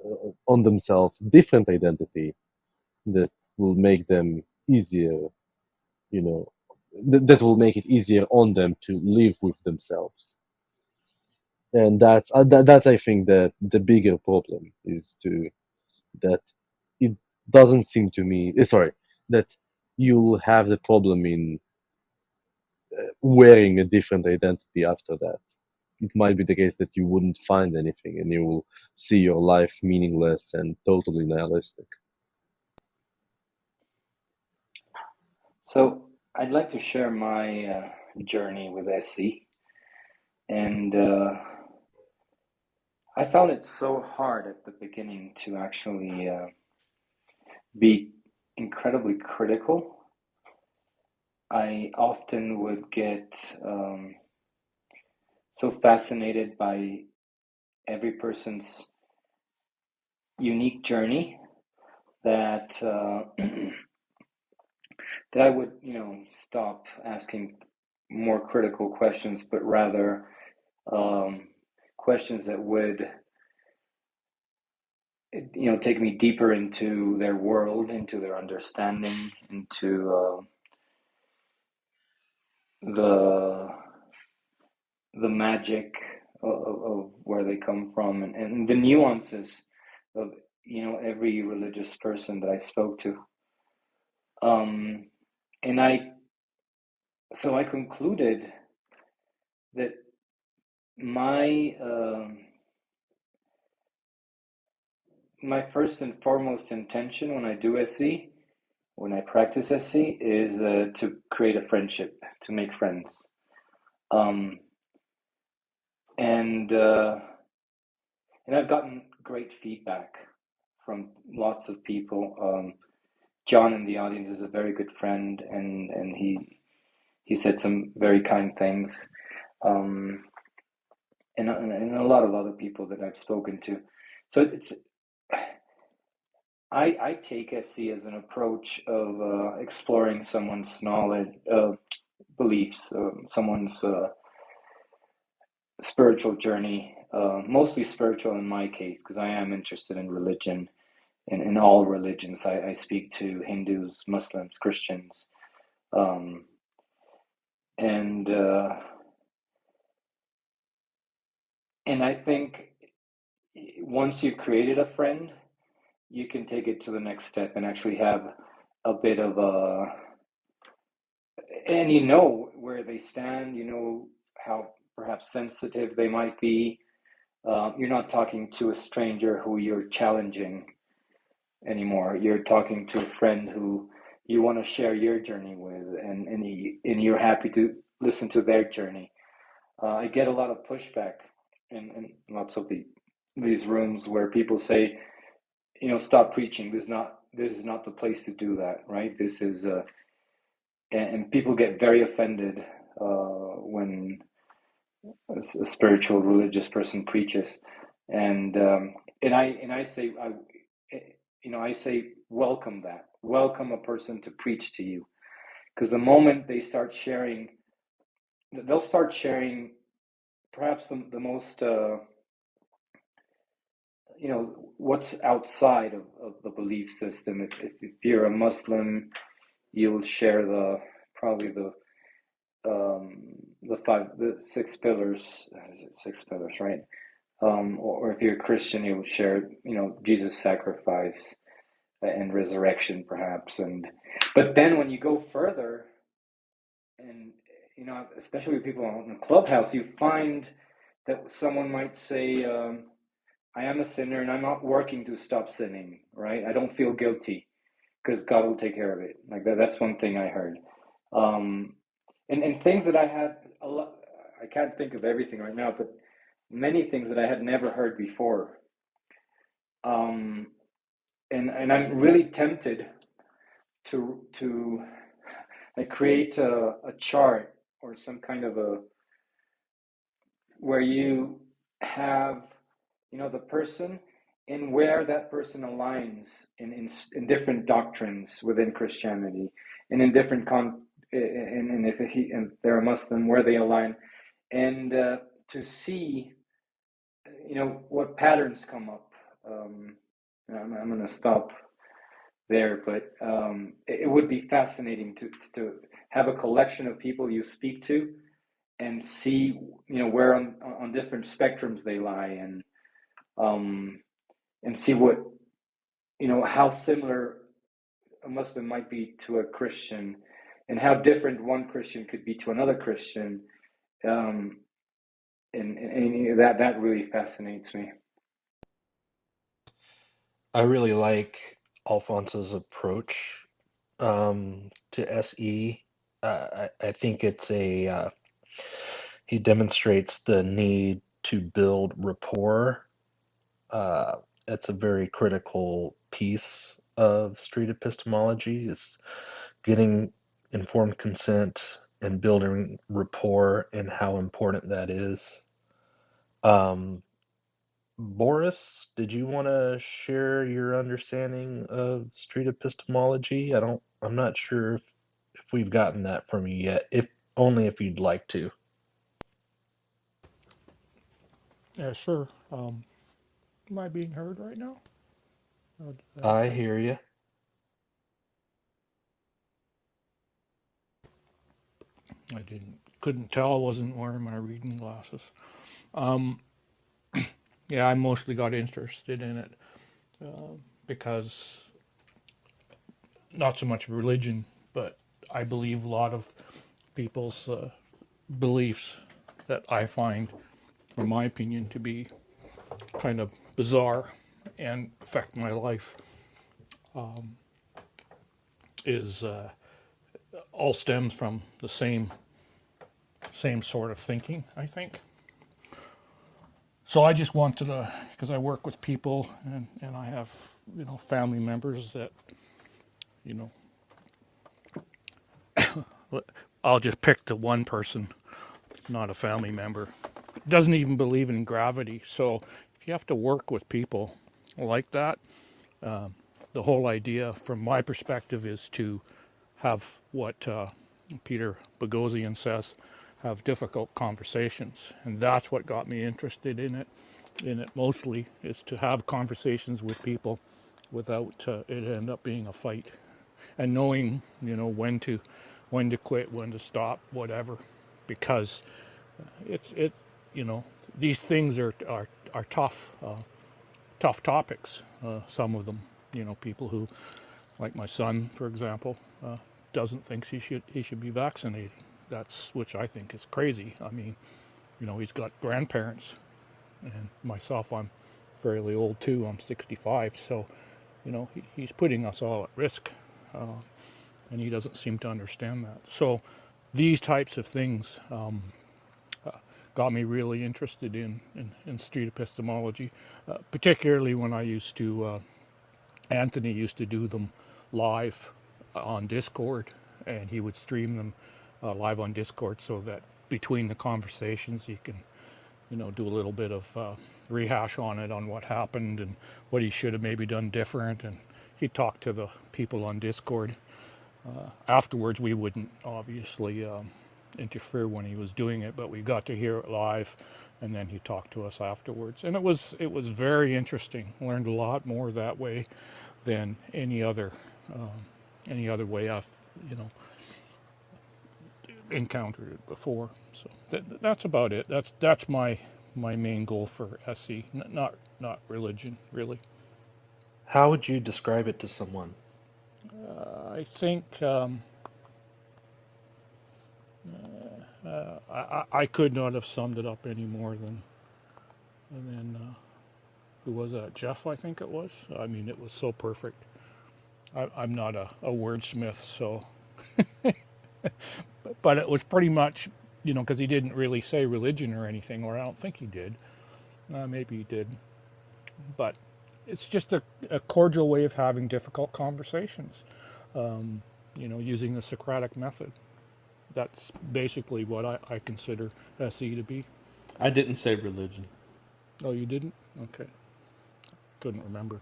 on themselves different identity that will make them easier, that will make it easier on them to live with themselves. And that's I think that the bigger problem is that it doesn't seem to me, sorry, that you'll have the problem in wearing a different identity after that. It might be the case that you wouldn't find anything and you will see your life meaningless and totally nihilistic. So I'd like to share my journey with SC, and I found it so hard at the beginning to actually be incredibly critical. I often would get so fascinated by every person's unique journey that that I would, stop asking more critical questions, but rather questions that would, take me deeper into their world, into their understanding, into the magic of where they come from, and the nuances of every religious person that I spoke to. And I concluded that my my first and foremost intention when I do SC, when I practice SC, is to create a friendship, to make friends. And I've gotten great feedback from lots of people. John in the audience is a very good friend, and he said some very kind things. And a lot of other people that I've spoken to. So I take SC as an approach of exploring someone's knowledge, beliefs, someone's spiritual journey, mostly spiritual in my case, because I am interested in religion, in all religions. I speak to Hindus, Muslims, Christians, and I think once you've created a friend, you can take it to the next step and actually have a bit of and you know where they stand, you know how perhaps sensitive they might be. You're not talking to a stranger who you're challenging anymore. You're talking to a friend who you want to share your journey with, and you're happy to listen to their journey. I get a lot of pushback in lots of these rooms where people say, stop preaching. This is not the place to do that, right? This is and people get very offended when a spiritual religious person preaches, and I say I say welcome a person to preach to you, because the moment they start sharing, they'll start sharing perhaps the most what's outside of the belief system. If you're a Muslim, you'll share probably the six pillars. Is it six pillars, right? Or if you're a Christian, you'll share Jesus' sacrifice and resurrection, perhaps. But then when you go further, and especially with people on the Clubhouse, you find that someone might say, I am a sinner and I'm not working to stop sinning, right? I don't feel guilty because God will take care of it. Like that's one thing I heard. And things that I had a lot, I can't think of everything right now, but many things that I had never heard before. And I'm really tempted to like create a chart or some kind of where you have the person and where that person aligns in different doctrines within Christianity, and in different and if they're a Muslim, where they align, and to see what patterns come up. I'm going to stop there, but it would be fascinating to have a collection of people you speak to and see where on different spectrums they lie, and see what how similar a Muslim might be to a Christian, and how different one Christian could be to another Christian, and that really fascinates me. I really like Alphonse's approach to SE. I think it's he demonstrates the need to build rapport. It's a very critical piece of street epistemology, is getting informed consent and building rapport, and how important that is. Boris, did you want to share your understanding of street epistemology? I'm not sure if if we've gotten that from you yet, if only if you'd like to. Yeah, sure. Am I being heard right now? I hear you. Couldn't tell. I wasn't wearing my reading glasses. Um, yeah, I mostly got interested in it because not so much religion, but I believe a lot of people's beliefs that I find, in my opinion, to be kind of bizarre and affect my life is all stems from the same sort of thinking, I think. So I just wanted to, because I work with people and I have, family members that, you know, I'll just pick the one person, not a family member, doesn't even believe in gravity. So if you have to work with people like that, the whole idea from my perspective is to have what Peter Boghossian says, have difficult conversations. And that's what got me interested in it mostly, is to have conversations with people without it end up being a fight, and knowing when to quit, when to stop, whatever, because it these things are tough topics, some of them. People who, like my son for example, doesn't think he should be vaccinated. Which I think is crazy. I mean, he's got grandparents, and myself, I'm fairly old too. I'm 65, so he's putting us all at risk, and he doesn't seem to understand that. So these types of things got me really interested in street epistemology, particularly when I used to. Anthony used to do them live on Discord, and he would stream them live on Discord, so that between the conversations you can do a little bit of rehash on it, on what happened and what he should have maybe done different. And he talked to the people on Discord. Afterwards, we wouldn't obviously interfere when he was doing it, but we got to hear it live, and then he talked to us afterwards. And it was very interesting. Learned a lot more that way than any other way I've encountered it before. So that's about it. That's my main goal for SE. Not religion, really. How would you describe it to someone? I think I could not have summed it up any more than who was that? Jeff, I think it was. I mean, it was so perfect. I'm not a wordsmith, so. But it was pretty much, because he didn't really say religion or anything, or I don't think he did. Maybe he did. But it's just a cordial way of having difficult conversations, using the Socratic method. That's basically what I consider SE to be. I didn't say religion. Oh, you didn't? Okay. Couldn't remember.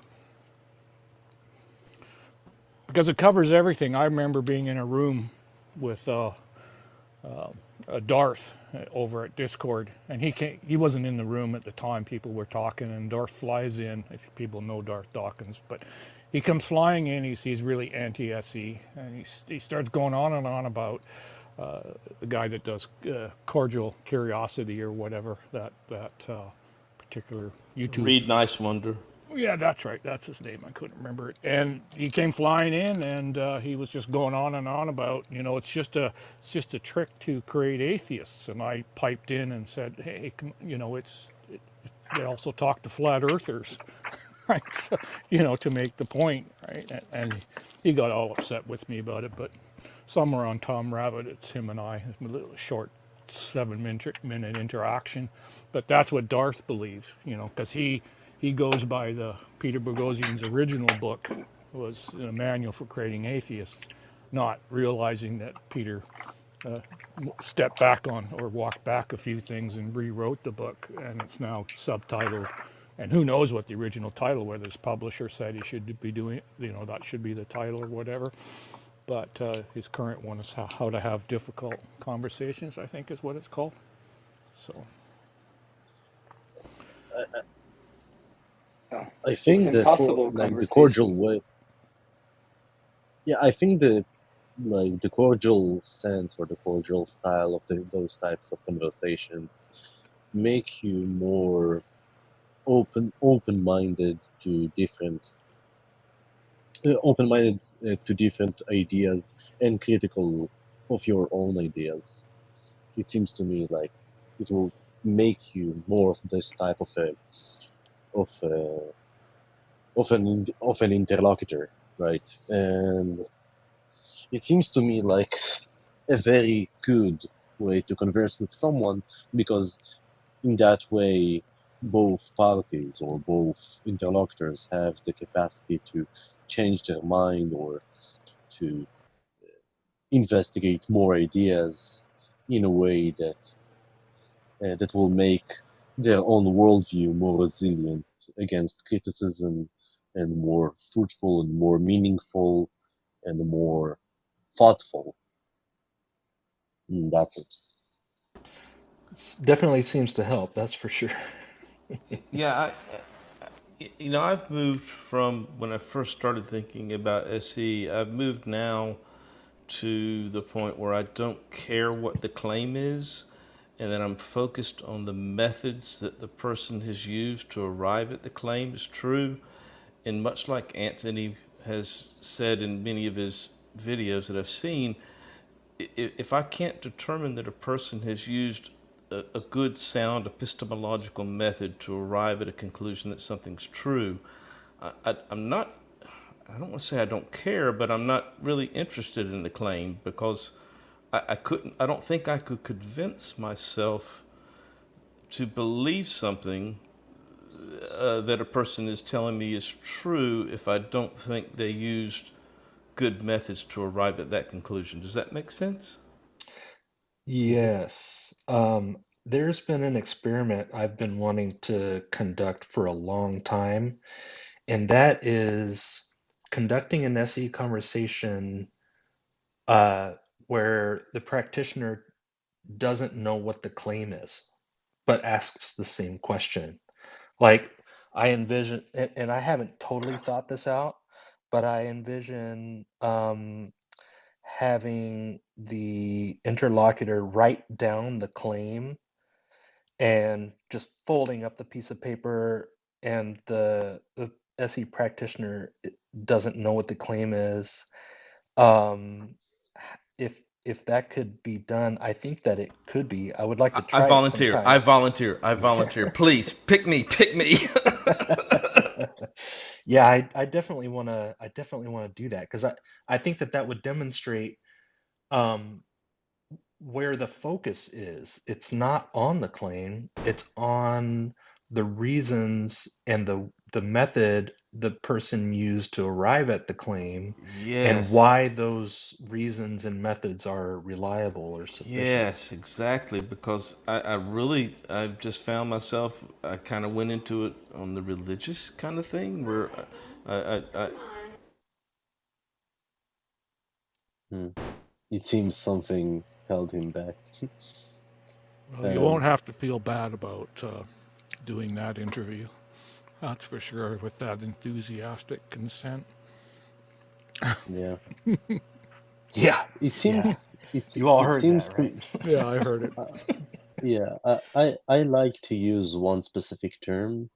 Because it covers everything. I remember being in a room with Darth over at Discord, and he wasn't in the room at the time. People were talking, and Darth flies in, if people know Darth Dawkins, but he comes flying in. He's really anti-SE, and he starts going on and on about the guy that does Cordial Curiosity or whatever, that particular YouTube. Read Nice Wonder. Yeah, that's right. That's his name. I couldn't remember it. And he came flying in, and he was just going on and on about, it's just a trick to create atheists. And I piped in and said, hey, they also talk to flat earthers, right? So, to make the point, right? And he got all upset with me about it. But somewhere on Tom Rabbit, it's him and I, a little short 7-minute interaction. But that's what Darth believes, because he goes by the Peter Boghossian's original book was a manual for creating atheists, not realizing that Peter stepped back on or walked back a few things and rewrote the book, and it's now subtitled. And who knows what the original title, whether his publisher said he should be doing, that should be the title or whatever. but his current one is how to have difficult conversations, I think is what it's called. So I It's think impossible the cordial conversation. way. Yeah, I think the cordial sense or the cordial style of those types of conversations make you more open-minded to different ideas and critical of your own ideas. It seems to me like it will make you more of this type of an interlocutor, right? And it seems to me like a very good way to converse with someone, because in that way both parties or both interlocutors have the capacity to change their mind or to investigate more ideas in a way that will make their own worldview more resilient against criticism and more fruitful and more meaningful and more thoughtful. That's it. Definitely seems to help, that's for sure. Yeah, I've moved from when I first started thinking about SE. I've moved now to the point where I don't care what the claim is, and then I'm focused on the methods that the person has used to arrive at the claim is true. And much like Anthony has said in many of his videos that I've seen, if I can't determine that a person has used a good sound epistemological method to arrive at a conclusion that something's true, I'm not, I don't want to say I don't care, but I'm not really interested in the claim, because I don't think I could convince myself to believe something that a person is telling me is true if I don't think they used good methods to arrive at that conclusion. Does that make sense? Yes. There's been an experiment I've been wanting to conduct for a long time, and that is conducting an SE conversation uh, where the practitioner doesn't know what the claim is, but asks the same question. Like, I envision, and I haven't totally thought this out, but I envision having the interlocutor write down the claim and just folding up the piece of paper, and the SE practitioner doesn't know what the claim is. If that could be done, I think that it could be. I would like to I try it volunteer. I sometime. volunteer. I volunteer. Please pick me. Pick me. Yeah, I definitely want to. I definitely want to do that, because I think that that would demonstrate um, where the focus is. It's not on the claim, it's on the reasons and the method the person used to arrive at the claim, and Yes. why those reasons and methods are reliable or sufficient. Yes, exactly. Because I just found myself, I kind of went into it on the religious kind of thing where I Hmm. It seems something held him back. well, you Um, won't have to feel bad about doing that interview. That's for sure, with that enthusiastic consent. yeah, Yeah, it yeah. seems You all it heard that, seems to right? Yeah, I heard it. yeah. I like to use one specific term,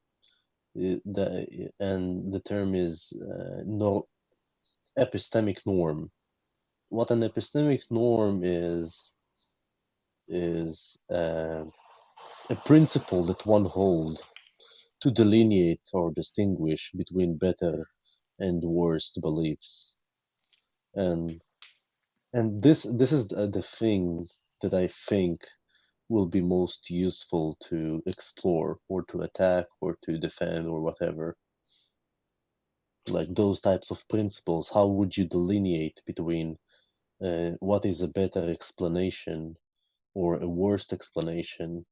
and the term is no epistemic norm. What an epistemic norm is a principle that one holds to delineate or distinguish between better and worst beliefs. And this is the thing that I think will be most useful to explore or to attack or to defend or whatever. Like those types of principles, how would you delineate between what is a better explanation or a worst explanation?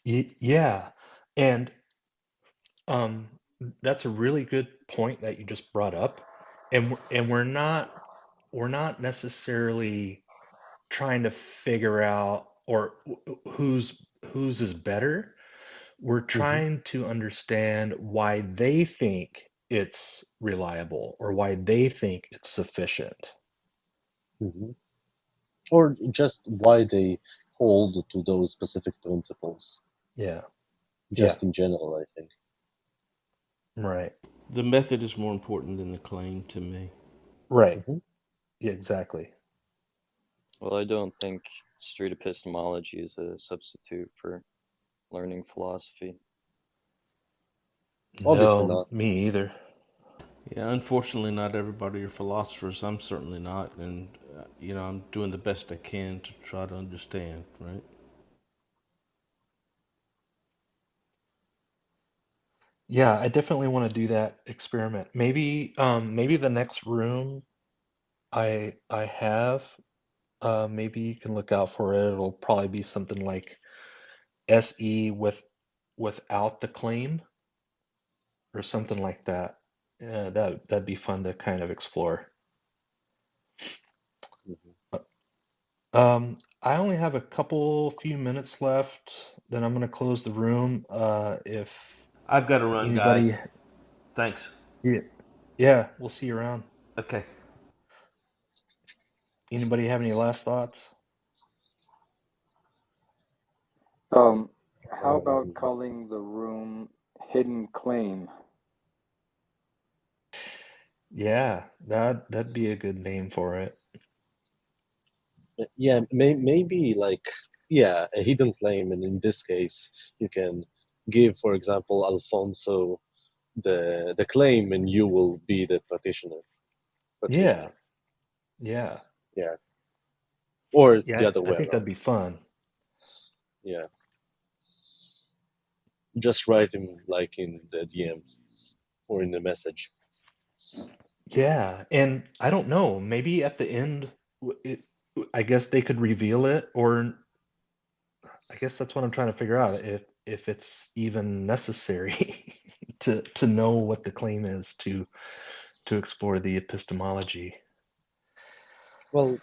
Yeah, and um, that's a really good point that you just brought up, and we're not we're not necessarily trying to figure out or whose is better. We're trying to understand why they think it's reliable or why they think it's sufficient. Or just why they hold to those specific principles. Yeah. Just in general, I think. Right. The method is more important than the claim to me. Right. Yeah, exactly. Well, I don't think street epistemology is a substitute for learning philosophy. Obviously No, not. me either. Yeah, unfortunately, not everybody are philosophers. I'm certainly not, and I'm doing the best I can to try to understand. Right? Yeah, I definitely want to do that experiment. Maybe the next room I have, maybe you can look out for it. It'll probably be something like SE without the claim or something like that. Yeah, that'd be fun to kind of explore. I only have a few minutes left, then I'm gonna close the room. If I've got to run, anybody, guys. Thanks. yeah, we'll see you around. Okay. Anybody have any last thoughts? How about calling the room Hidden Claim? Yeah, that'd be a good name for it. Yeah, maybe a hidden claim, and in this case, you can give, for example, Alfonso the claim, and you will be the petitioner. Yeah. Or Yeah, the other I way think around. that'd be fun. Yeah. Just write him like in the DMs or in the message. Yeah, and I don't know, maybe at the end, I guess they could reveal it, or I guess that's what I'm trying to figure out, if it's even necessary to know what the claim is to explore the epistemology. Well,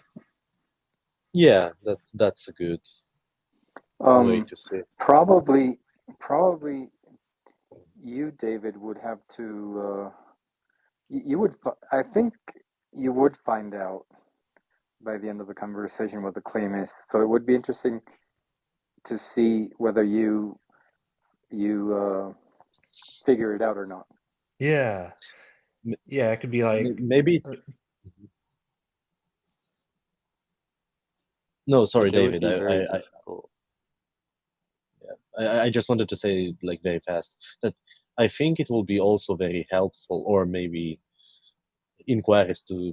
yeah, that's a good way to see. Probably you, David, would have to. I think you would find out by the end of the conversation what the claim is. So it would be interesting to see whether you figure it out or not. Yeah, it could be like maybe. No, sorry, It would David. be very difficult. I just wanted to say, like, very fast, that I think it will be also very helpful, or maybe inquiries to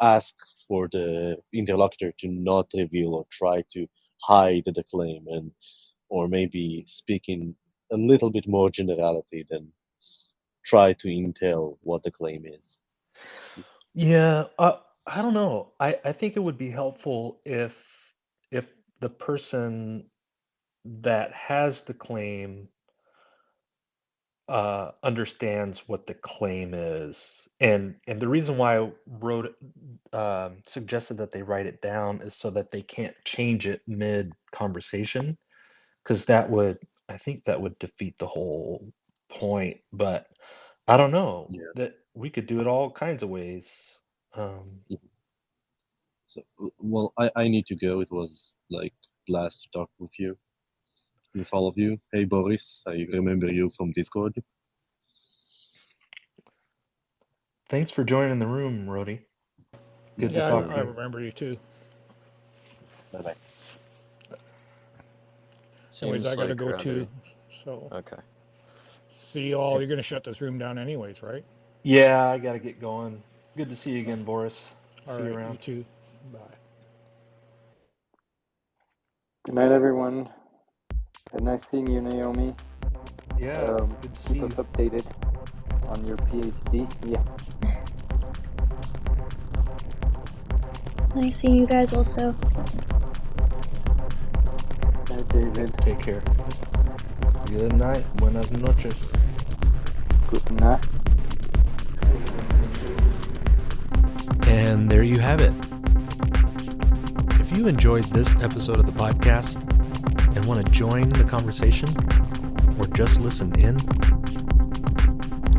ask for the interlocutor to not reveal or try to hide the claim, or maybe speak in a little bit more generality than try to entail what the claim is. Yeah, I don't know. I think it would be helpful if the person that has the claim understands what the claim is, and the reason why I suggested that they write it down is so that they can't change it mid conversation, because I think that would defeat the whole point. But I don't know, that we could do it all kinds of ways. So, well, I need to go. It was like blast to talk with you, with all of you. Hey, Boris, I remember you from Discord. Thanks for joining the room, Rody. Good to talk to I you. remember you too. Bye-bye. Anyways, I gotta go too. So okay. See you all. You're gonna shut this room down anyways, right? Yeah, I gotta get going. It's good to see you again, Boris. See you around. You too. Bye. Good night, everyone. And nice seeing you, Naomi. Yeah, good to see you. Keep us updated on your PhD. Yeah. Nice seeing you guys also. Bye, David. Take care. Good night. Buenas noches. Good night. And And there you have it. If you enjoyed this episode of the podcast and want to join the conversation or just listen in,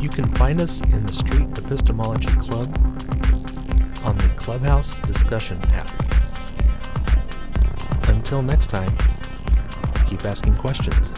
you can find us in the Street Epistemology Club on the Clubhouse discussion app. Until next time, keep asking questions.